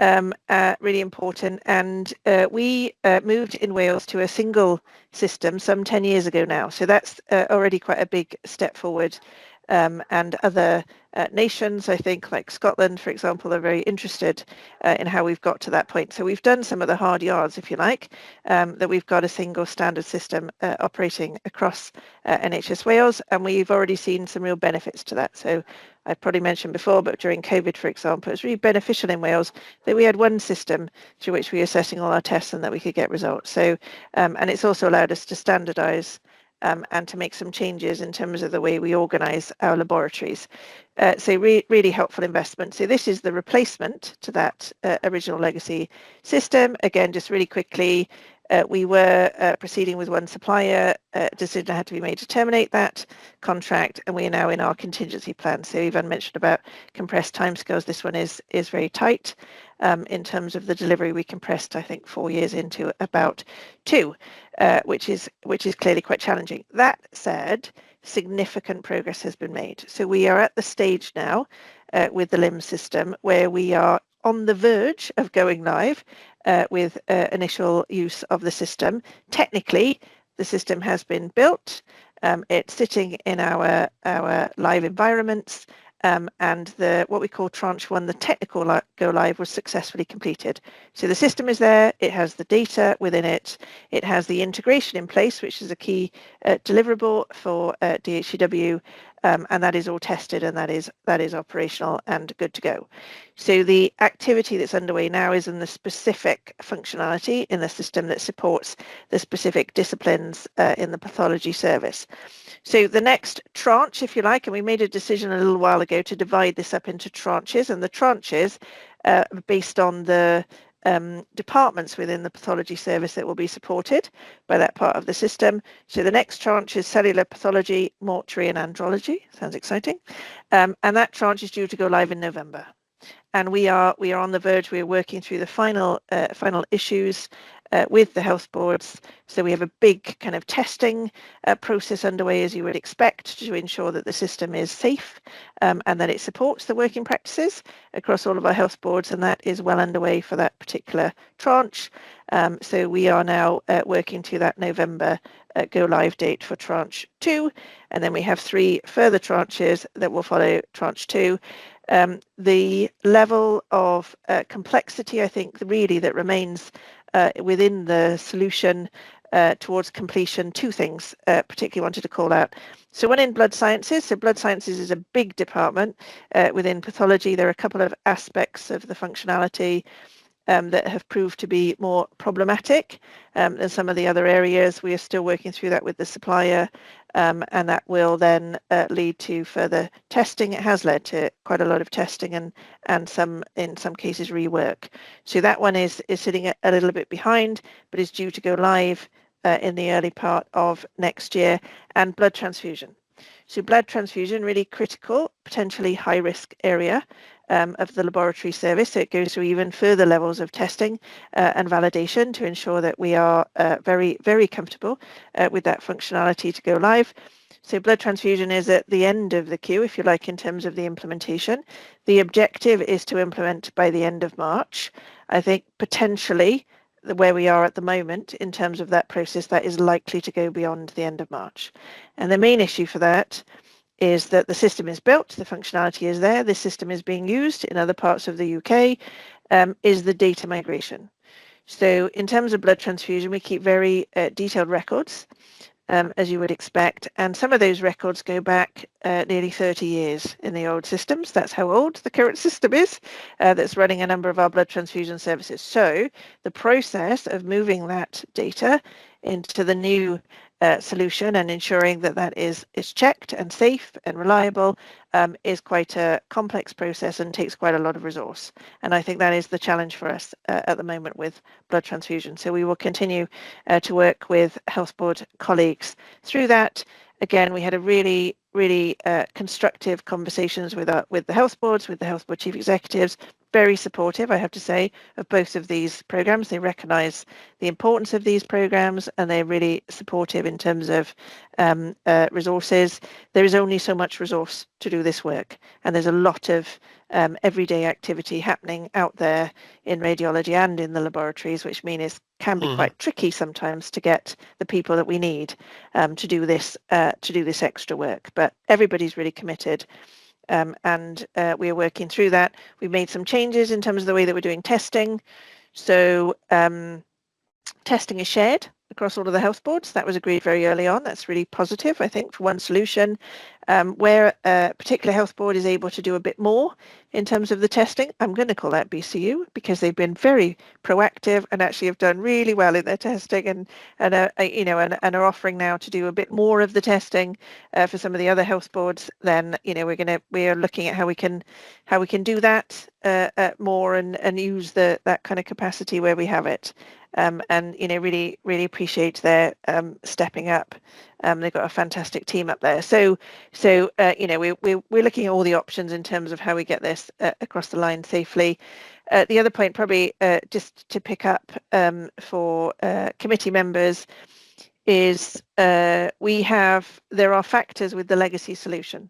Really important, and we moved in Wales to a single system some 10 years ago now, so that's already quite a big step forward, and other nations, I think, like Scotland, for example, are very interested in how we've got to that point. So we've done some of the hard yards, if you like, that we've got a single standard system operating across NHS Wales, and we've already seen some real benefits to that. So I've probably mentioned before, but during COVID, for example, it's really beneficial in Wales that we had one system through which we were assessing all our tests and that we could get results. So, and it's also allowed us to standardise and to make some changes in terms of the way we organise our laboratories. So really helpful investment. So this is the replacement to that original legacy system. Again, just really quickly, we were proceeding with one supplier. Decision had to be made to terminate that contract, and we are now in our contingency plan. So Ivan mentioned about compressed timescales. This one is very tight in terms of the delivery. We compressed, I think, 4 years into about 2, which is clearly quite challenging. That said, significant progress has been made. So we are at the stage now with the LIMS system where we are on the verge of going live with initial use of the system. Technically, the system has been built. It's sitting in our live environments, and what we call tranche 1, the technical go live, was successfully completed. So the system is there, it has the data within it, it has the integration in place, which is a key deliverable for DHCW, and that is all tested, and that is operational and good to go. So the activity that's underway now is in the specific functionality in the system that supports the specific disciplines in the pathology service. So the next tranche, if you like, and we made a decision a little while ago to divide this up into tranches, and the tranches based on the departments within the pathology service that will be supported by that part of the system. So the next tranche is cellular pathology, mortuary and andrology. Sounds exciting. And that tranche is due to go live in November. And we are on the verge. We are working through the final issues with the health boards. So we have a big kind of testing process underway, as you would expect, to ensure that the system is safe and that it supports the working practices across all of our health boards, and that is well underway for that particular tranche. So we are now working to that November go live date for tranche 2, and then we have 3 further tranches that will follow tranche 2. The level of complexity, I think, really that remains within the solution towards completion, 2 things particularly wanted to call out. So one in blood sciences. So blood sciences is a big department within pathology. There are a couple of aspects of the functionality that have proved to be more problematic than some of the other areas. We are still working through that with the supplier, and that will then lead to further testing. It has led to quite a lot of testing and in some cases rework. So that one is sitting a little bit behind, but is due to go live in the early part of next year. And blood transfusion. So blood transfusion, really critical, potentially high risk area of the laboratory service. So it goes through even further levels of testing and validation to ensure that we are very, very comfortable with that functionality to go live. So blood transfusion is at the end of the queue, if you like, in terms of the implementation. The objective is to implement by the end of March. I think potentially where we are at the moment in terms of that process, that is likely to go beyond the end of March. And the main issue for that is that the system is built, the functionality is there, the system is being used in other parts of the UK, is the data migration. So in terms of blood transfusion, we keep very detailed records, as you would expect, and some of those records go back nearly 30 years in the old systems. That's how old the current system is that's running a number of our blood transfusion services. So the process of moving that data into the new solution and ensuring that that is checked and safe and reliable is quite a complex process and takes quite a lot of resource. And I think that is the challenge for us at the moment with blood transfusion. So we will continue to work with health board colleagues through that. Again, we had a really constructive conversations with the health boards, with the health board chief executives, very supportive, I have to say, of both of these programs. They recognise the importance of these programs and they're really supportive in terms of resources. There is only so much resource to do this work, and there's a lot of everyday activity happening out there in radiology and in the laboratories, which mean it can be quite tricky sometimes to get the people that we need to do this extra work. But everybody's really committed. And we are working through that. We've made some changes in terms of the way that we're doing testing. So testing is shared across all of the health boards. That was agreed very early on. That's really positive, I think, for one solution. Where a particular health board is able to do a bit more in terms of the testing, I'm going to call that BCU because they've been very proactive and actually have done really well in their testing and are offering now to do a bit more of the testing for some of the other health boards. Then we are looking at how we can do that more and use that kind of capacity where we have it. And really appreciate their stepping up. They've got a fantastic team up there. So we're looking at all the options in terms of how we get this across the line safely. The other point, probably just to pick up for committee members, is there are factors with the legacy solution.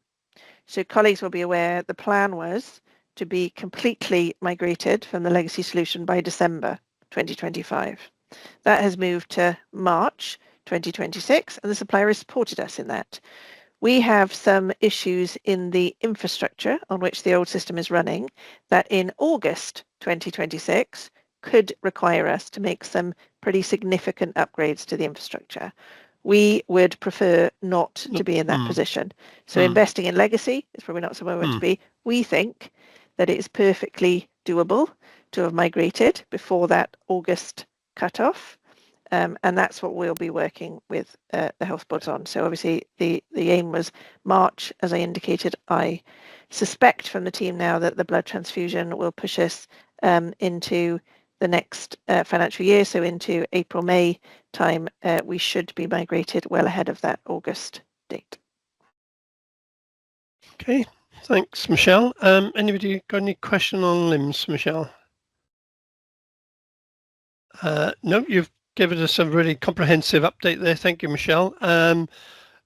So colleagues will be aware the plan was to be completely migrated from the legacy solution by December 2025. That has moved to March 2026, and the supplier has supported us in that. We have some issues in the infrastructure on which the old system is running that in August 2026 could require us to make some pretty significant upgrades to the infrastructure. We would prefer not to be in that position. So investing in legacy is probably not somewhere we want to be. We think that it is perfectly doable to have migrated before that August cutoff. And that's what we'll be working with the health boards on. So obviously the aim was March, as I indicated. I suspect from the team now that the blood transfusion will push us into the next financial year, so into April, May time, we should be migrated well ahead of that August date. Okay, thanks, Michelle. Anybody got any question on LIMS, Michelle? No, you've given us a really comprehensive update there. Thank you, Michelle.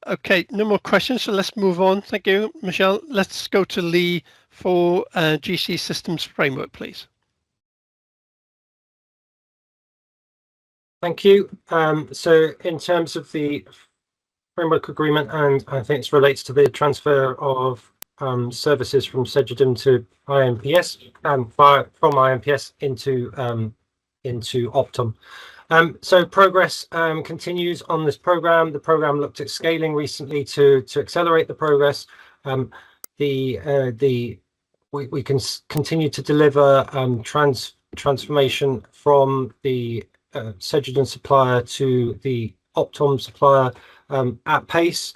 Okay, no more questions, so let's move on. Thank you, Michelle. Let's go to Lee for GC Systems Framework, please. Thank you. So in terms of the framework agreement, and I think it relates to the transfer of services from Cegedem to IMPS and from IMPS into Optum. So progress continues on this program. The program looked at scaling recently to accelerate the progress. We can continue to deliver transformation from the Cegedem supplier to the Optum supplier at pace,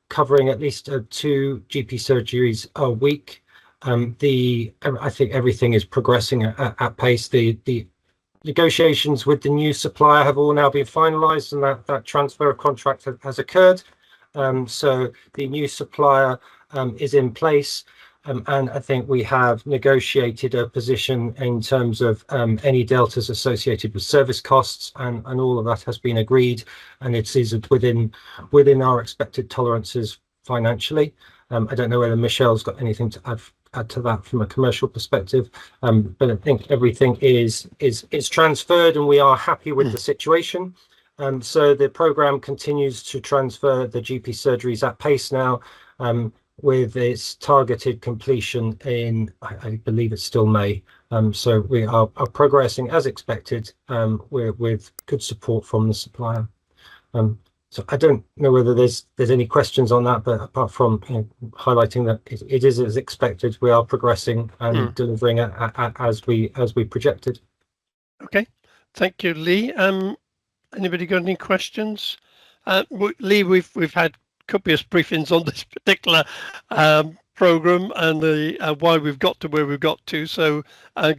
covering at least 2 GP surgeries a week. I think everything is progressing at pace. The negotiations with the new supplier have all now been finalised, and that transfer of contract has occurred. So the new supplier is in place, and I think we have negotiated a position in terms of any deltas associated with service costs, and all of that has been agreed, and it is within our expected tolerances financially. I don't know whether Michelle's got anything to add to that from a commercial perspective, but I think everything is transferred, and we are happy with the situation. So the program continues to transfer the GP surgeries at pace now, with its targeted completion in, I believe it's still May. So we are progressing as expected, with good support from the supplier. So I don't know whether there's any questions on that, but apart from highlighting that it is as expected, we are progressing and delivering as we projected. Okay, thank you, Lee. Anybody got any questions? Lee, we've had copious briefings on this particular program and the why we've got to where we've got to. So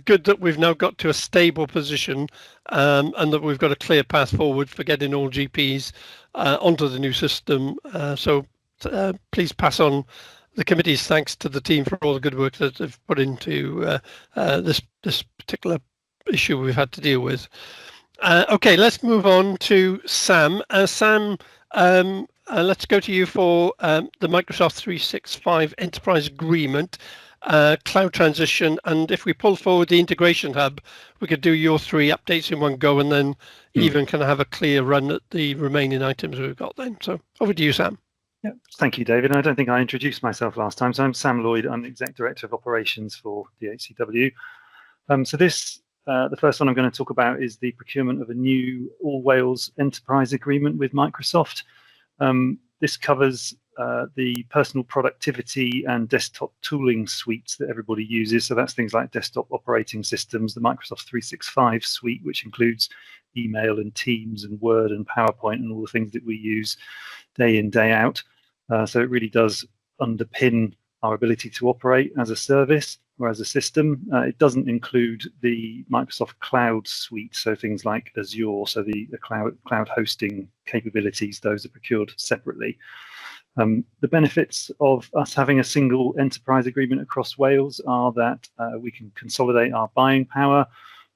good that we've now got to a stable position, and that we've got a clear path forward for getting all GPs onto the new system. So please pass on the committee's thanks to the team for all the good work that they've put into this particular issue we've had to deal with. Okay, let's move on to Sam. Sam, let's go to you for the Microsoft 365 Enterprise Agreement, cloud transition, and if we pull forward the integration hub, we could do your 3 updates in one go, and then even kind of have a clear run at the remaining items we've got then. So over to you, Sam. Yeah, thank you, David. I don't think I introduced myself last time. So I'm Sam Lloyd. I'm the Exec Director of Operations for DHCW. So the first one I'm going to talk about is the procurement of a new All Wales Enterprise Agreement with Microsoft. This covers the personal productivity and desktop tooling suites that everybody uses. So that's things like desktop operating systems, the Microsoft 365 suite, which includes email and Teams and Word and PowerPoint and all the things that we use day in, day out. So it really does underpin our ability to operate as a service or as a system. It doesn't include the Microsoft Cloud suite, so things like Azure, so the cloud hosting capabilities, those are procured separately. The benefits of us having a single enterprise agreement across Wales are that we can consolidate our buying power.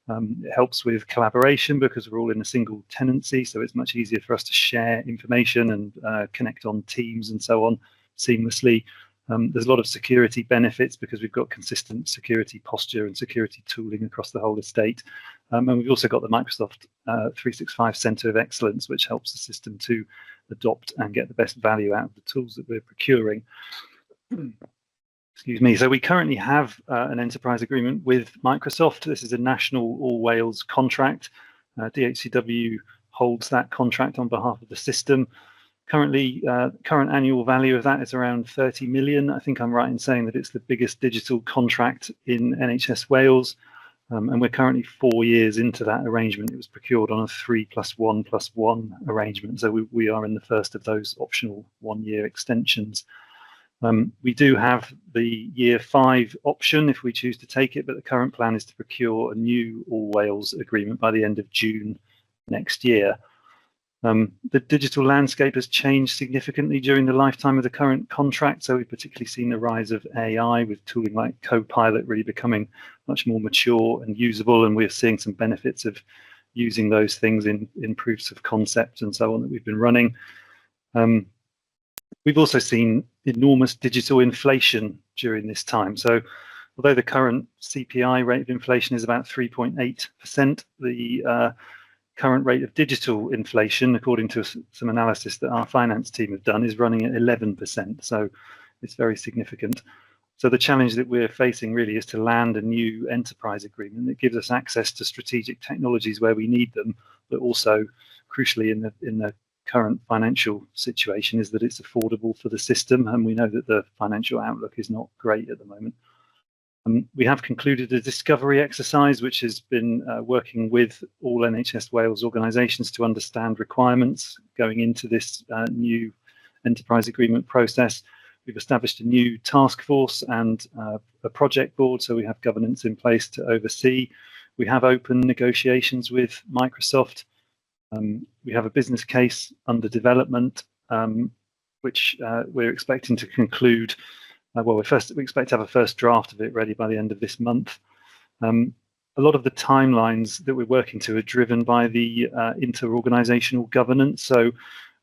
It helps with collaboration because we're all in a single tenancy, so it's much easier for us to share information and connect on Teams and so on seamlessly. There's a lot of security benefits because we've got consistent security posture and security tooling across the whole estate. And we've also got the Microsoft 365 Centre of Excellence, which helps the system to adopt and get the best value out of the tools that we're procuring. Excuse me. So we currently have an enterprise agreement with Microsoft. This is a national All Wales contract. DHCW holds that contract on behalf of the system. Currently, current annual value of that is around 30 million. I think I'm right in saying that it's the biggest digital contract in NHS Wales. And we're currently 4 years into that arrangement. It was procured on a 3+1+1 arrangement. So we are in the first of those optional 1-year extensions. We do have the year 5 option if we choose to take it, but the current plan is to procure a new All Wales agreement by the end of June next year. The digital landscape has changed significantly during the lifetime of the current contract, so we've particularly seen the rise of AI with tooling like Copilot really becoming much more mature and usable, and we're seeing some benefits of using those things in proofs of concept and so on that we've been running. We've also seen enormous digital inflation during this time. So although the current CPI rate of inflation is about 3.8%, the current rate of digital inflation, according to some analysis that our finance team have done, is running at 11%. So it's very significant. So the challenge that we're facing really is to land a new enterprise agreement that gives us access to strategic technologies where we need them, but also crucially in the current financial situation is that it's affordable for the system, and we know that the financial outlook is not great at the moment. We have concluded a discovery exercise which has been working with all NHS Wales organisations to understand requirements going into this new enterprise agreement process. We've established a new task force and a project board, so we have governance in place to oversee. We have open negotiations with Microsoft. We have a business case under development, which we're expecting to conclude. Well, we expect to have a first draft of it ready by the end of this month. A lot of the timelines that we're working to are driven by the inter-organisational governance. So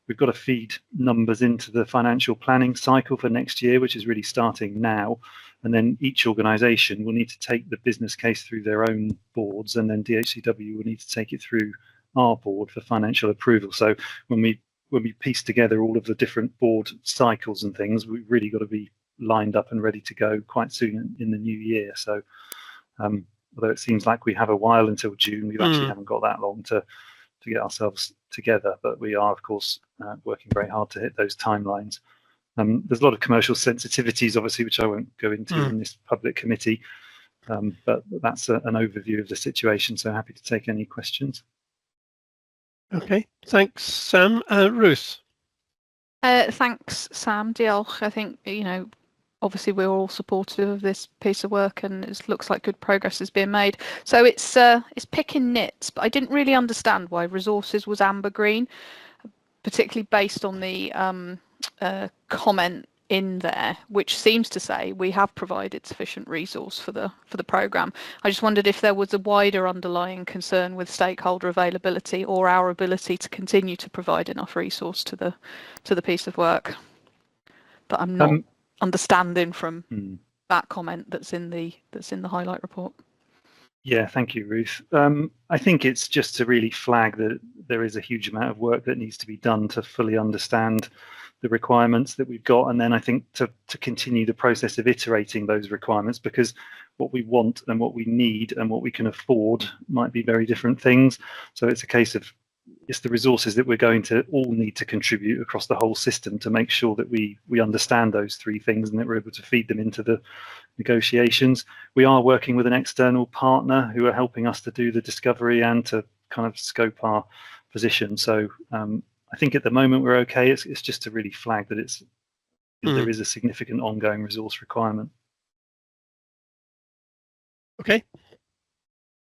we've got to feed numbers into the financial planning cycle for next year, which is really starting now. And then each organisation will need to take the business case through their own boards, and then DHCW will need to take it through our board for financial approval. So when we piece together all of the different board cycles and things, we've really got to be lined up and ready to go quite soon in the new year. So although it seems like we have a while until June, we actually haven't got that long to get ourselves together, but we are of course working very hard to hit those timelines. There's a lot of commercial sensitivities obviously, which I won't go into in this public committee, but that's an overview of the situation, so happy to take any questions. Okay, thanks Sam. Ruth. Thanks Sam. Diolch. I think, you know, obviously we're all supportive of this piece of work, and it looks like good progress is being made. So it's picking nits, but I didn't really understand why resources was amber green, particularly based on the comment in there, which seems to say we have provided sufficient resource for the programme. I just wondered if there was a wider underlying concern with stakeholder availability or our ability to continue to provide enough resource to the piece of work. But I'm not understanding from that comment that's in the highlight report. Yeah, thank you, Ruth. I think it's just to really flag that there is a huge amount of work that needs to be done to fully understand the requirements that we've got, and then I think to continue the process of iterating those requirements, because what we want and what we need and what we can afford might be very different things. So it's a case of it's the resources that we're going to all need to contribute across the whole system to make sure that we understand those three things and that we're able to feed them into the negotiations. We are working with an external partner who are helping us to do the discovery and to kind of scope our position. So I think at the moment we're okay. It's just to really flag that there is a significant ongoing resource requirement. Okay.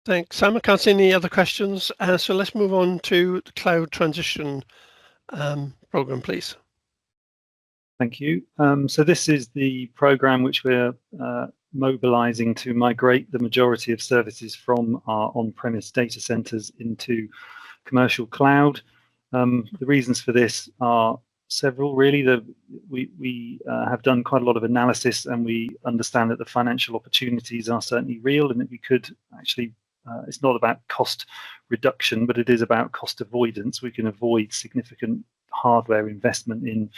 Thanks, Sam. I can't see any other questions. So let's move on to the cloud transition programme, please. Thank you. So this is the programme which we're mobilising to migrate the majority of services from our on-premise data centres into commercial cloud. The reasons for this are several, really. We have done quite a lot of analysis, and we understand that the financial opportunities are certainly real, and that we could actually, it's not about cost reduction, but it is about cost avoidance. We can avoid significant hardware investment in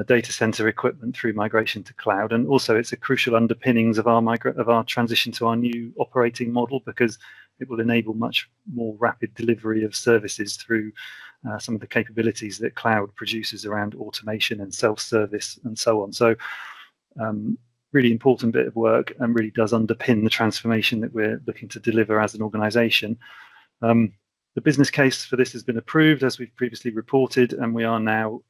data center equipment through migration to cloud, and also it's a crucial underpinnings of our transition to our new operating model, because it will enable much more rapid delivery of services through some of the capabilities that cloud produces around automation and self-service and so on. So really important bit of work, and really does underpin the transformation that we're looking to deliver as an organisation. The business case for this has been approved, as we've previously reported, and we are now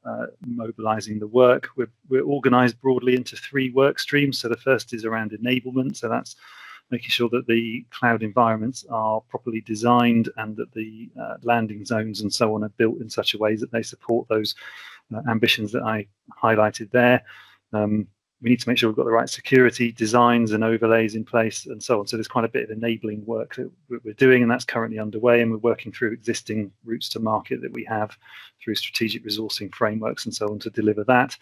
mobilising the work. We're organised broadly into 3 work streams. So the first is around enablement. So that's making sure that the cloud environments are properly designed and that the landing zones and so on are built in such a way that they support those ambitions that I highlighted there. We need to make sure we've got the right security designs and overlays in place and so on. So there's quite a bit of enabling work that we're doing, and that's currently underway, and we're working through existing routes to market that we have through strategic resourcing frameworks and so on to deliver that.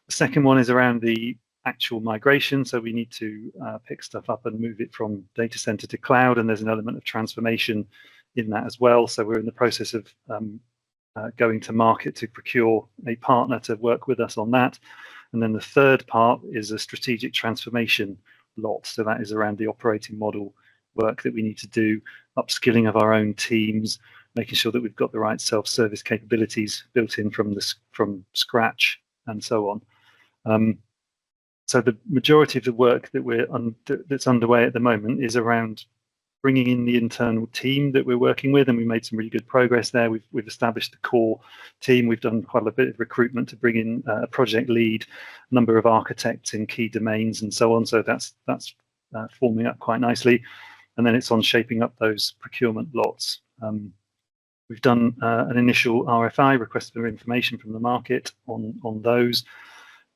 The second one is around the actual migration. So we need to pick stuff up and move it from data center to cloud, and there's an element of transformation in that as well. So we're in the process of going to market to procure a partner to work with us on that. And then the third part is a strategic transformation lot. So that is around the operating model work that we need to do, upskilling of our own teams, making sure that we've got the right self-service capabilities built in from scratch, and so on. So the majority of the work that that's underway at the moment is around bringing in the internal team that we're working with, and we made some really good progress there. We've established the core team. We've done quite a bit of recruitment to bring in a project lead, a number of architects in key domains, and so on. So that's forming up quite nicely, and then it's on shaping up those procurement lots. We've done an initial RFI, request for information from the market, on those,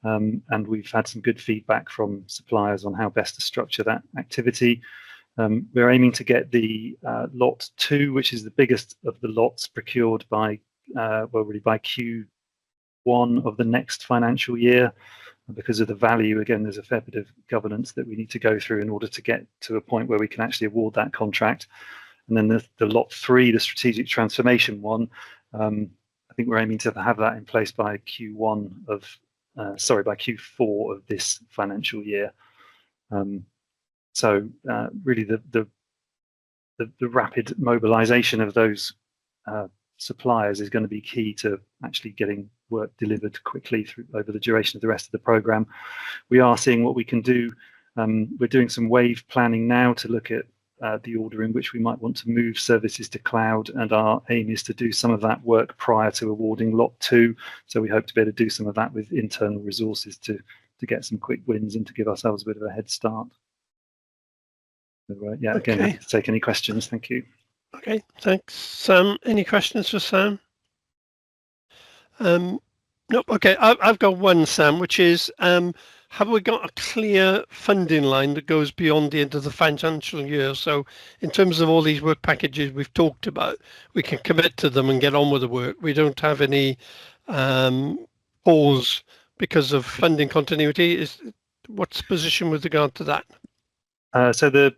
and we've had some good feedback from suppliers on how best to structure that activity. We're aiming to get the lot 2, which is the biggest of the lots, procured by by Q1 of the next financial year. And because of the value, again, there's a fair bit of governance that we need to go through in order to get to a point where we can actually award that contract. And then the lot 3, the strategic transformation one, I think we're aiming to have that in place by Q4 of this financial year. So really the rapid mobilisation of those suppliers is going to be key to actually getting work delivered quickly over the duration of the rest of the programme. We are seeing what we can do. We're doing some wave planning now to look at the order in which we might want to move services to cloud, and our aim is to do some of that work prior to awarding lot 2. So we hope to be able to do some of that with internal resources to get some quick wins and to give ourselves a bit of a head start. So, yeah, again, happy to take any questions. Thank you. Okay, thanks. Sam, any questions for Sam? Nope. Okay, I've got one, Sam, which is, have we got a clear funding line that goes beyond the end of the financial year? So in terms of all these work packages we've talked about, we can commit to them and get on with the work. We don't have any pause because of funding continuity. What's the position with regard to that? So the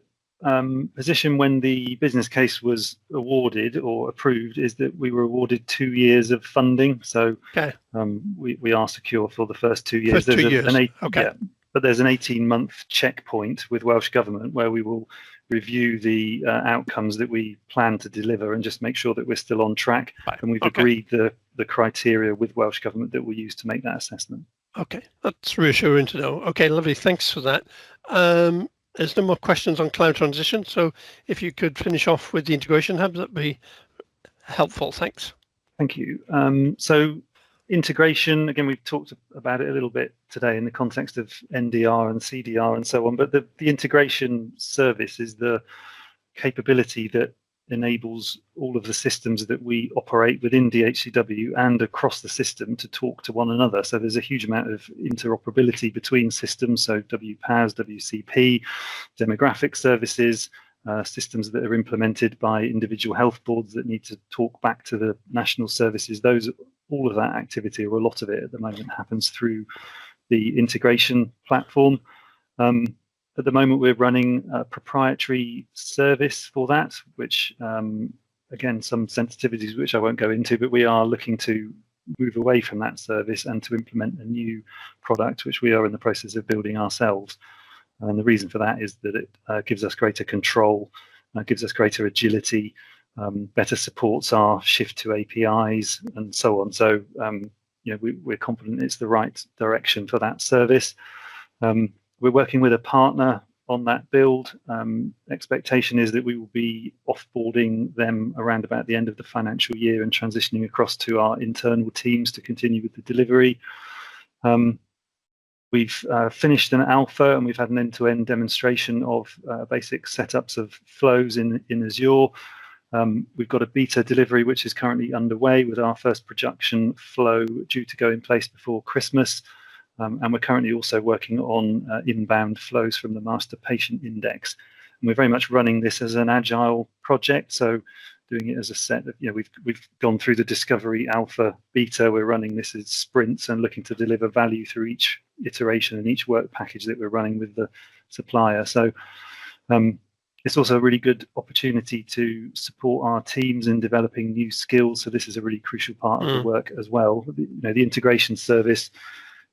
position when the business case was awarded or approved is that we were awarded 2 years of funding. So we are secure for the first 2 years. First 2 years. Yeah, but there's an 18-month checkpoint with Welsh Government where we will review the outcomes that we plan to deliver and just make sure that we're still on track. Right. And we've agreed the criteria with Welsh Government that we'll use to make that assessment. Okay, that's reassuring to know. Okay, lovely. Thanks for that. There's no more questions on cloud transition, so if you could finish off with the integration hub, that'd be helpful. Thanks. Thank you. So integration, again, we've talked about it a little bit today in the context of NDR and CDR and so on, but the integration service is the capability that enables all of the systems that we operate within DHCW and across the system to talk to one another. So there's a huge amount of interoperability between systems, so WPAS, WCP, demographic services, systems that are implemented by individual health boards that need to talk back to the national services. All of that activity, or a lot of it at the moment, happens through the integration platform. At the moment, we're running a proprietary service for that, which, again, some sensitivities which I won't go into, but we are looking to move away from that service and to implement a new product, which we are in the process of building ourselves. And the reason for that is that it gives us greater control, gives us greater agility, better supports our shift to APIs, and so on. So, we're confident it's the right direction for that service. We're working with a partner on that build. Expectation is that we will be offboarding them around about the end of the financial year and transitioning across to our internal teams to continue with the delivery. We've finished an alpha, and we've had an end-to-end demonstration of basic setups of flows in Azure. We've got a beta delivery which is currently underway with our first production flow due to go in place before Christmas. And we're currently also working on inbound flows from the master patient index. And we're very much running this as an agile project, so doing it as a set of, we've gone through the discovery, alpha, beta. We're running this as sprints and looking to deliver value through each iteration and each work package that we're running with the supplier. So it's also a really good opportunity to support our teams in developing new skills. So this is a really crucial part of the work as well. The integration service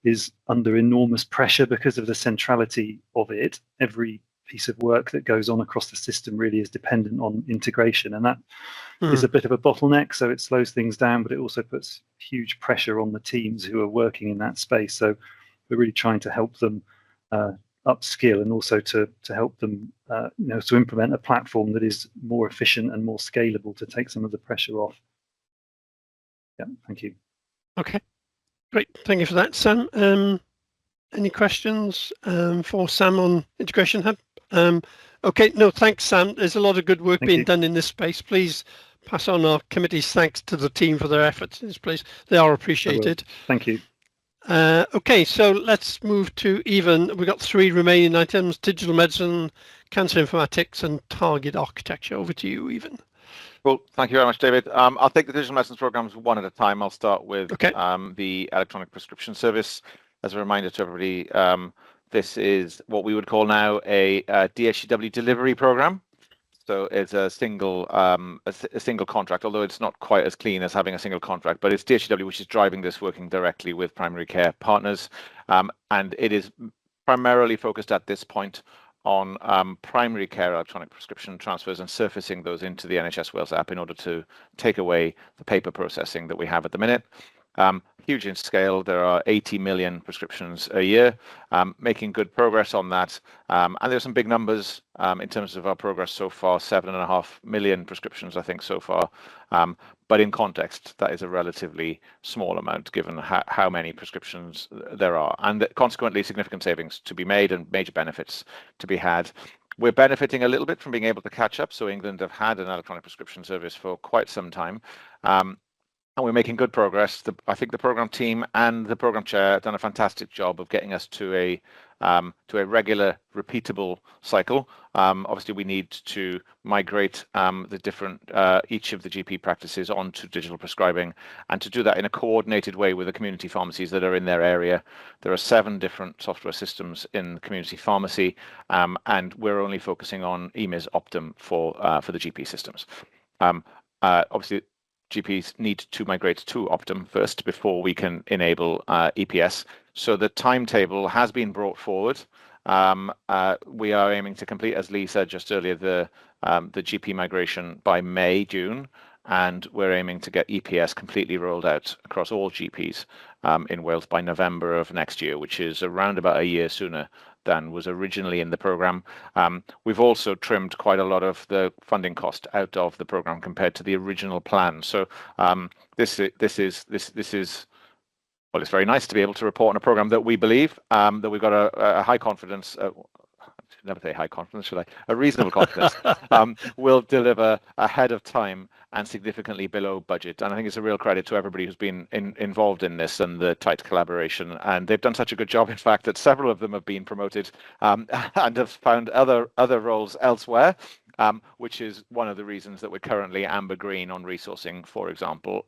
is under enormous pressure because of the centrality of it. Every piece of work that goes on across the system really is dependent on integration, and that is a bit of a bottleneck, so it slows things down, but it also puts huge pressure on the teams who are working in that space. So we're really trying to help them upskill, and also to help them to implement a platform that is more efficient and more scalable to take some of the pressure off. Yeah, thank you. Okay, great, thank you for that, Sam. Any questions for Sam on Integration Hub? Okay, no, thanks, Sam. There's a lot of good work being done in this space. Please pass on our committee's thanks to the team for their efforts in this place. They are appreciated. Thank you. Okay, so let's move to Evan. We've got 3 remaining items: digital medicine, cancer informatics, and target architecture. Over to you, Evan. Well, thank you very much, David. I'll take the digital medicines programs one at a time. I'll start with the electronic prescription service. As a reminder to everybody, this is what we would call now a DHCW delivery program. So it's a single contract, although it's not quite as clean as having a single contract, but it's DHCW which is driving this, working directly with primary care partners. And it is primarily focused at this point on primary care electronic prescription transfers and surfacing those into the NHS Wales app in order to take away the paper processing that we have at the minute. Huge in scale. There are 80 million prescriptions a year, making good progress on that. And there's some big numbers in terms of our progress so far, 7.5 million prescriptions, I think, so far. But in context, that is a relatively small amount given how many prescriptions there are, and consequently significant savings to be made and major benefits to be had. We're benefiting a little bit from being able to catch up. So England have had an electronic prescription service for quite some time. And we're making good progress. I think the program team and the program chair have done a fantastic job of getting us to a regular, repeatable cycle. Obviously, we need to migrate the different each of the GP practices onto digital prescribing, and to do that in a coordinated way with the community pharmacies that are in their area. There are 7 different software systems in community pharmacy, and we're only focusing on EMIS Optum for the GP systems. Obviously, GPs need to migrate to Optum first before we can enable EPS. So the timetable has been brought forward. We are aiming to complete, as Lee said just earlier, the GP migration by May, June, and we're aiming to get EPS completely rolled out across all GPs in Wales by November of next year, which is around about a year sooner than was originally in the program. We've also trimmed quite a lot of the funding cost out of the program compared to the original plan. So this is well, it's very nice to be able to report on a program that we believe that we've got a high confidence. Never say high confidence, should I? A reasonable confidence will deliver ahead of time and significantly below budget. And I think it's a real credit to everybody who's been involved in this and the tight collaboration. And they've done such a good job, in fact, that several of them have been promoted and have found other roles elsewhere, which is one of the reasons that we're currently amber green on resourcing, for example.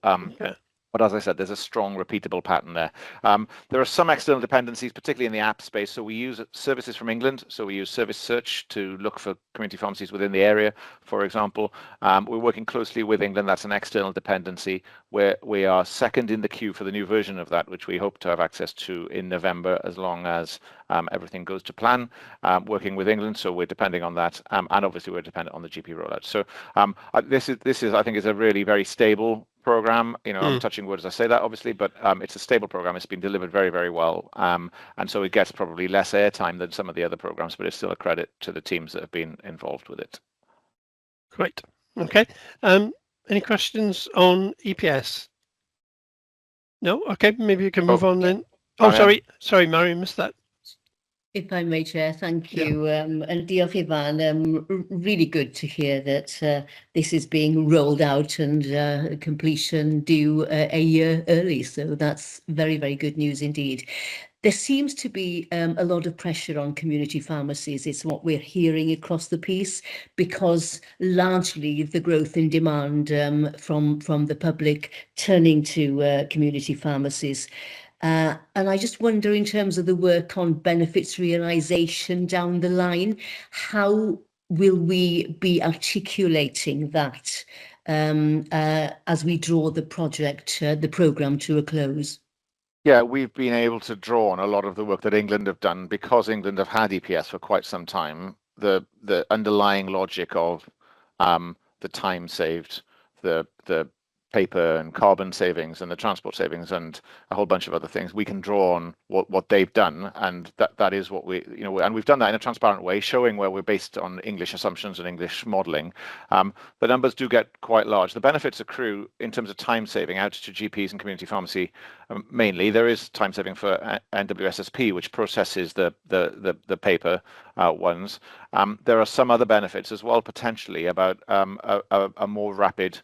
But as I said, there's a strong repeatable pattern there. There are some external dependencies, particularly in the app space. So we use services from England. So we use Service Search to look for community pharmacies within the area, for example. We're working closely with England. That's an external dependency where we are second in the queue for the new version of that, which we hope to have access to in November, as long as everything goes to plan, working with England. So we're depending on that. And obviously, we're dependent on the GP rollout. So this is, I think, is a really very stable program. I'm touching wood as I say that, obviously, but it's a stable program. It's been delivered very, very well, and so it gets probably less airtime than some of the other programs, but it's still a credit to the teams that have been involved with it. Great. Okay. Any questions on EPS? No. Okay. Maybe you can move on then. Oh, sorry, Marion, missed that. If I may, Chair, thank you. And diolch Ivan. Really good to hear that this is being rolled out and completion due a year early. So that's very, very good news indeed. There seems to be a lot of pressure on community pharmacies. It's what we're hearing across the piece, because largely the growth in demand from the public turning to community pharmacies. And I just wonder, in terms of the work on benefits realisation down the line, how will we be articulating that as we draw the project, the programme to a close? Yeah, we've been able to draw on a lot of the work that England have done, because England have had EPS for quite some time. The underlying logic of the time saved, the paper and carbon savings and the transport savings and a whole bunch of other things, we can draw on what they've done, and that is what we, and we've done that in a transparent way, showing where we're based on English assumptions and English modelling. The numbers do get quite large. The benefits accrue in terms of time saving out to GPs and community pharmacy. Mainly, there is time saving for NWSSP, which processes the paper ones. There are some other benefits as well, potentially, about a more rapid.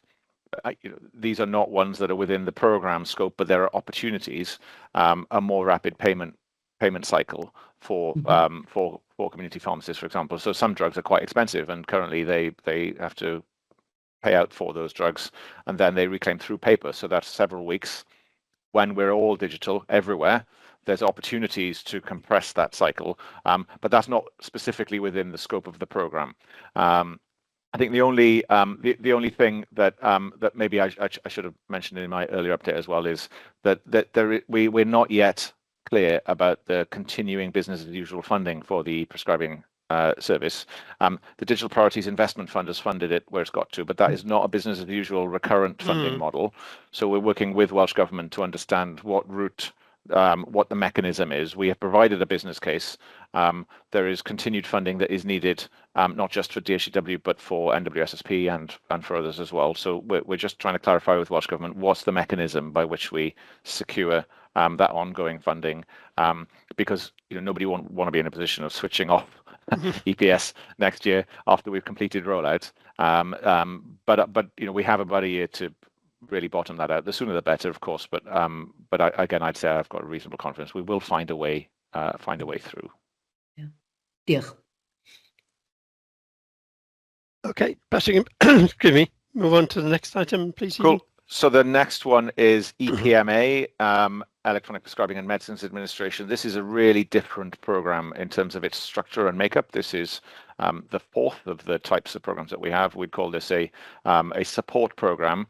These are not ones that are within the program scope, but there are opportunities, a more rapid payment cycle for community pharmacists, for example. So some drugs are quite expensive, and currently they have to pay out for those drugs, and then they reclaim through paper. So that's several weeks. When we're all digital everywhere, there's opportunities to compress that cycle, but that's not specifically within the scope of the program. I think the only thing that maybe I should have mentioned in my earlier update as well is that we're not yet clear about the continuing business as usual funding for the prescribing service. The Digital Priorities Investment Fund has funded it where it's got to, but that is not a business as usual recurrent funding model. So we're working with Welsh Government to understand what route, what the mechanism is. We have provided a business case. There is continued funding that is needed, not just for DHCW, but for NWSSP and for others as well. So we're just trying to clarify with Welsh Government what's the mechanism by which we secure that ongoing funding, because nobody want to be in a position of switching off EPS next year after we've completed rollout. But we have about a year to really bottom that out. The sooner the better, of course. But again, I'd say I've got a reasonable confidence we will find a way through. Yeah. Diolch. Okay, passing. Excuse me. Move on to the next item, please. Cool. So the next one is EPMA, Electronic Prescribing and Medicines Administration. This is a really different program in terms of its structure and makeup. This is the fourth of the types of programs that we have. We'd call this a support program.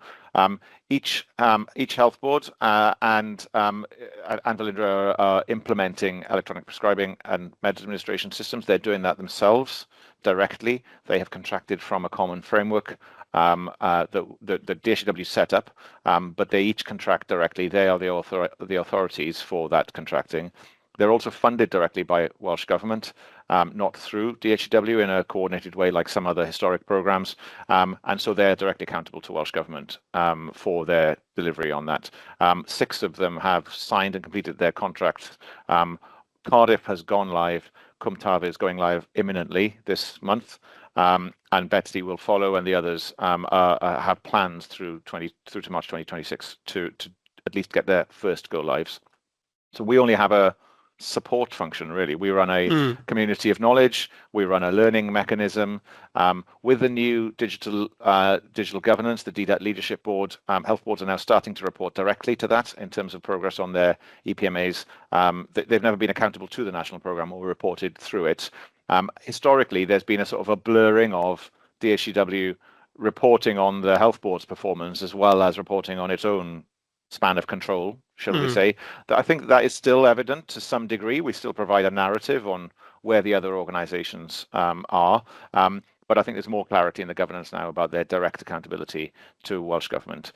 Each health board and Valindra are implementing electronic prescribing and med administration systems. They're doing that themselves directly. They have contracted from a common framework that DHCW set up, but they each contract directly. They are the authorities for that contracting. They're also funded directly by Welsh Government, not through DHCW in a coordinated way like some other historic programs, and so they're directly accountable to Welsh Government for their delivery on that. 6 of them have signed and completed their contracts. Cardiff has gone live. Cwm Taf is going live imminently this month, and Betsy will follow, and the others have plans through to March 2026 to at least get their first go lives. So we only have a support function, really. We run a community of knowledge. We run a learning mechanism. With the new digital governance, the DDAT Leadership Board, health boards are now starting to report directly to that in terms of progress on their EPMAs. They've never been accountable to the national programme or reported through it. Historically, there's been a sort of a blurring of DHCW reporting on the health board's performance as well as reporting on its own span of control, shall we say. I think that is still evident to some degree. We still provide a narrative on where the other organisations are. but I think there's more clarity in the governance now about their direct accountability to Welsh Government.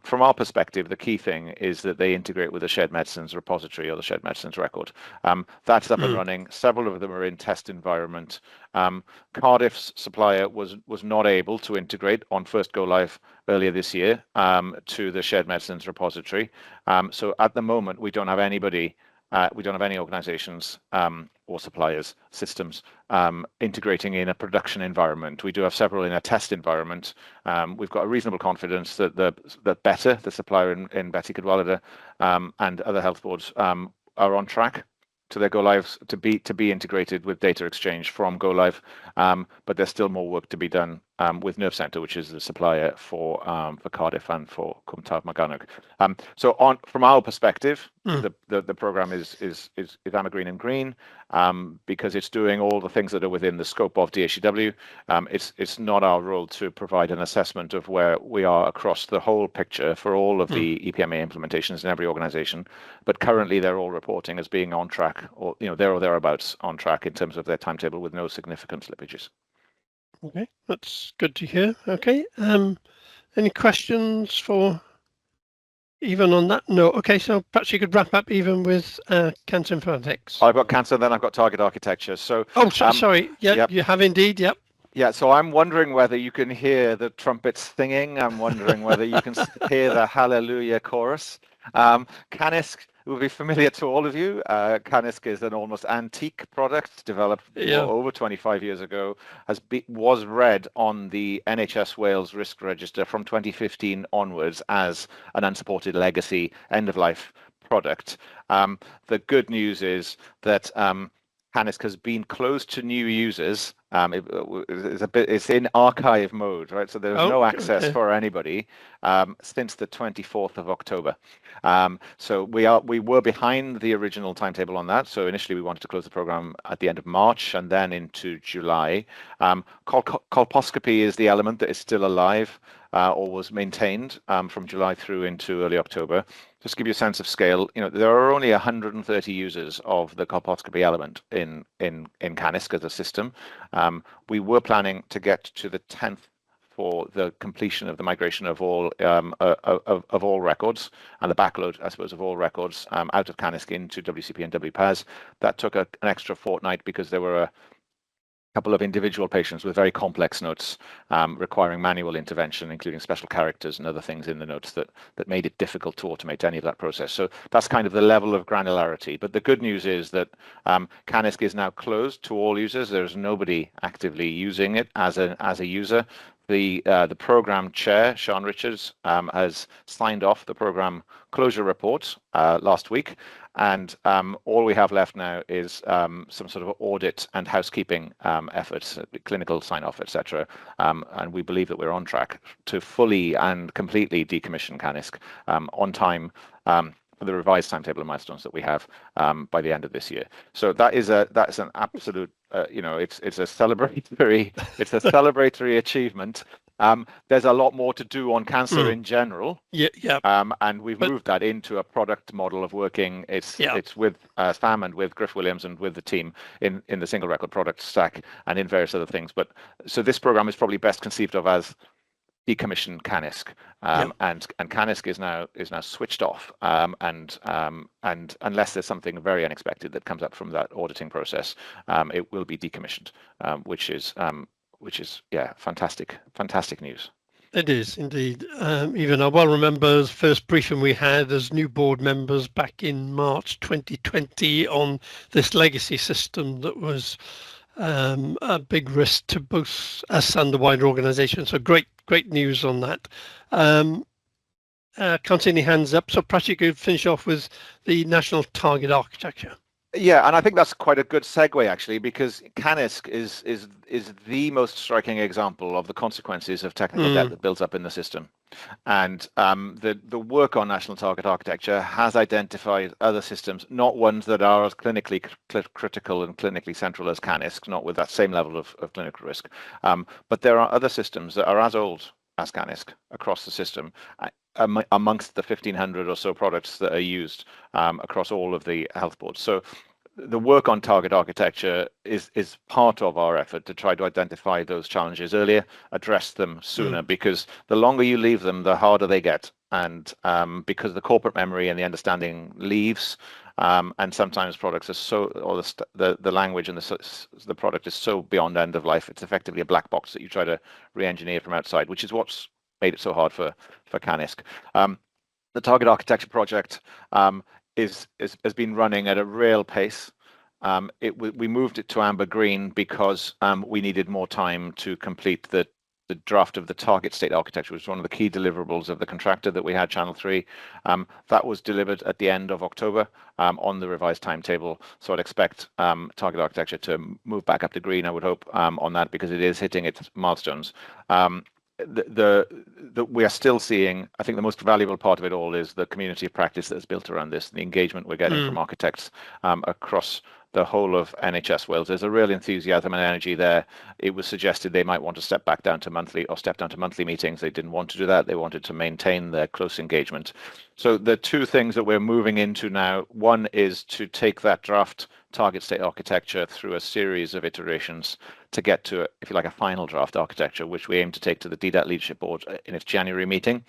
From our perspective, the key thing is that they integrate with the shared medicines repository or the shared medicines record. That's up and running. Several of them are in test environment. Cardiff's supplier was not able to integrate on first go live earlier this year to the shared medicines repository. So at the moment, we don't have anybody, we don't have any organizations or suppliers, systems integrating in a production environment. We do have several in a test environment. We've got a reasonable confidence that that Better, the supplier in Betty Cadwaladr, and other health boards are on track to their go lives to be integrated with data exchange from go live. But there's still more work to be done with Nerve Centre, which is the supplier for Cardiff and for Cwm Taf Morgannwg. So from our perspective, the program is AMA Green and Green because it's doing all the things that are within the scope of DHCW. It's not our role to provide an assessment of where we are across the whole picture for all of the EPMA implementations in every organisation, but currently they're all reporting as being on track, or there or thereabouts on track in terms of their timetable with no significant slippages. Okay, that's good to hear. Okay, any questions for Evan on that note? Okay, so perhaps you could wrap up even with cancer informatics. I've got cancer, then I've got target architecture. So sorry, you have indeed. Yep. Yeah, so I'm wondering whether you can hear the trumpets singing. I'm wondering whether you can hear the Hallelujah chorus. Canisk will be familiar to all of you. Canisk is an almost antique product developed over 25 years ago, was read on the NHS Wales Risk Register from 2015 onwards as an unsupported legacy end-of-life product. The good news is that Canisk has been closed to new users. It's in archive mode, right? So there's no access for anybody since the 24th of October. So we were behind the original timetable on that. So initially we wanted to close the program at the end of March and then into July. Colposcopy is the element that is still alive or was maintained from July through into early October. Just to give you a sense of scale, there are only 130 users of the colposcopy element in Canisk as a system. We were planning to get to the 10th for the completion of the migration of all records and the backload, I suppose, of all records out of Canisk into WCP and WPAS. That took an extra fortnight because there were a couple of individual patients with very complex notes requiring manual intervention, including special characters and other things in the notes that made it difficult to automate any of that process. So that's kind of the level of granularity. But the good news is that Canisk is now closed to all users. There's nobody actively using it as a user. The program chair, Sean Richards, has signed off the program closure report last week. And all we have left now is some sort of audit and housekeeping efforts, clinical sign-off, etc. And we believe that we're on track to fully and completely decommission Canisk on time for the revised timetable and milestones that we have by the end of this year. So that's an absolute, it's a celebratory achievement. There's a lot more to do on cancer in general. And we've moved that into a product model of working. It's with Sam and with Griff Williams and with the team in the single record product stack and in various other things. But so this program is probably best conceived of as decommission Canisk, and Canisk is now switched off, and unless there's something very unexpected that comes up from that auditing process, it will be decommissioned, which is fantastic news. It is indeed. Even I well remember the first briefing we had as new board members back in March 2020 on this legacy system that was a big risk to both us and the wider organisation. So great news on that. Can't see any hands up, so perhaps you could finish off with the national target architecture. Yeah, and I think that's quite a good segue actually, because Canisk is the most striking example of the consequences of technical debt that builds up in the system. And the work on national target architecture has identified other systems, not ones that are as clinically critical and clinically central as Canisk, not with that same level of clinical risk. But there are other systems that are as old as Canisk across the system, amongst the 1,500 or so products that are used across all of the health boards. So the work on target architecture is part of our effort to try to identify those challenges earlier, address them sooner, because the longer you leave them, the harder they get. And because the corporate memory and the understanding leaves, and sometimes products are so, or the language and the product is so beyond end of life, it's effectively a black box that you try to re-engineer from outside, which is what's made it so hard for CANISC. The target architecture project has been running at a real pace. We moved it to amber green because we needed more time to complete the draft of the target state architecture, which was one of the key deliverables of the contractor that we had, Channel 3. That was delivered at the end of October on the revised timetable. So I'd expect target architecture to move back up to green, I would hope, on that, because it is hitting its milestones. We are still seeing, I think the most valuable part of it all is the community of practice that's built around this, the engagement we're getting from architects across the whole of NHS Wales. There's a real enthusiasm and energy there. It was suggested they might want to step down to monthly meetings. They didn't want to do that. They wanted to maintain their close engagement. So the two things that we're moving into now, one is to take that draft target state architecture through a series of iterations to get to, if you like, a final draft architecture, which we aim to take to the DDAT Leadership Board in its January meeting.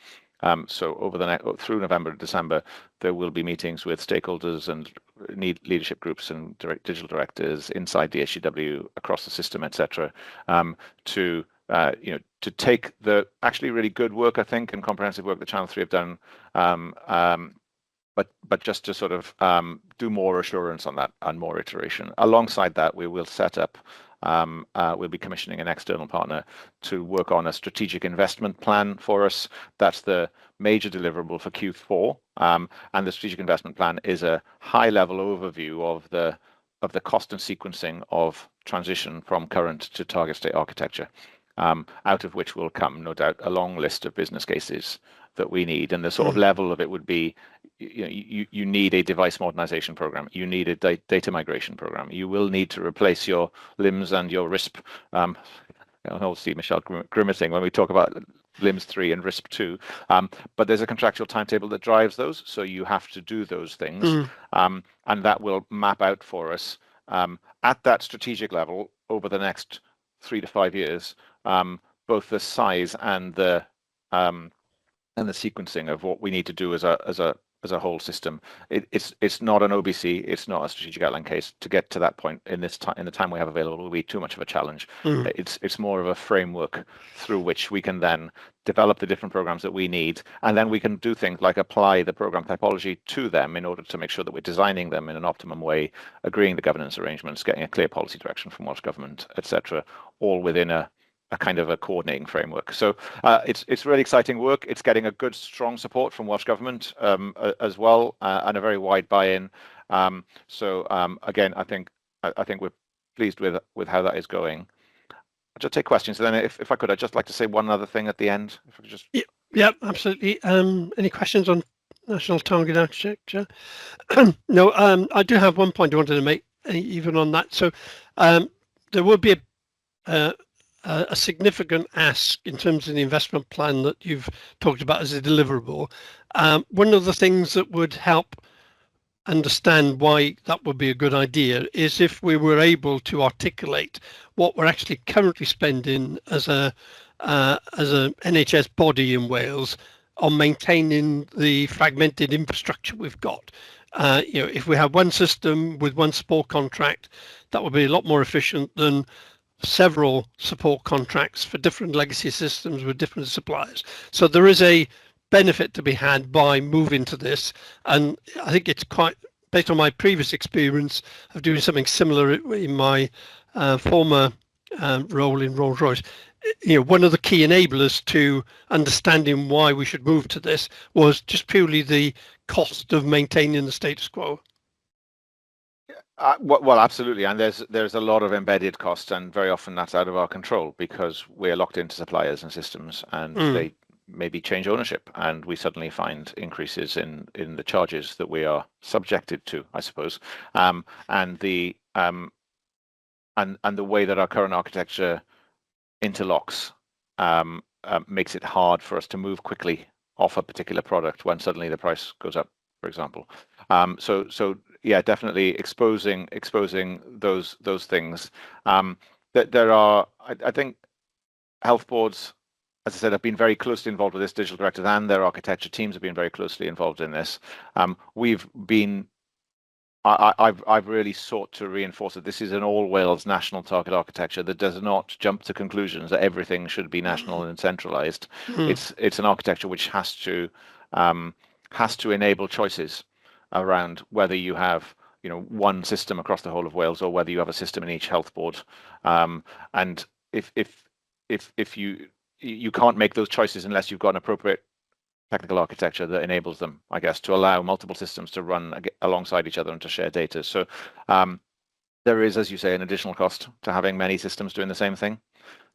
So through November and December, there will be meetings with stakeholders and leadership groups and digital directors inside the DHCW, across the system, etc., to take the actually really good work, I think, and comprehensive work that Channel 3 have done, but just to sort of do more assurance on that and more iteration. Alongside that, we will set up. We'll be commissioning an external partner to work on a strategic investment plan for us. That's the major deliverable for Q4. And the strategic investment plan is a high-level overview of the cost and sequencing of transition from current to target state architecture, out of which will come, no doubt, a long list of business cases that we need. And the sort of level of it would be, you need a device modernization program. You need a data migration program. You will need to replace your LIMS and your RISP. I'll see Michelle grimacing when we talk about LIMS 3 and RISP 2. But there's a contractual timetable that drives those. So you have to do those things. And that will map out for us at that strategic level over the next 3 to 5 years, both the size and the sequencing of what we need to do as a whole system. It's not an OBC. It's not a strategic outline case. To get to that point in the time we have available will be too much of a challenge. It's more of a framework through which we can then develop the different programs that we need, and then we can do things like apply the program typology to them in order to make sure that we're designing them in an optimum way, agreeing the governance arrangements, getting a clear policy direction from Welsh Government, etc., all within a kind of a coordinating framework. So it's really exciting work. It's getting a good, strong support from Welsh Government as well, and a very wide buy-in. Again, I think we're pleased with how that is going. I'll just take questions. And then if I could, I'd just like to say one other thing at the end. If I could just... Yeah, absolutely. Any questions on national target architecture? No, I do have one point I wanted to make, even on that. So there will be a significant ask in terms of the investment plan that you've talked about as a deliverable. One of the things that would help understand why that would be a good idea is if we were able to articulate what we're actually currently spending as a NHS body in Wales on maintaining the fragmented infrastructure we've got. If we have one system with one support contract, that would be a lot more efficient than several support contracts for different legacy systems with different suppliers. So there is a benefit to be had by moving to this, and I think it's quite, based on my previous experience of doing something similar in my former role in Rolls-Royce. One of the key enablers to understanding why we should move to this was just purely the cost of maintaining the status quo. Well, absolutely, and there's a lot of embedded costs, and very often that's out of our control because we're locked into suppliers and systems, and they maybe change ownership, and we suddenly find increases in the charges that we are subjected to, I suppose, and the way that our current architecture interlocks makes it hard for us to move quickly off a particular product when suddenly the price goes up, for example. So yeah, definitely exposing those things. That there are, I think, health boards, as I said, have been very closely involved with this. Digital directors and their architecture teams have been very closely involved in this. We've been, I've really sought to reinforce that this is an all Wales national target architecture that does not jump to conclusions that everything should be national and centralised. It's an architecture which has to enable choices around whether you have one system across the whole of Wales or whether you have a system in each health board. And if you can't make those choices unless you've got an appropriate technical architecture that enables them, I guess, to allow multiple systems to run alongside each other and to share data. So there is, as you say, an additional cost to having many systems doing the same thing.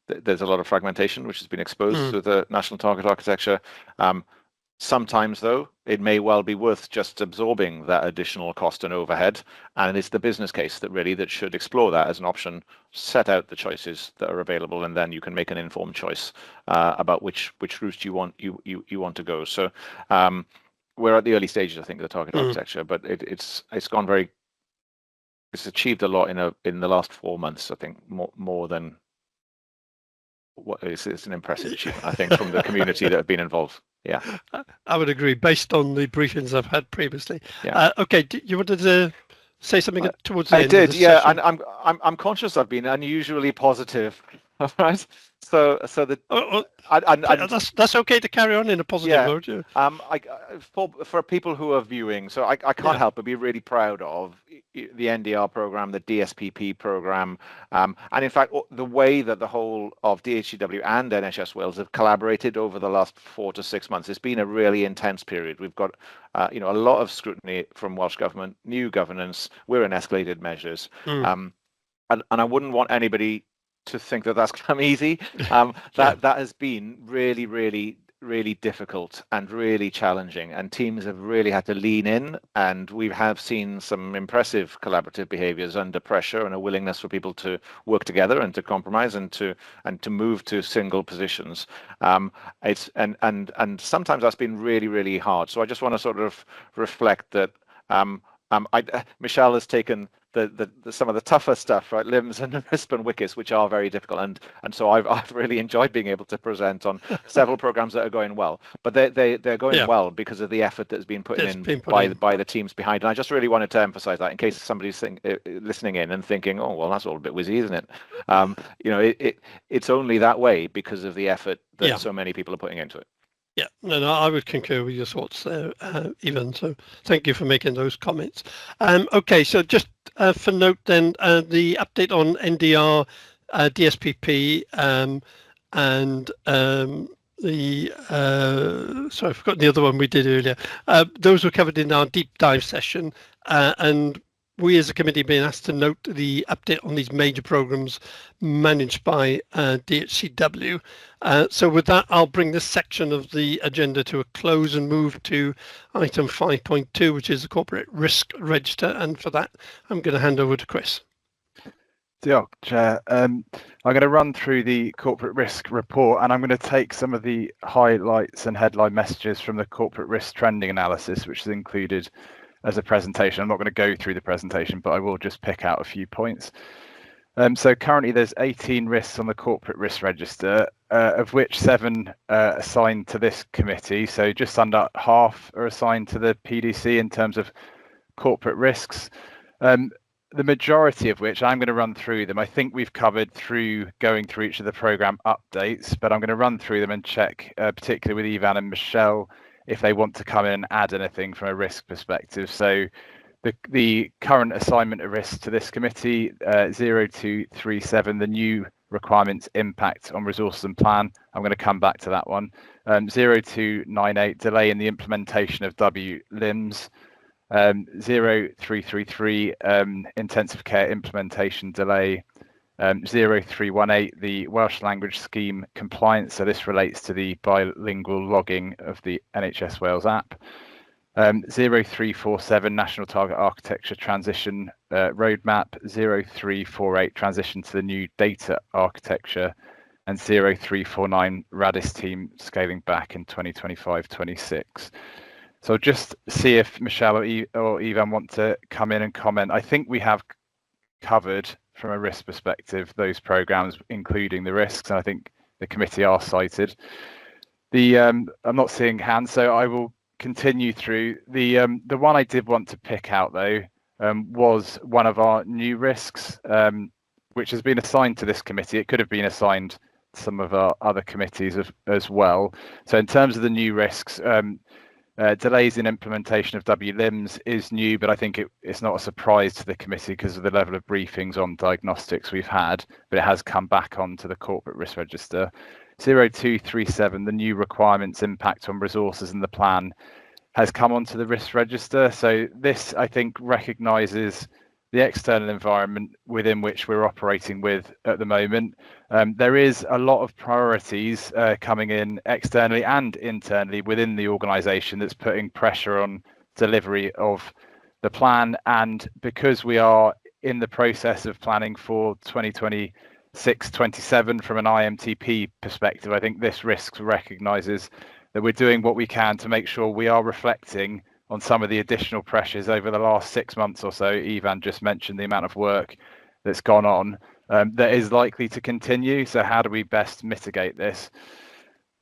There's a lot of fragmentation which has been exposed through the national target architecture. Sometimes, though, it may well be worth just absorbing that additional cost and overhead, and it's the business case that should explore that as an option, set out the choices that are available, and then you can make an informed choice about which route you want to go. So we're at the early stages, I think, of the target architecture, but it's achieved a lot in the last 4 months. I think more than what it's an impressive achievement, I think, from the community that have been involved. Yeah, I would agree based on the briefings I've had previously. Yeah. Okay, you wanted to say something towards the end? I did, of this yeah, session? and I'm conscious I've been unusually positive. Right, so the that's okay to carry on in a positive mode. Yeah. For people who are viewing, so I can't help but be really proud of the NDR program, the DSPP program, and in fact the way that the whole of DHCW and NHS Wales have collaborated over the last 4 to 6 months. It's been a really intense period. We've got a lot of scrutiny from Welsh Government, new governance. We're in escalated measures, and I wouldn't want anybody to think that that's come easy. That has been really, really, really difficult and really challenging, and teams have really had to lean in, and we have seen some impressive collaborative behaviors under pressure and a willingness for people to work together and to compromise and to move to single positions. It's and sometimes that's been really, really hard. So I just want to sort of reflect that Michelle has taken the some of the tougher stuff, right? LIMS and RISP and WICIS, which are very difficult, and so I've really enjoyed being able to present on several programs that are going well, but they're going well because of the effort that's been put in by the teams behind. And I just really wanted to emphasize that in case somebody's listening in and thinking, oh well, that's all a bit whizzy, isn't it? It's only that way because of the effort that so many people are putting into it. Yeah, no, I would concur with your thoughts there, Ivan. So thank you for making those comments. Okay, so just for note then, the update on NDR, DSPP, and sorry, I forgot the other one we did earlier. Those were covered in our deep dive session, and we as a committee have been asked to note the update on these major programs managed by DHCW. So with that, I'll bring this section of the agenda to a close and move to item 5.2, which is the corporate risk register. And for that, I'm going to hand over to Chris. Yeah, Chair. I'm going to run through the corporate risk report, and I'm going to take some of the highlights and headline messages from the corporate risk trending analysis, which is included as a presentation. I'm not going to go through the presentation, but I will just pick out a few points. So currently there's 18 risks on the corporate risk register, of which 7 are assigned to this committee. So just under half are assigned to the PDC in terms of corporate risks. The majority of which, I'm going to run through them. I think we've covered through going through each of the programme updates, but I'm going to run through them and check, particularly with Ivan and Michelle, if they want to come in and add anything from a risk perspective. So the current assignment of risk to this committee, 0237, the new requirements impact on resources and plan. I'm going to come back to that one. 0298, delay in the implementation of WLIMS. 0333, intensive care implementation delay. 0318, the Welsh language scheme compliance. So this relates to the bilingual logging of the NHS Wales app. 0347, national target architecture transition roadmap. 0348, transition to the new data architecture. And 0349, RADIS team scaling back in 2025-26. So I'll just see if Michelle or Ivan want to come in and comment. I think we have covered from a risk perspective those programs, including the risks, and I think the committee are cited. I'm not seeing hands, so I will continue through. The one I did want to pick out though was one of our new risks, which has been assigned to this committee. It could have been assigned to some of our other committees as well. So in terms of the new risks, delays in implementation of WLIMS is new, but I think it's not a surprise to the committee because of the level of briefings on diagnostics we've had, but it has come back onto the corporate risk register. 0237, the new requirements impact on resources in the plan, has come onto the risk register. So this, I think, recognises the external environment within which we're operating with at the moment. There is a lot of priorities coming in externally and internally within the organisation that's putting pressure on delivery of the plan. And because we are in the process of planning for 2026-27 from an IMTP perspective, I think this risk recognises that we're doing what we can to make sure we are reflecting on some of the additional pressures over the last 6 months or so. Ivan just mentioned the amount of work that's gone on that is likely to continue. So how do we best mitigate this?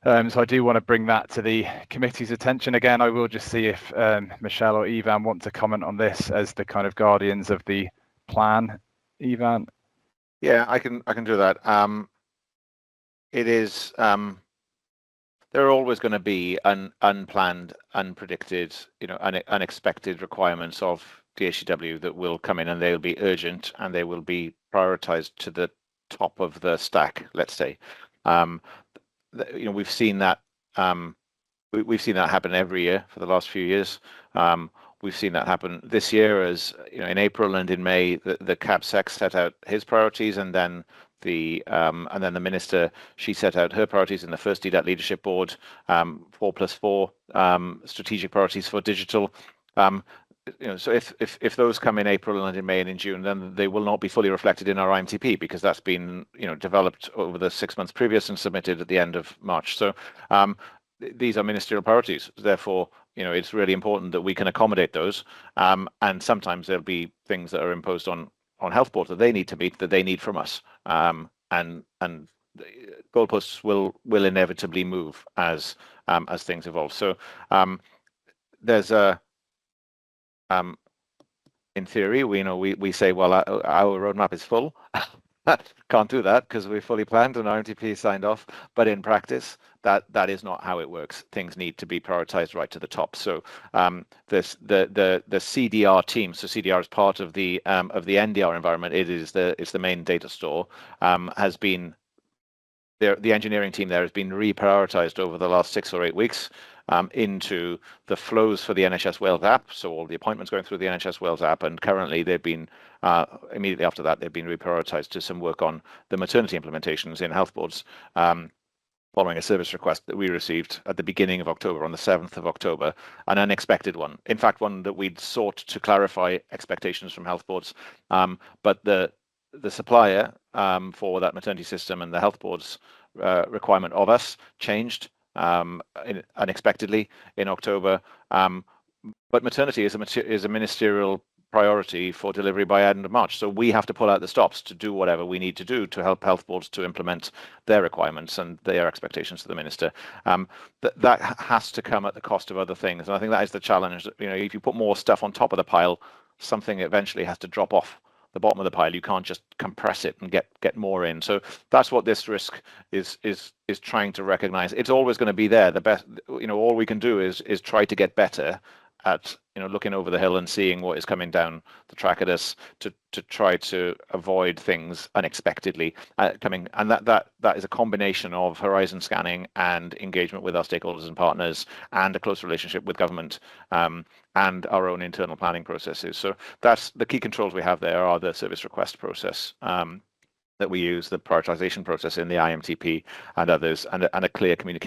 So I do want to bring that to the committee's attention. Again, I will just see if Michelle or Ivan want to comment on this as the kind of guardians of the plan. Ivan? Yeah, I can do that. It is there are always going to be unplanned, unpredicted, unexpected requirements of DHCW that will come in, and they'll be urgent and they will be prioritized to the top of the stack, let's say. We've seen that we've seen that happen every year for the last few years. We've seen that happen this year, as in April and in May, the CAPSEC set out his priorities, and then the minister, she set out her priorities in the first DDAT leadership board, 4+4 strategic priorities for digital. So if those come in April and in May and in June, then they will not be fully reflected in our IMTP, because that's been developed over the 6 months previous and submitted at the end of March. So these are ministerial priorities. Therefore, it's really important that we can accommodate those. And sometimes there'll be things that are imposed on health boards that they need to meet, that they need from us. And goalposts will inevitably move as things evolve. So there's a in theory, we say, well, our roadmap is full. Can't do that because we're fully planned and our MTP is signed off. But in practice, that is not how it works. Things need to be prioritized right to the top. So the CDR team, so CDR is part of the NDR environment. It's the main data store. Has been the engineering team there has been reprioritized over the last 6 or 8 weeks into the flows for the NHS Wales app. So all the appointments going through the NHS Wales app, and currently they've been immediately after that they've been reprioritized to some work on the maternity implementations in health boards, following a service request that we received at the beginning of October, on the 7th of October, an unexpected one. In fact, one that we'd sought to clarify expectations from health boards, but the supplier for that maternity system and the health board's requirement of us changed unexpectedly in October. But maternity is a ministerial priority for delivery by end of March. So we have to pull out the stops to do whatever we need to do to help health boards to implement their requirements and their expectations to the minister. That has to come at the cost of other things. And I think that is the challenge. If you put more stuff on top of the pile, something eventually has to drop off the bottom of the pile. You can't just compress it and get more in. So that's what this risk is trying to recognize. It's always going to be there. The best, all we can do is try to get better at looking over the hill and seeing what is coming down the track at us to try to avoid things unexpectedly coming. And that is a combination of horizon scanning and engagement with our stakeholders and partners, and a close relationship with government, and our own internal planning processes. So that's the key controls we have there are the service request process that we use, the prioritization process in the IMTP and others, and a clear communication